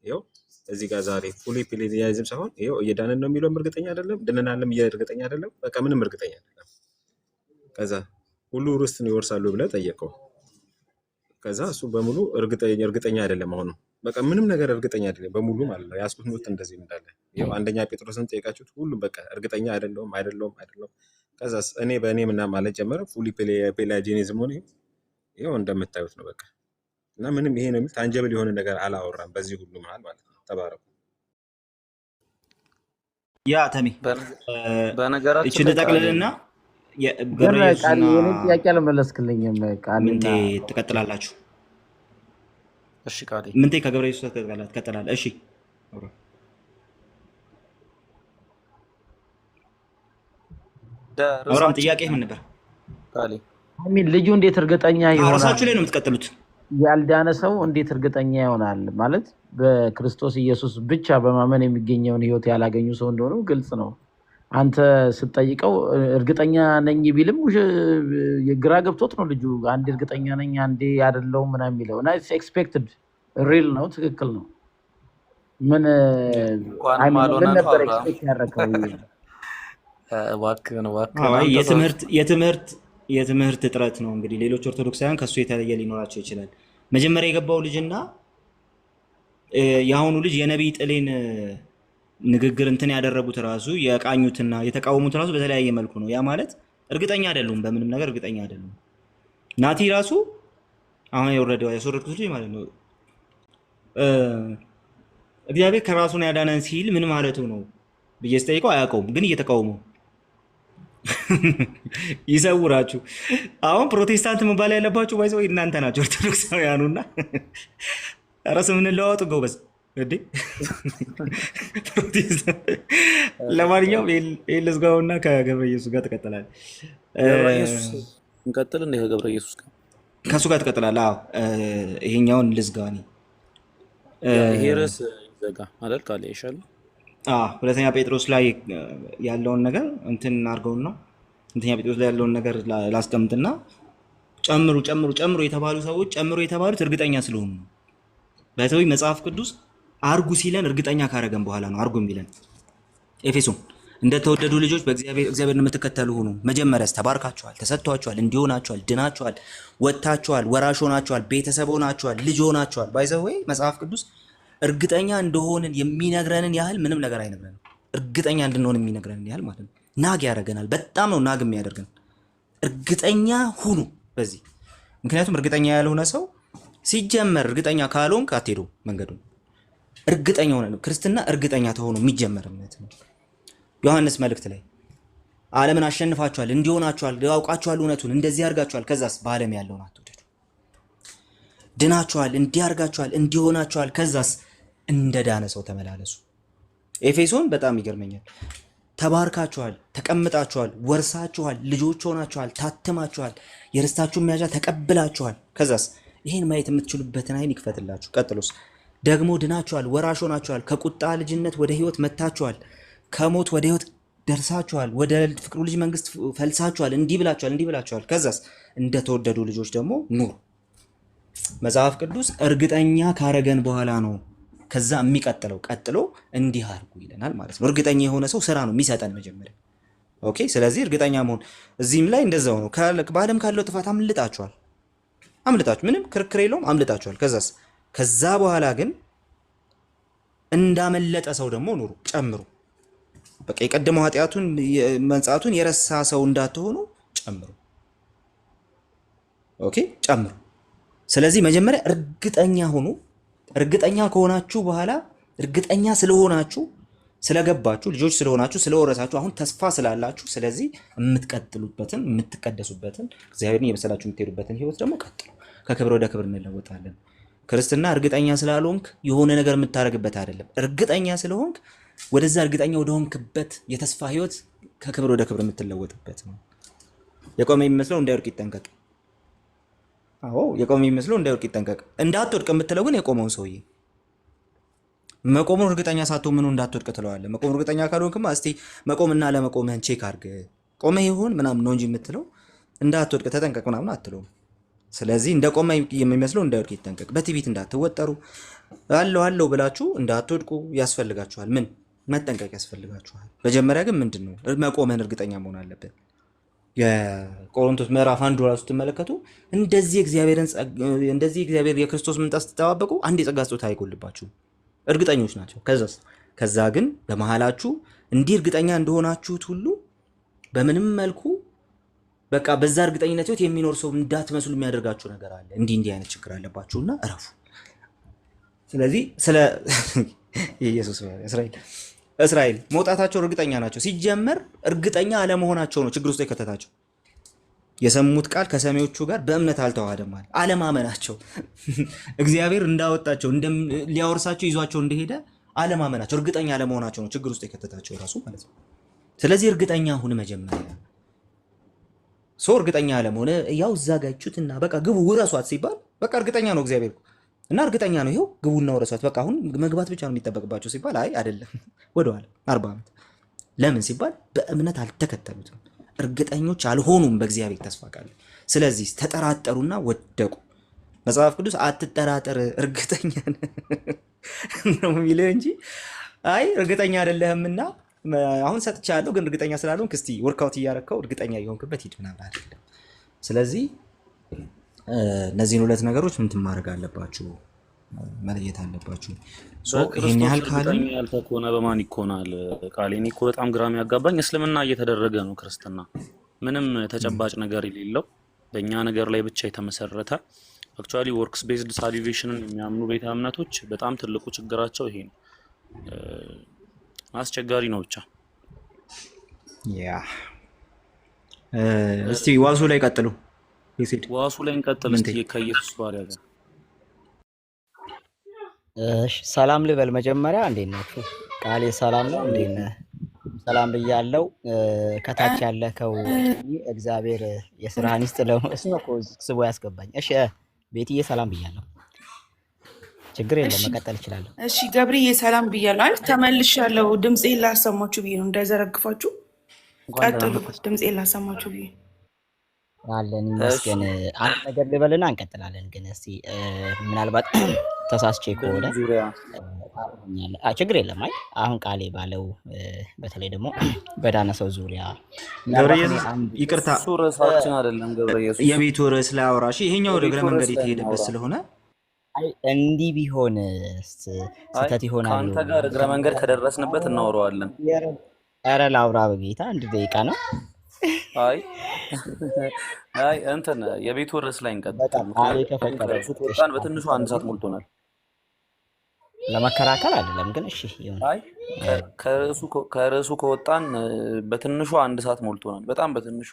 ይኸው እዚህ ጋር ዛሬ ፉሊ ፕሌያዝም ሳይሆን ይኸው እየዳንን ነው የሚለውም እርግጠኛ አይደለም፣ ድነናልም እርግጠኛ አይደለም፣ በቃ ምንም እርግጠኛ አይደለም። ከዛ ሁሉ ርስትን ይወርሳሉ ብለህ ጠየቀው። ከዛ እሱ በሙሉ እርግጠኛ አይደለም መሆኑ በቃ ምንም ነገር እርግጠኛ አይደለም በሙሉ ማለት ነው። ያስኩት ኖት እንደዚህ እንዳለ ይኸው አንደኛ ጴጥሮስን ጠይቃችሁት ሁሉም በቃ እርግጠኛ አይደለሁም። ከዛ እኔ በእኔ ምናምን ማለት ጀመረ። ፉሊ ፔላጂያኒዝም ሆነ ይኸው እንደምታዩት ነው በቃ እና ምንም ይሄ ነው የሚል ታንጀብል የሆነ ነገር አላወራም በዚህ ሁሉ መሀል ማለት ነው። ተባረኩ። ያ ተሜ በነገራችን እቺ ልጠቅልልና ግን ቃል የኔ ጥያቄ አልመለስክልኝም። ምንቴ ትቀጥላላችሁ? እሺ ቃሌ ምንቴ ከገብረ ኢየሱስ ትቀጥላለህ? እሺ አብርሃም ጥያቄ ምን ነበር? ቃሌ ልጁ እንዴት እርግጠኛ ይሆናል? ራሳችሁ ላይ ነው የምትቀጥሉት። ያልዳነ ሰው እንዴት እርግጠኛ ይሆናል? ማለት በክርስቶስ ኢየሱስ ብቻ በማመን የሚገኘውን ሕይወት ያላገኙ ሰው እንደሆኑ ግልጽ ነው። አንተ ስትጠይቀው እርግጠኛ ነኝ ቢልም ግራ ገብቶት ነው ልጁ። አንዴ እርግጠኛ ነኝ አንዴ አይደለሁም ምናምን የሚለው እና ኤክስፔክትድ ሪል ነው፣ ትክክል ነው። ምን ነበር ኤክስፔክት ያደረከው? የትምህርት እጥረት ነው እንግዲህ። ሌሎች ኦርቶዶክሳውያን ከሱ የተለየ ሊኖራቸው ይችላል። መጀመሪያ የገባው ልጅና የአሁኑ ልጅ የነቢይ ጥሌን ንግግር እንትን ያደረጉት ራሱ የቃኙትና የተቃወሙት ራሱ በተለያየ መልኩ ነው። ያ ማለት እርግጠኛ አይደሉም፣ በምንም ነገር እርግጠኛ አይደሉም። ናቲ ራሱ አሁን ያስወረድኩት ልጅ ማለት ነው እግዚአብሔር ከራሱን ያዳነን ሲል ምን ማለቱ ነው ብዬ ስጠይቀው አያውቀውም፣ ግን እየተቃወመው ይሰውራችሁ። አሁን ፕሮቴስታንት መባል ያለባችሁ ባይዘው እናንተ ናቸው ኦርቶዶክሳውያኑና ራስ የምንለዋወጡ ጎበዝ እንዴ። ለማንኛውም ልዝጋውና ከገብረ ኢየሱስ ጋር ትቀጥላለህ። ገብረ ኢየሱስ እንቀጥል እንደ ከገብረ ኢየሱስ ጋር ከሱ ጋር ትቀጥላለህ። አዎ ይሄኛውን ልዝጋው እኔ ይሄ ርዕስ ይዘጋ አይደል? ቃል ይሻል። ሁለተኛ ጴጥሮስ ላይ ያለውን ነገር እንትን እናድርገውና ሁለተኛ ጴጥሮስ ላይ ያለውን ነገር ላስቀምጥና ጨምሩ የተባሉ ሰዎች ጨምሩ የተባሉት እርግጠኛ ስለሆኑ ነው። በተለይ መጽሐፍ ቅዱስ አርጉ ሲለን እርግጠኛ ካረገን በኋላ ነው አርጉ የሚለን። ኤፌሶን እንደተወደዱ ልጆች በእግዚአብሔርን የምትከተሉ ሁኑ። መጀመሪያስ ተባርካችኋል፣ ተሰጥቷችኋል፣ እንዲሆናችኋል፣ ድናችኋል፣ ወጥታችኋል፣ ወራሽ ሆናችኋል፣ ቤተሰብ ሆናችኋል፣ ልጅ ሆናችኋል። ባይዘወይ መጽሐፍ ቅዱስ እርግጠኛ እንደሆንን የሚነግረንን ያህል ምንም ነገር አይነግረንም። እርግጠኛ እንድንሆን የሚነግረንን ያህል ማለት ነው። ናግ ያደርገናል። በጣም ነው ናግ የሚያደርገን። እርግጠኛ ሁኑ በዚህ። ምክንያቱም እርግጠኛ ያልሆነ ሰው ሲጀመር እርግጠኛ ካልሆንክ አትሄዱም መንገዱን። እርግጠኛ ሆነ ክርስትና እርግጠኛ ተሆኖ የሚጀመር እምነት ነው። ዮሐንስ መልእክት ላይ ዓለምን አሸንፋችኋል፣ እንዲሆናችኋል፣ ያውቃችኋል፣ እውነቱን እንደዚህ ያርጋችኋል። ከዛስ በዓለም ያለውን አትውደዱ። ድናችኋል፣ እንዲያርጋችኋል፣ እንዲሆናችኋል። ከዛስ እንደ ዳነ ሰው ተመላለሱ። ኤፌሶን በጣም ይገርመኛል። ተባርካችኋል፣ ተቀምጣችኋል፣ ወርሳችኋል፣ ልጆች ሆናችኋል፣ ታትማችኋል፣ የርስታችሁን መያዣ ተቀብላችኋል። ከዛስ ይሄን ማየት የምትችሉበትን አይን ይክፈትላችሁ። ቀጥሎስ ደግሞ ድናችኋል፣ ወራሽ ሆናችኋል፣ ከቁጣ ልጅነት ወደ ህይወት መጥታችኋል፣ ከሞት ወደ ህይወት ደርሳችኋል፣ ወደ ፍቅሩ ልጅ መንግስት ፈልሳችኋል። እንዲህ ብላችኋል። ከዛስ እንደተወደዱ ልጆች ደግሞ ኑሩ። መጽሐፍ ቅዱስ እርግጠኛ ካረገን በኋላ ነው ከዛ የሚቀጥለው ቀጥሎ እንዲህ አድርጉ ይለናል ማለት ነው። እርግጠኛ የሆነ ሰው ስራ ነው የሚሰጠን መጀመሪያ። ኦኬ። ስለዚህ እርግጠኛ መሆን እዚህም ላይ እንደዛው ነው። በዓለም ካለው ጥፋት አምልጣችሁ ምንም ክርክር የለውም፣ አምልጣችኋል። ከዛ በኋላ ግን እንዳመለጠ ሰው ደግሞ ኑሩ፣ ጨምሩ። በቃ የቀደመው ኃጢአቱን መንጻቱን የረሳ ሰው እንዳትሆኑ ጨምሩ። ኦኬ፣ ጨምሩ። ስለዚህ መጀመሪያ እርግጠኛ ሁኑ። እርግጠኛ ከሆናችሁ በኋላ እርግጠኛ ስለሆናችሁ ስለገባችሁ ልጆች ስለሆናችሁ ስለወረሳችሁ አሁን ተስፋ ስላላችሁ ስለዚህ የምትቀጥሉበትን የምትቀደሱበትን እግዚአብሔርን እየመሰላችሁ የምትሄዱበትን ህይወት ደግሞ ቀጥሉ። ከክብር ወደ ክብር እንለወጣለን። ክርስትና እርግጠኛ ስላልሆንክ የሆነ ነገር የምታደርግበት አይደለም። እርግጠኛ ስለሆንክ ወደዛ እርግጠኛ ወደሆንክበት የተስፋ ህይወት ከክብር ወደ ክብር የምትለወጥበት ነው። የቆመ የሚመስለው እንዳይወድቅ ይጠንቀቅ። አዎ የቆመ የሚመስለው እንዳይወድቅ ይጠንቀቅ። እንዳትወድቅ የምትለው ግን የቆመውን ሰውዬ መቆሙን እርግጠኛ ሳትሆን ምኑ እንዳትወድቅ ትለዋለህ። መቆሙን እርግጠኛ ካልሆንክማ እስቲ መቆምና ለመቆምህን ቼክ አድርግ። ቆመህ ይሁን ምናምን ነው እንጂ የምትለው እንዳትወድቅ ተጠንቀቅ ምናምን አትለውም። ስለዚህ እንደቆመ የሚመስለው እንዳይወድቅ ይጠንቀቅ። በትዕቢት እንዳትወጠሩ አለው ብላችሁ እንዳትወድቁ ያስፈልጋችኋል። ምን መጠንቀቅ ያስፈልጋችኋል። መጀመሪያ ግን ምንድነው መቆምህን እርግጠኛ መሆን አለበት። የቆሮንቶስ ምዕራፍ 1 ራሱ ስትመለከቱ እንደዚህ እግዚአብሔር የክርስቶስ መምጣት ስትጠባበቁ አንድ የጸጋ ስጦታ አይጎልባችሁም። እርግጠኞች ናቸው። ከዛ ግን በመሃላችሁ እንዲህ እርግጠኛ እንደሆናችሁት ሁሉ በምንም መልኩ በቃ በዛ እርግጠኝነት ህይወት የሚኖር ሰው እንዳትመስሉ የሚያደርጋችሁ ነገር አለ። እንዲህ አይነት ችግር አለባችሁና እረፉ። ስለዚህ ስለ ኢየሱስ እስራኤል መውጣታቸው እርግጠኛ ናቸው። ሲጀመር እርግጠኛ አለመሆናቸው ነው ችግር ውስጥ የከተታቸው። የሰሙት ቃል ከሰሚዎቹ ጋር በእምነት አልተዋሃደም ማለት አለማመናቸው፣ እግዚአብሔር እንዳወጣቸው ሊያወርሳቸው ይዟቸው እንደሄደ አለማመናቸው፣ እርግጠኛ አለመሆናቸው ነው ችግር ውስጥ የከተታቸው ራሱ ማለት ነው። ስለዚህ እርግጠኛ ሁን መጀመሪያ። እርግጠኛ አለመሆነ ያው እዛ ጋችሁትና በቃ ግቡ ውረሷት ሲባል በቃ እርግጠኛ ነው እግዚአብሔር እና እርግጠኛ ነው ይሄው ግቡና ውረሷት በቃ አሁን መግባት ብቻ ነው የሚጠበቅባቸው ሲባል አይ አይደለም ወደኋላ 40 ዓመት ለምን ሲባል በእምነት አልተከተሉትም። እርግጠኞች አልሆኑም በእግዚአብሔር ተስፋ ቃል። ስለዚህ ተጠራጠሩና ወደቁ። መጽሐፍ ቅዱስ አትጠራጠር እርግጠኛ ነው የሚለው እንጂ አይ እርግጠኛ አይደለህምና አሁን ሰጥቻለሁ ግን እርግጠኛ ስላልሆንክ እስቲ ወርክአውት እያረከው እርግጠኛ የሆንክበት ሂድ ምናምን አይደለም። ስለዚህ እነዚህን ሁለት ነገሮች ምን ማድረግ አለባችሁ? መለየት አለባችሁ። ይሄን ያህል ካልን ያልተኮነ በማን ይኮናል? ቃሌን እኮ በጣም ግራም ያጋባኝ እስልምና እየተደረገ ነው። ክርስትና ምንም ተጨባጭ ነገር የሌለው በእኛ ነገር ላይ ብቻ የተመሰረተ አክቹአሊ ወርክስ ቤዝድ ሳሊቬሽንን የሚያምኑ ቤተ እምነቶች በጣም ትልቁ ችግራቸው ይሄ ነው። አስቸጋሪ ነው ብቻ። እስቲ ዋሱ ላይ ቀጥሉ። ዋሱ ላይ እንቀጥል እስቲ ከኢየሱስ ባሪያ ጋር። እሺ ሰላም ልበል መጀመሪያ። እንዴት ናችሁ? ቃሌ ሰላም ነው። እንዴት ነህ? ሰላም ብያለሁ። ከታች ያለከው እግዚአብሔር የስራህን ይስጥለው። እሱ ነው እኮ ስቦ ያስገባኝ። እሺ ቤትዬ ሰላም ብያለሁ። ችግር የለም መቀጠል እችላለሁ። እሺ ገብርዬ ሰላም ብያለሁ። አይ ተመልሻለሁ። ድምጼን ላሰማችሁ ብዬ ነው እንዳይዘረግፋችሁ። ቀጥሉ። ድምጼን ላሰማችሁ ብዬ አለን ይመስገን። አንድ ነገር ልበልና እንቀጥላለን። ግን እስቲ ምናልባት ተሳስቼ ከሆነ ችግር የለም። አይ አሁን ቃሌ ባለው በተለይ ደግሞ በዳነ ሰው ዙሪያ ይቅርታ ርዕሳችን አይደለም ገብረኢየሱስ የቤቱ ርዕስ ላይ አውራሽ ይሄኛው ወደ እግረ መንገድ የተሄደበት ስለሆነ አይ እንዲህ ቢሆን ስህተት ይሆናል። ከአንተ ጋር እግረ መንገድ ከደረስንበት እናወራዋለን። ኧረ ላውራ በጌታ 1 ደቂቃ ነው። አይ እንትን የቤቱ ርዕስ ላይ እንቀጥል። በጣም አይ ከፈቀደ ቁጣን በትንሹ 1 ሰዓት ሞልቶናል። ለመከራከር አይደለም ግን እሺ ይሁን። አይ ከርዕሱ ከወጣን በትንሹ 1 ሰዓት ሞልቶናል። በጣም በትንሹ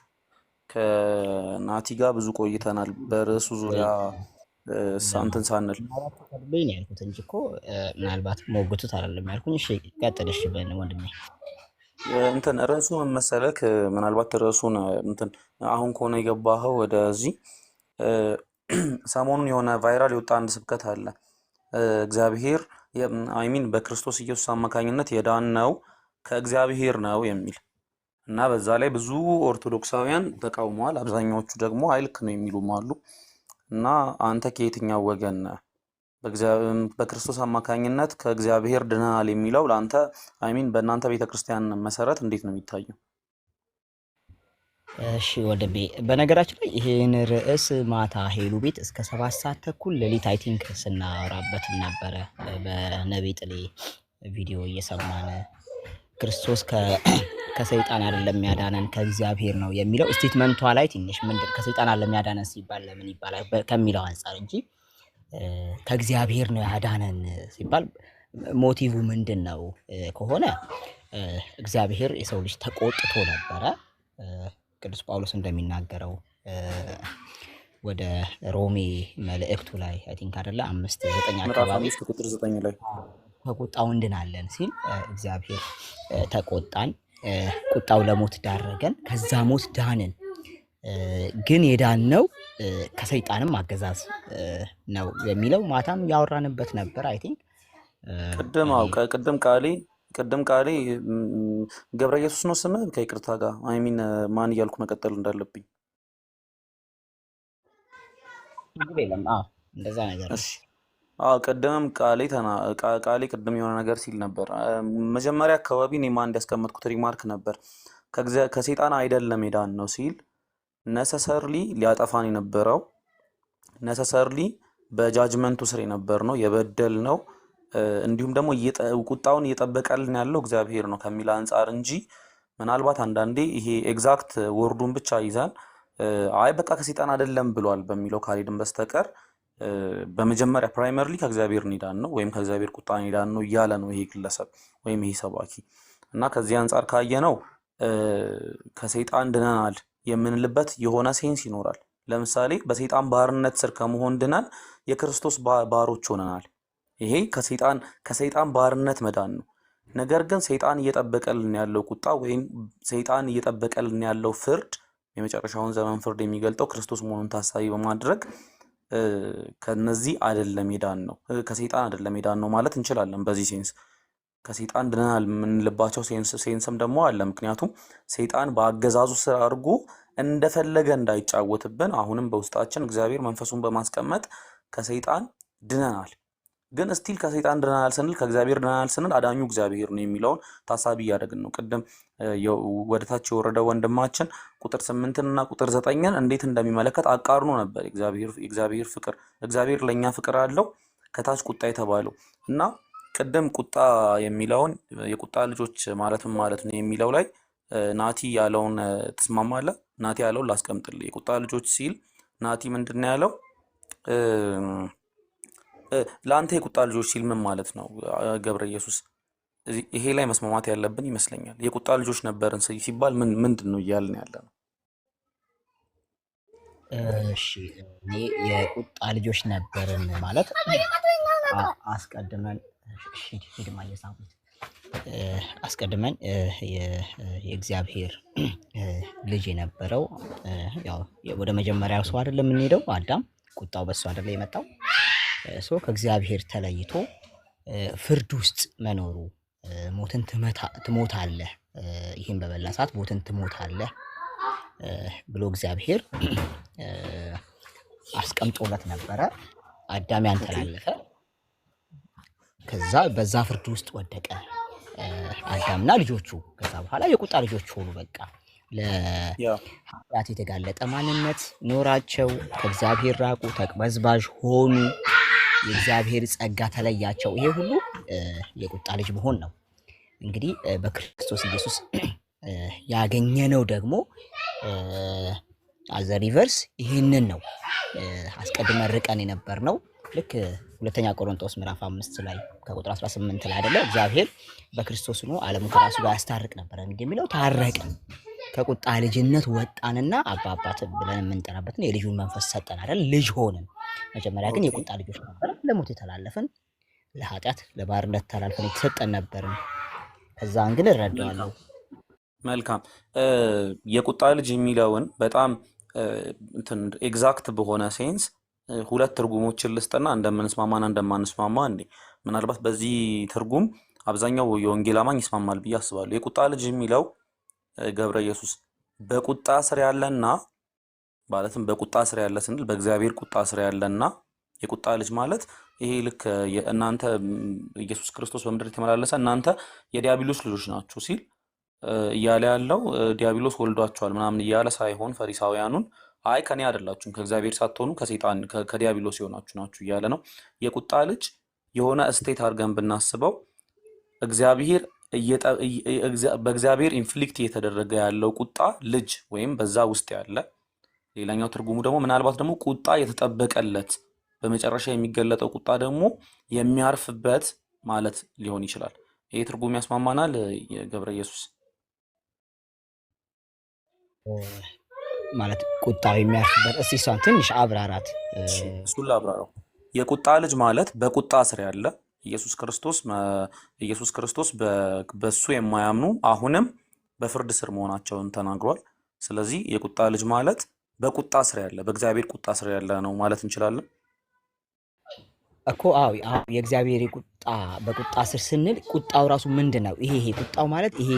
ከናቲ ጋር ብዙ ቆይተናል በርዕሱ ዙሪያ እንትን ሳንል። ቀድሜ ነው ያልኩት እንጂ እኮ ምናልባት ሞግቱት አይደለም ያልኩኝ። እሺ ቀጥል። እሺ ወንድሜ እንትን ርዕሱ ምን መሰለክ? ምናልባት ርዕሱን እንትን አሁን ከሆነ የገባኸው ወደዚህ ሰሞኑን የሆነ ቫይራል የወጣ አንድ ስብከት አለ። እግዚአብሔር አይሚን በክርስቶስ ኢየሱስ አማካኝነት የዳነው ከእግዚአብሔር ነው የሚል እና በዛ ላይ ብዙ ኦርቶዶክሳውያን ተቃውመዋል። አብዛኛዎቹ ደግሞ አይልክ ነው የሚሉም አሉ። እና አንተ ከየትኛው ወገን ነህ? በክርስቶስ አማካኝነት ከእግዚአብሔር ድነናል የሚለው ለአንተ አይሚን በእናንተ ቤተክርስቲያን መሰረት እንዴት ነው የሚታየው? እሺ ወንድሜ በነገራችን ላይ ይሄን ርዕስ ማታ ሄሉ ቤት እስከ 7 ሰዓት ተኩል ሌሊት አይ ቲንክ ስናወራበት ነበረ። በነቢ ጥሌ ቪዲዮ እየሰማን ክርስቶስ ከሰይጣን አይደለም ያዳነን ከእግዚአብሔር ነው የሚለው ስቴትመንቷ ላይ ትንሽ ምንድን ከሰይጣን አይደለም ያዳነን ሲባል ለምን ይባላል ከሚለው አንፃር እንጂ ከእግዚአብሔር ነው ያዳነን ሲባል ሞቲቭ ምንድን ነው ከሆነ እግዚአብሔር የሰው ልጅ ተቆጥቶ ነበረ። ቅዱስ ጳውሎስ እንደሚናገረው ወደ ሮሜ መልእክቱ ላይ አይ ቲንክ አይደለ 5:9 አካባቢ ቁጥር 9 ላይ ከቁጣው እንድናለን ሲል እግዚአብሔር ተቆጣን፣ ቁጣው ለሞት ዳረገን፣ ከዛ ሞት ዳንን። ግን የዳነው ከሰይጣንም አገዛዝ ነው የሚለው ማታም ያወራንበት ነበር። አይ ቲንክ ቅድም ቃሌ ገብረ ኢየሱስ ነው ስምህ? ከይቅርታ ጋር አይሚን ማን እያልኩ መቀጠል እንዳለብኝ እንደዛ ነገር። እሺ ቅድምም ቃሌ ቅድም የሆነ ነገር ሲል ነበር። መጀመሪያ አካባቢ እኔ ማን እንዲያስቀመጥኩት ሪማርክ ነበር። ከሰይጣን አይደለም የዳን ነው ሲል ነሰሰርሊ ሊያጠፋን የነበረው ነሰሰርሊ በጃጅመንቱ ስር የነበር ነው የበደል ነው እንዲሁም ደግሞ ቁጣውን እየጠበቀልን ያለው እግዚአብሔር ነው ከሚል አንፃር እንጂ ምናልባት አንዳንዴ ይሄ ኤግዛክት ወርዱን ብቻ ይዛል አይ በቃ ከሰይጣን አይደለም ብሏል በሚለው ካልሄድን በስተቀር በመጀመሪያ ፕራይመሪሊ ከእግዚአብሔር ኒዳን ነው ወይም ከእግዚአብሔር ቁጣ ኒዳን ነው እያለ ነው ይሄ ግለሰብ ወይም ይሄ ሰባኪ። እና ከዚህ አንፃር ካየ ነው ከሰይጣን ድነናል የምንልበት የሆነ ሴንስ ይኖራል። ለምሳሌ በሰይጣን ባርነት ስር ከመሆን ድነን የክርስቶስ ባሮች ሆነናል። ይሄ ከሰይጣን ባርነት መዳን ነው። ነገር ግን ሰይጣን እየጠበቀልን ያለው ቁጣ ወይም ሰይጣን እየጠበቀልን ያለው ፍርድ የመጨረሻውን ዘመን ፍርድ የሚገልጠው ክርስቶስ መሆኑን ታሳቢ በማድረግ ከነዚህ አይደለም የዳን ነው ከሰይጣን አይደለም የዳን ነው ማለት እንችላለን። በዚህ ሴንስ ከሰይጣን ድነናል የምንልባቸው ሴንስም ደግሞ አለ። ምክንያቱም ሰይጣን በአገዛዙ ስር አድርጎ እንደፈለገ እንዳይጫወትብን አሁንም በውስጣችን እግዚአብሔር መንፈሱን በማስቀመጥ ከሰይጣን ድነናል። ግን ስቲል ከሰይጣን ድነናል ስንል ከእግዚአብሔር ድነናል ስንል አዳኙ እግዚአብሔር ነው የሚለውን ታሳቢ እያደረግን ነው። ቅድም ወደታች የወረደው ወንድማችን ቁጥር 8ና ቁጥር 9ን እንዴት እንደሚመለከት አቃርኖ ነበር። እግዚአብሔር ፍቅር እግዚአብሔር ለኛ ፍቅር አለው ከታች ቁጣ የተባለው እና ቅድም ቁጣ የሚለውን የቁጣ ልጆች ማለትም ማለት ነው የሚለው ላይ ናቲ ያለውን ትስማማለህ? ናቲ ያለውን ላስቀምጥልህ። የቁጣ ልጆች ሲል ናቲ ምንድነው ያለው? ለአንተ የቁጣ ልጆች ሲል ምን ማለት ነው? ገብረ ኢየሱስ ይሄ ላይ መስማማት ያለብን ይመስለኛል። የቁጣ ልጆች ነበርን ሲባል ምንድን ነው እያልን ያለ ነው? እሺ እኔ የቁጣ ልጆች ነበርን ማለት አስቀድመን የእግዚአብሔር ልጅ የነበረው ያው ወደ መጀመሪያው ሰው አይደለም የምንሄደው አዳም ቁጣው በሱ አይደለ የመጣው ሰው ከእግዚአብሔር ተለይቶ ፍርድ ውስጥ መኖሩ ሞትን ትሞታለህ ይህን በበላ ሰዓት ሞትን ትሞታለህ ብሎ እግዚአብሔር አስቀምጦለት ነበረ። አዳም ያን ተላለፈ። ከዛ በዛ ፍርድ ውስጥ ወደቀ አዳምና ልጆቹ። ከዛ በኋላ የቁጣ ልጆች ሆኑ። በቃ ለኃጢአት የተጋለጠ ማንነት ኖራቸው፣ ከእግዚአብሔር ራቁ፣ ተቅበዝባዥ ሆኑ፣ የእግዚአብሔር ጸጋ ተለያቸው። ይሄ ሁሉ የቁጣ ልጅ መሆን ነው። እንግዲህ በክርስቶስ ኢየሱስ ያገኘነው ደግሞ አዘ ሪቨርስ ይህንን ነው። አስቀድመን ርቀን የነበርነው ልክ ሁለተኛ ቆሮንቶስ ምዕራፍ 5 ላይ ከቁጥር 18 ላይ አይደለ እግዚአብሔር በክርስቶስ ሆኖ ዓለሙን ከራሱ ጋር ያስታርቅ ነበር የሚለው ታረቅን፣ ከቁጣ ልጅነት ወጣንና አባ አባት ብለን የምንጠራበትን የልጁን መንፈስ ሰጠን አይደል? ልጅ ሆንን። መጀመሪያ ግን የቁጣ ልጆች ነበርን፣ ለሞት የተላለፈን፣ ለኃጢአት ለባርነት ተላልፈን የተሰጠን ነበርን። ከዛን ግን እረዳዋለሁ። መልካም የቁጣ ልጅ የሚለውን በጣም እንትን ኤግዛክት በሆነ ሴንስ ሁለት ትርጉሞችን ልስጥና እንደምንስማማና እንደማንስማማ እንዴ ምናልባት በዚህ ትርጉም አብዛኛው የወንጌል አማኝ ይስማማል ብዬ አስባለሁ። የቁጣ ልጅ የሚለው ገብረ ኢየሱስ በቁጣ ስር ያለና ማለትም በቁጣ ስር ያለ ስንል በእግዚአብሔር ቁጣ ስር ያለና የቁጣ ልጅ ማለት ይሄ ልክ እናንተ ኢየሱስ ክርስቶስ በምድር የተመላለሰ እናንተ የዲያብሎስ ልጆች ናችሁ ሲል እያለ ያለው ዲያብሎስ ወልዷቸዋል ምናምን እያለ ሳይሆን ፈሪሳውያኑን አይ ከኔ አይደላችሁም ከእግዚአብሔር ሳትሆኑ ከሰይጣን ከዲያብሎስ የሆናችሁ ናችሁ እያለ ነው። የቁጣ ልጅ የሆነ ስቴት አድርገን ብናስበው እግዚአብሔር በእግዚአብሔር ኢንፍሊክት እየተደረገ ያለው ቁጣ ልጅ ወይም በዛ ውስጥ ያለ፣ ሌላኛው ትርጉሙ ደግሞ ምናልባት ደግሞ ቁጣ የተጠበቀለት በመጨረሻ የሚገለጠው ቁጣ ደግሞ የሚያርፍበት ማለት ሊሆን ይችላል። ይሄ ትርጉም ያስማማናል ገብረ ኢየሱስ? ማለት ቁጣው የሚያርፍበት እስቲ እሷን ትንሽ አብራራት። እሱን ላብራራው። የቁጣ ልጅ ማለት በቁጣ ስር ያለ ኢየሱስ ክርስቶስ በሱ የማያምኑ አሁንም በፍርድ ስር መሆናቸውን ተናግሯል። ስለዚህ የቁጣ ልጅ ማለት በቁጣ ስር ያለ በእግዚአብሔር ቁጣ ስር ያለ ነው ማለት እንችላለን እኮ። አዎ የእግዚአብሔር ቁጣ በቁጣ ስር ስንል ቁጣው ራሱ ምንድን ነው? ይሄ ቁጣው ማለት ይሄ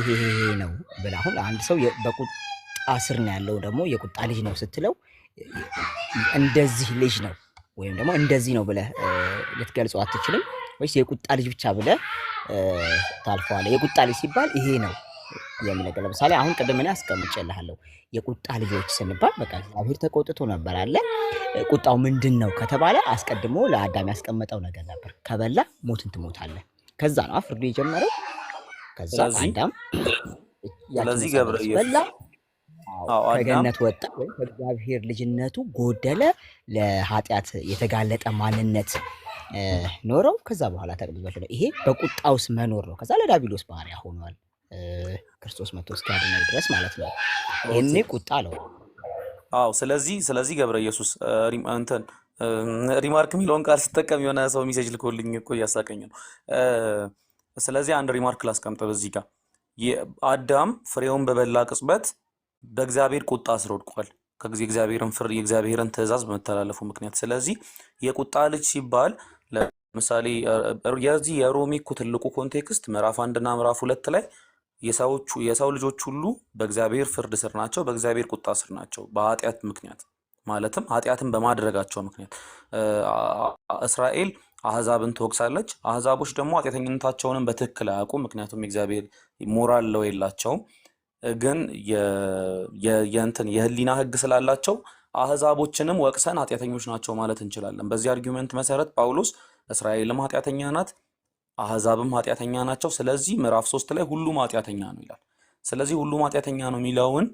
ነው ብለህ አሁን አንድ ሰው በቁጣ ስር ነው ያለው ደግሞ የቁጣ ልጅ ነው ስትለው እንደዚህ ልጅ ነው ወይም ደግሞ እንደዚህ ነው ብለህ ልትገልጸው አትችልም። ወይስ የቁጣ ልጅ ብቻ ብለህ ታልፈዋለህ? የቁጣ ልጅ ሲባል ይሄ ነው የሚነገር። ለምሳሌ አሁን ቅድም እኔ አስቀምጬልሃለሁ የቁጣ ልጆች ስንባል በቃ እግዚአብሔር ተቆጥቶ ነበር አለ። ቁጣው ምንድን ነው ከተባለ አስቀድሞ ለአዳም ያስቀመጠው ነገር ነበር። ከበላ ሞትን ትሞታለህ። ከዛ ነው ፍርዱ የጀመረው። ከዛ አዳም ስለዚህ ገብረ በላ ከገነት ወጣ፣ ወይም ከእግዚአብሔር ልጅነቱ ጎደለ፣ ለኃጢአት የተጋለጠ ማንነት ኖረው ከዛ በኋላ ተቀብሏል። ይሄ በቁጣውስ መኖር ነው። ከዛ ለዲያብሎስ ባሪያ ሆኗል ክርስቶስ መጥቶ እስኪያድነው ድረስ ማለት ነው። ይሄኔ ቁጣ ነው። አዎ ስለዚህ ገብረ ኢየሱስ እንትን ሪማርክ የሚለውን ቃል ስጠቀም የሆነ ሰው ሜሴጅ ልኮልኝ እኮ እያሳቀኝ ነው። ስለዚህ አንድ ሪማርክ ላስቀምጥ በዚህ ጋር። አዳም ፍሬውን በበላ ቅጽበት በእግዚአብሔር ቁጣ ስር ወድቋል የእግዚአብሔርን ትእዛዝ በመተላለፉ ምክንያት። ስለዚህ የቁጣ ልጅ ሲባል ለምሳሌ የዚህ የሮሜ እኮ ትልቁ ኮንቴክስት ምዕራፍ 1 እና ምዕራፍ 2 ላይ የሰው ልጆች ሁሉ በእግዚአብሔር ፍርድ ስር ናቸው፣ በእግዚአብሔር ቁጣ ስር ናቸው በኃጢአት ምክንያት፣ ማለትም ኃጢአትን በማድረጋቸው ምክንያት። እስራኤል አህዛብን ትወቅሳለች፣ አህዛቦች ደግሞ ኃጢአተኝነታቸውንም በትክክል አያውቁም፣ ምክንያቱም የእግዚአብሔር ሞራል ለው የላቸውም። ግን የህሊና ህግ ስላላቸው አህዛቦችንም ወቅሰን ኃጢአተኞች ናቸው ማለት እንችላለን። በዚህ አርጊውመንት መሰረት ጳውሎስ እስራኤልም ኃጢአተኛ ናት፣ አህዛብም ኃጢአተኛ ናቸው፣ ስለዚህ ምዕራፍ 3 ላይ ሁሉም ኃጢአተኛ ነው ይላል። ስለዚህ ሁሉም ኃጢአተኛ ነው የሚለውን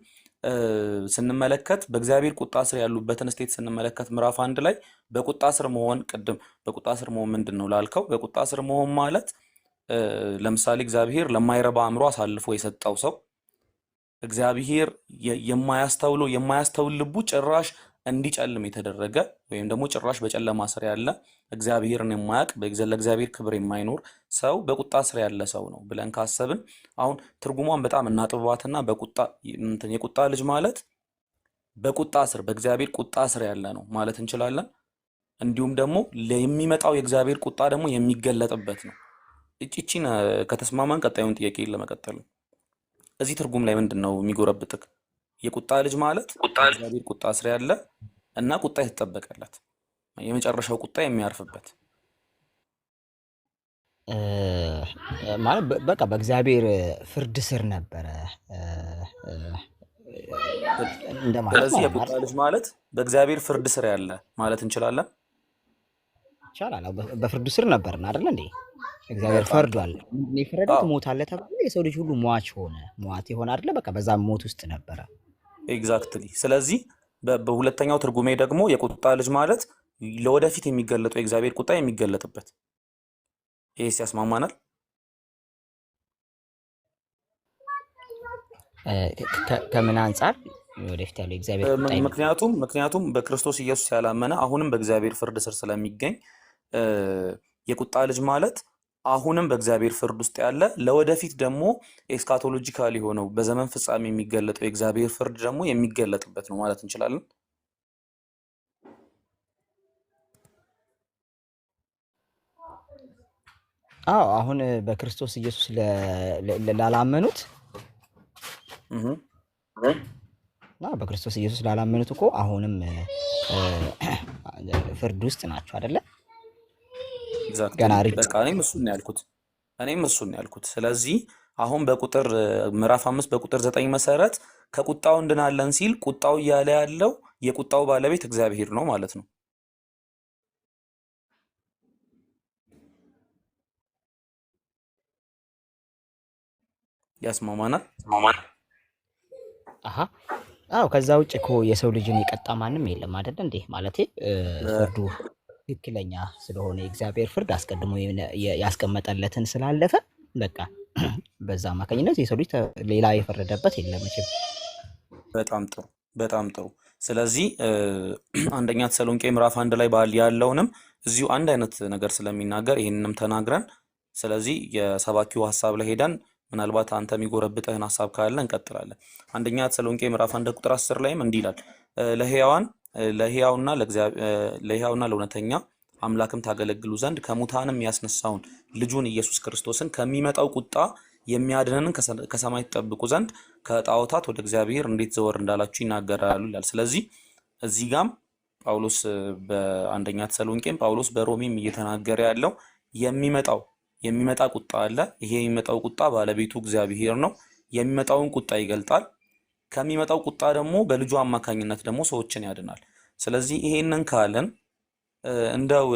ስንመለከት በእግዚአብሔር ቁጣ ስር ያሉበትን ስቴት ስንመለከት ምዕራፍ 1 ላይ በቁጣ ስር መሆን ቅድም በቁጣ ስር መሆን ምንድን ነው ላልከው፣ በቁጣ ስር መሆን ማለት ለምሳሌ እግዚአብሔር ለማይረባ አእምሮ አሳልፎ የሰጠው ሰው እግዚአብሔር የማያስተውል ልቡ ጭራሽ እንዲጨልም የተደረገ ወይም ደግሞ ጭራሽ በጨለማ ስር ያለ እግዚአብሔርን የማያውቅ ለእግዚአብሔር ክብር የማይኖር ሰው በቁጣ ስር ያለ ሰው ነው ብለን ካሰብን አሁን ትርጉሟን በጣም እናጥብባትና የቁጣ ልጅ ማለት በቁጣ ስር በእግዚአብሔር ቁጣ ስር ያለ ነው ማለት እንችላለን። እንዲሁም ደግሞ የሚመጣው የእግዚአብሔር ቁጣ ደግሞ የሚገለጥበት ነው። እቺን ከተስማማን ቀጣዩን ጥያቄ ለመቀጠል ነው። እዚህ ትርጉም ላይ ምንድን ነው የሚጎረብጥክ? የቁጣ ልጅ ማለት እግዚአብሔር ቁጣ ስር ያለ እና ቁጣ የተጠበቀለት የመጨረሻው ቁጣ የሚያርፍበት ማለት በቃ በእግዚአብሔር ፍርድ ስር ነበረ እንደማለት። ስለዚህ የቁጣ ልጅ ማለት በእግዚአብሔር ፍርድ ስር ያለ ማለት እንችላለን። ይቻላል። በፍርዱ ስር ነበርና አይደል እንዴ? እግዚአብሔር ፈርዷል። ምንድን ነው የፈረደው? ትሞታለህ ተባለ። የሰው ልጅ ሁሉ ሟች ሆነ። ሟት የሆነ አይደለ? በቃ በዛ ሞት ውስጥ ነበረ። ኤግዛክትሊ። ስለዚህ በሁለተኛው ትርጉሜ ደግሞ የቁጣ ልጅ ማለት ለወደፊት የሚገለጠው የእግዚአብሔር ቁጣ የሚገለጥበት። ይሄስ ያስማማናል? ከምን አንጻር ወደፊት ያለው የእግዚአብሔር ቁጣ ምክንያቱም በክርስቶስ ኢየሱስ ያላመነ አሁንም በእግዚአብሔር ፍርድ ስር ስለሚገኝ የቁጣ ልጅ ማለት አሁንም በእግዚአብሔር ፍርድ ውስጥ ያለ ለወደፊት ደግሞ ኤስካቶሎጂካል የሆነው በዘመን ፍጻሜ የሚገለጠው የእግዚአብሔር ፍርድ ደግሞ የሚገለጥበት ነው ማለት እንችላለን። አዎ አሁን በክርስቶስ ኢየሱስ ላላመኑት በክርስቶስ ኢየሱስ ላላመኑት እኮ አሁንም ፍርድ ውስጥ ናቸው አይደለ? ገና በቃ እኔም እሱን ያልኩት። ስለዚህ አሁን በቁጥር ምዕራፍ 5 በቁጥር 9 መሰረት ከቁጣው እንድናለን ሲል ቁጣው እያለ ያለው የቁጣው ባለቤት እግዚአብሔር ነው ማለት ነው። ያስማማናል? አዎ ከዛ ውጭ እኮ የሰው ልጅን የቀጣ ማንም የለም አይደል እንዴ? ማለቴ ፍርዱ ትክክለኛ ስለሆነ የእግዚአብሔር ፍርድ አስቀድሞ ያስቀመጠለትን ስላለፈ በቃ በዛ አማካኝነት የሰው ልጅ ሌላ የፈረደበት የለም መቼም። በጣም ጥሩ። ስለዚህ አንደኛ ተሰሎንቄ ምዕራፍ 1 ላይ ያለውንም እዚሁ አንድ አይነት ነገር ስለሚናገር ይህንንም ተናግረን ስለዚህ የሰባኪው ሀሳብ ላይ ሄደን ምናልባት አንተ የሚጎረብጥህን ሀሳብ ካለ እንቀጥላለን። አንደኛ ተሰሎንቄ ምዕራፍ 1 ቁጥር 10 ላይም እንዲህ ይላል፣ ለሕያውና ለእውነተኛ አምላክም ታገለግሉ ዘንድ ከሙታንም ያስነሳውን ልጁን ኢየሱስ ክርስቶስን ከሚመጣው ቁጣ የሚያድነንን ከሰማይ ትጠብቁ ዘንድ ከጣዖታት ወደ እግዚአብሔር እንዴት ዘወር እንዳላችሁ ይናገራሉ ይላል። ስለዚህ እዚህ ጋም ጳውሎስ በአንደኛ ተሰሎንቄም ጳውሎስ በሮሜም እየተናገረ ያለው የሚመጣ ቁጣ አለ። ይሄ የሚመጣው ቁጣ ባለቤቱ እግዚአብሔር ነው። የሚመጣውን ቁጣ ይገልጣል። ከሚመጣው ቁጣ ደግሞ በልጁ አማካኝነት ደግሞ ሰዎችን ያድናል። ስለዚህ ይሄንን ካለን እንደው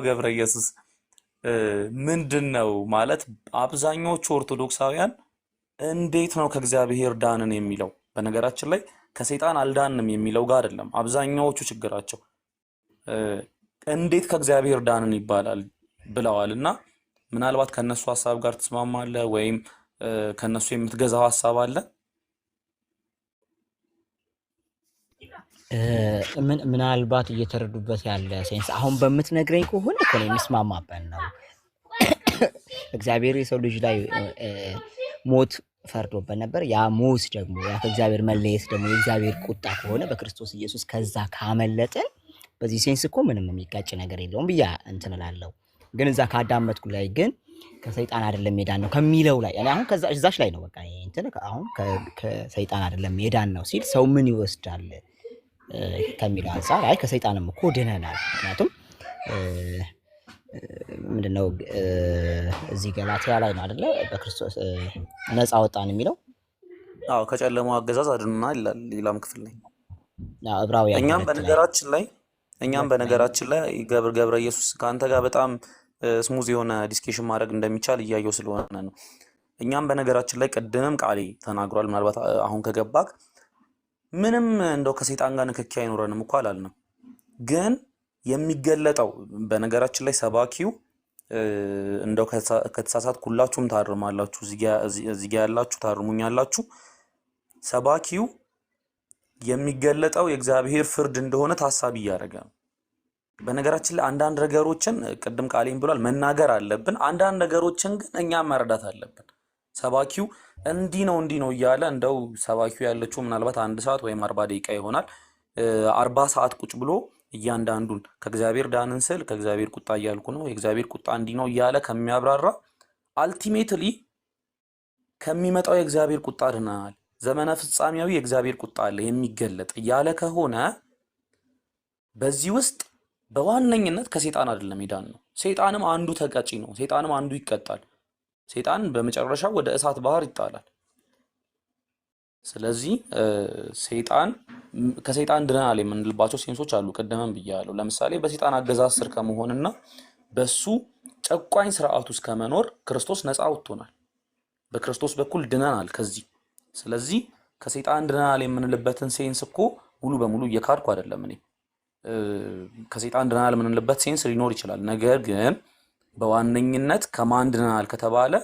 ገብረ ኢየሱስ ምንድን ነው ማለት አብዛኞቹ ኦርቶዶክሳውያን እንዴት ነው ከእግዚአብሔር ዳንን የሚለው? በነገራችን ላይ ከሰይጣን አልዳንም የሚለው ጋር አይደለም አብዛኛዎቹ ችግራቸው እንዴት ከእግዚአብሔር ዳንን ይባላል ብለዋል። እና ምናልባት ከነሱ ሀሳብ ጋር ትስማማለህ ወይም ከነሱ የምትገዛው ሀሳብ አለ? ምናልባት እየተረዱበት ያለ ሴንስ አሁን በምትነግረኝ ከሆነ እኮ ነው የሚስማማበት ነው። እግዚአብሔር የሰው ልጅ ላይ ሞት ፈርዶበት ነበር። ያ ሞት ደግሞ ያ ከእግዚአብሔር መለየት ደግሞ የእግዚአብሔር ቁጣ ከሆነ በክርስቶስ ኢየሱስ ከዛ ካመለጠን በዚህ ሴንስ እኮ ምንም የሚጋጭ ነገር የለውም ብያ እንትን እላለሁ። ግን እዛ ካዳመጥኩ ላይ ግን ከሰይጣን አይደለም የዳን ነው ከሚለው ላይ እኔ አሁን ከዛ እዛች ላይ ነው በቃ እንትን አሁን ከሰይጣን አይደለም የዳን ነው ሲል ሰው ምን ይወስዳል ከሚለው አንፃር አይ ከሰይጣንም እኮ ድነናል። ምክንያቱም ምንድነው እዚህ ገላትያ ላይ ነው አይደለ በክርስቶስ ነፃ ወጣን የሚለው። አዎ ከጨለማው አገዛዝ አድነናል ይላል ሌላም ክፍል ላይ። አዎ ዕብራውያን እኛም በነገራችን ላይ ገብረ ኢየሱስ ከአንተ ጋር በጣም ስሙዝ የሆነ ዲስከሽን ማድረግ እንደሚቻል እያየው ስለሆነ ነው። እኛም በነገራችን ላይ ቅድምም ቃሌ ተናግሯል። ምናልባት አሁን ከገባክ ምንም እንደው ከሰይጣን ጋር ንክኪ አይኖረንም እኮ አላልንም። ግን የሚገለጠው በነገራችን ላይ ሰባኪው እንደው ከተሳሳትኩ ሁላችሁም ታርማላችሁ፣ እዚህ ጋር ያላችሁ ታርሙኛላችሁ። ሰባኪው የሚገለጠው የእግዚአብሔር ፍርድ እንደሆነ ታሳቢ እያደረገ ነው። በነገራችን ላይ አንዳንድ ነገሮችን ቅድም ቃሌም ብሏል መናገር አለብን። አንዳንድ ነገሮችን ግን እኛም መረዳት አለብን። ሰባኪው እንዲህ ነው እያለ እንደው ሰባኪው ያለችው ምናልባት 1 ሰዓት ወይም 40 ደቂቃ ይሆናል 40 ሰዓት ቁጭ ብሎ እያንዳንዱን ከእግዚአብሔር ዳንን ስል ከእግዚአብሔር ቁጣ እያልኩ ነው የእግዚአብሔር ቁጣ እንዲህ ነው እያለ ከሚያብራራ አልቲሜትሊ ከሚመጣው የእግዚአብሔር ቁጣ ድናል፣ ዘመነ ፍጻሜያዊ የእግዚአብሔር ቁጣ አለ የሚገለጥ እያለ ከሆነ በዚህ ውስጥ በዋነኝነት ከሰይጣን አይደለም የዳን ነው። ሰይጣንም አንዱ ተቀጪ ነው። ሰይጣንም አንዱ ይቀጣል። ሰይጣን በመጨረሻው ወደ እሳት ባህር ይጣላል። ስለዚህ ከሰይጣን ድነናል የምንልባቸው ሴንሶች አሉ። ቀደመን ብያለሁ። ለምሳሌ በሰይጣን አገዛዝ ስር ከመሆንና በሱ ጨቋኝ ስርዓት ውስጥ ከመኖር ክርስቶስ ነፃ አውጥቶናል። በክርስቶስ በኩል ድነናል ከዚህ። ስለዚህ ከሰይጣን ድናል የምንልበትን ሴንስ እኮ ሙሉ በሙሉ እየካድኩ አይደለም እኔ። ከሰይጣን ድናል የምንልበት ሴንስ ሊኖር ይችላል። ነገር ግን በዋነኝነት ከማን ድናል ከተባለ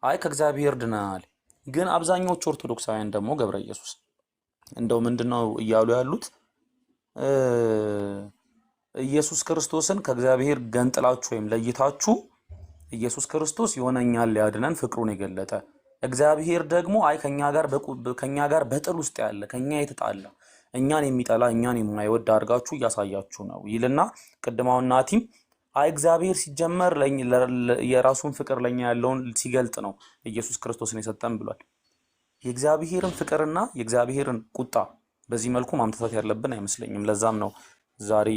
አይ ከእግዚአብሔር ድናል። ግን አብዛኞቹ ኦርቶዶክሳውያን ደግሞ ገብረ ኢየሱስ እንደው ምንድነው እያሉ ያሉት ኢየሱስ ክርስቶስን ከእግዚአብሔር ገንጥላችሁ ወይም ለይታችሁ ኢየሱስ ክርስቶስ ይሆነኛል ሊያድነን ፍቅሩን የገለጠ እግዚአብሔር ደግሞ አይ ከኛ ጋር በጥል ውስጥ ያለ ከኛ የተጣላ እኛን የሚጠላ እኛን የማይወድ አድርጋችሁ እያሳያችሁ ነው ይልና ቅድማው ናቲም አይ እግዚአብሔር ሲጀመር የራሱን ፍቅር ለኛ ያለውን ሲገልጥ ነው ኢየሱስ ክርስቶስን የሰጠን ብሏል። የእግዚአብሔርን ፍቅርና የእግዚአብሔርን ቁጣ በዚህ መልኩ ማምጣት ያለብን አይመስለኝም። ለዛም ነው ዛሬ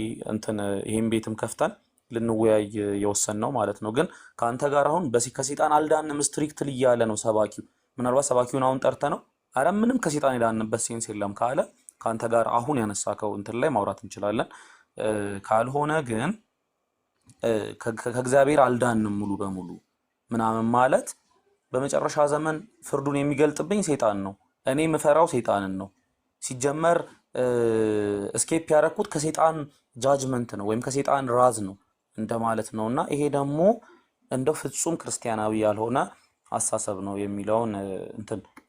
ይሄን ቤትም ከፍተን ልንወያይ የወሰንነው ማለት ነው። ግን ካንተ ጋር አሁን ከሰይጣን አልዳንም ስትሪክትሊ እያለ ነው ሰባኪው። ምናልባት ሰባኪውን አሁን ጠርተ ነው አረ ምንም ከሰይጣን የዳንበት ሴንስ የለም ካለ ካንተ ጋር አሁን ያነሳከው ላይ ማውራት እንችላለን። ካልሆነ ግን ከእግዚአብሔር አልዳንም ሙሉ በሙሉ ምናምን ማለት በመጨረሻ ዘመን ፍርዱን የሚገልጥብኝ ሰይጣን ነው። እኔ የምፈራው ሰይጣንን ነው። ሲጀመር እስኬፕ ያደረኩት ከሰይጣን ጃጅመንት ነው ወይም ከሰይጣን ራዝ ነው እንደማለት ነውና ይሄ ደግሞ እንደው ፍጹም ክርስቲያናዊ ያልሆነ አሳሰብ ነው የሚለውን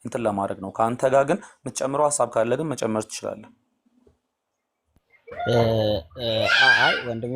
እንትን ለማድረግ ነው። ካንተ ጋር ግን የምትጨምረው ሐሳብ ካለ ግን መጨመር ትችላለህ። አይ ወንድሜ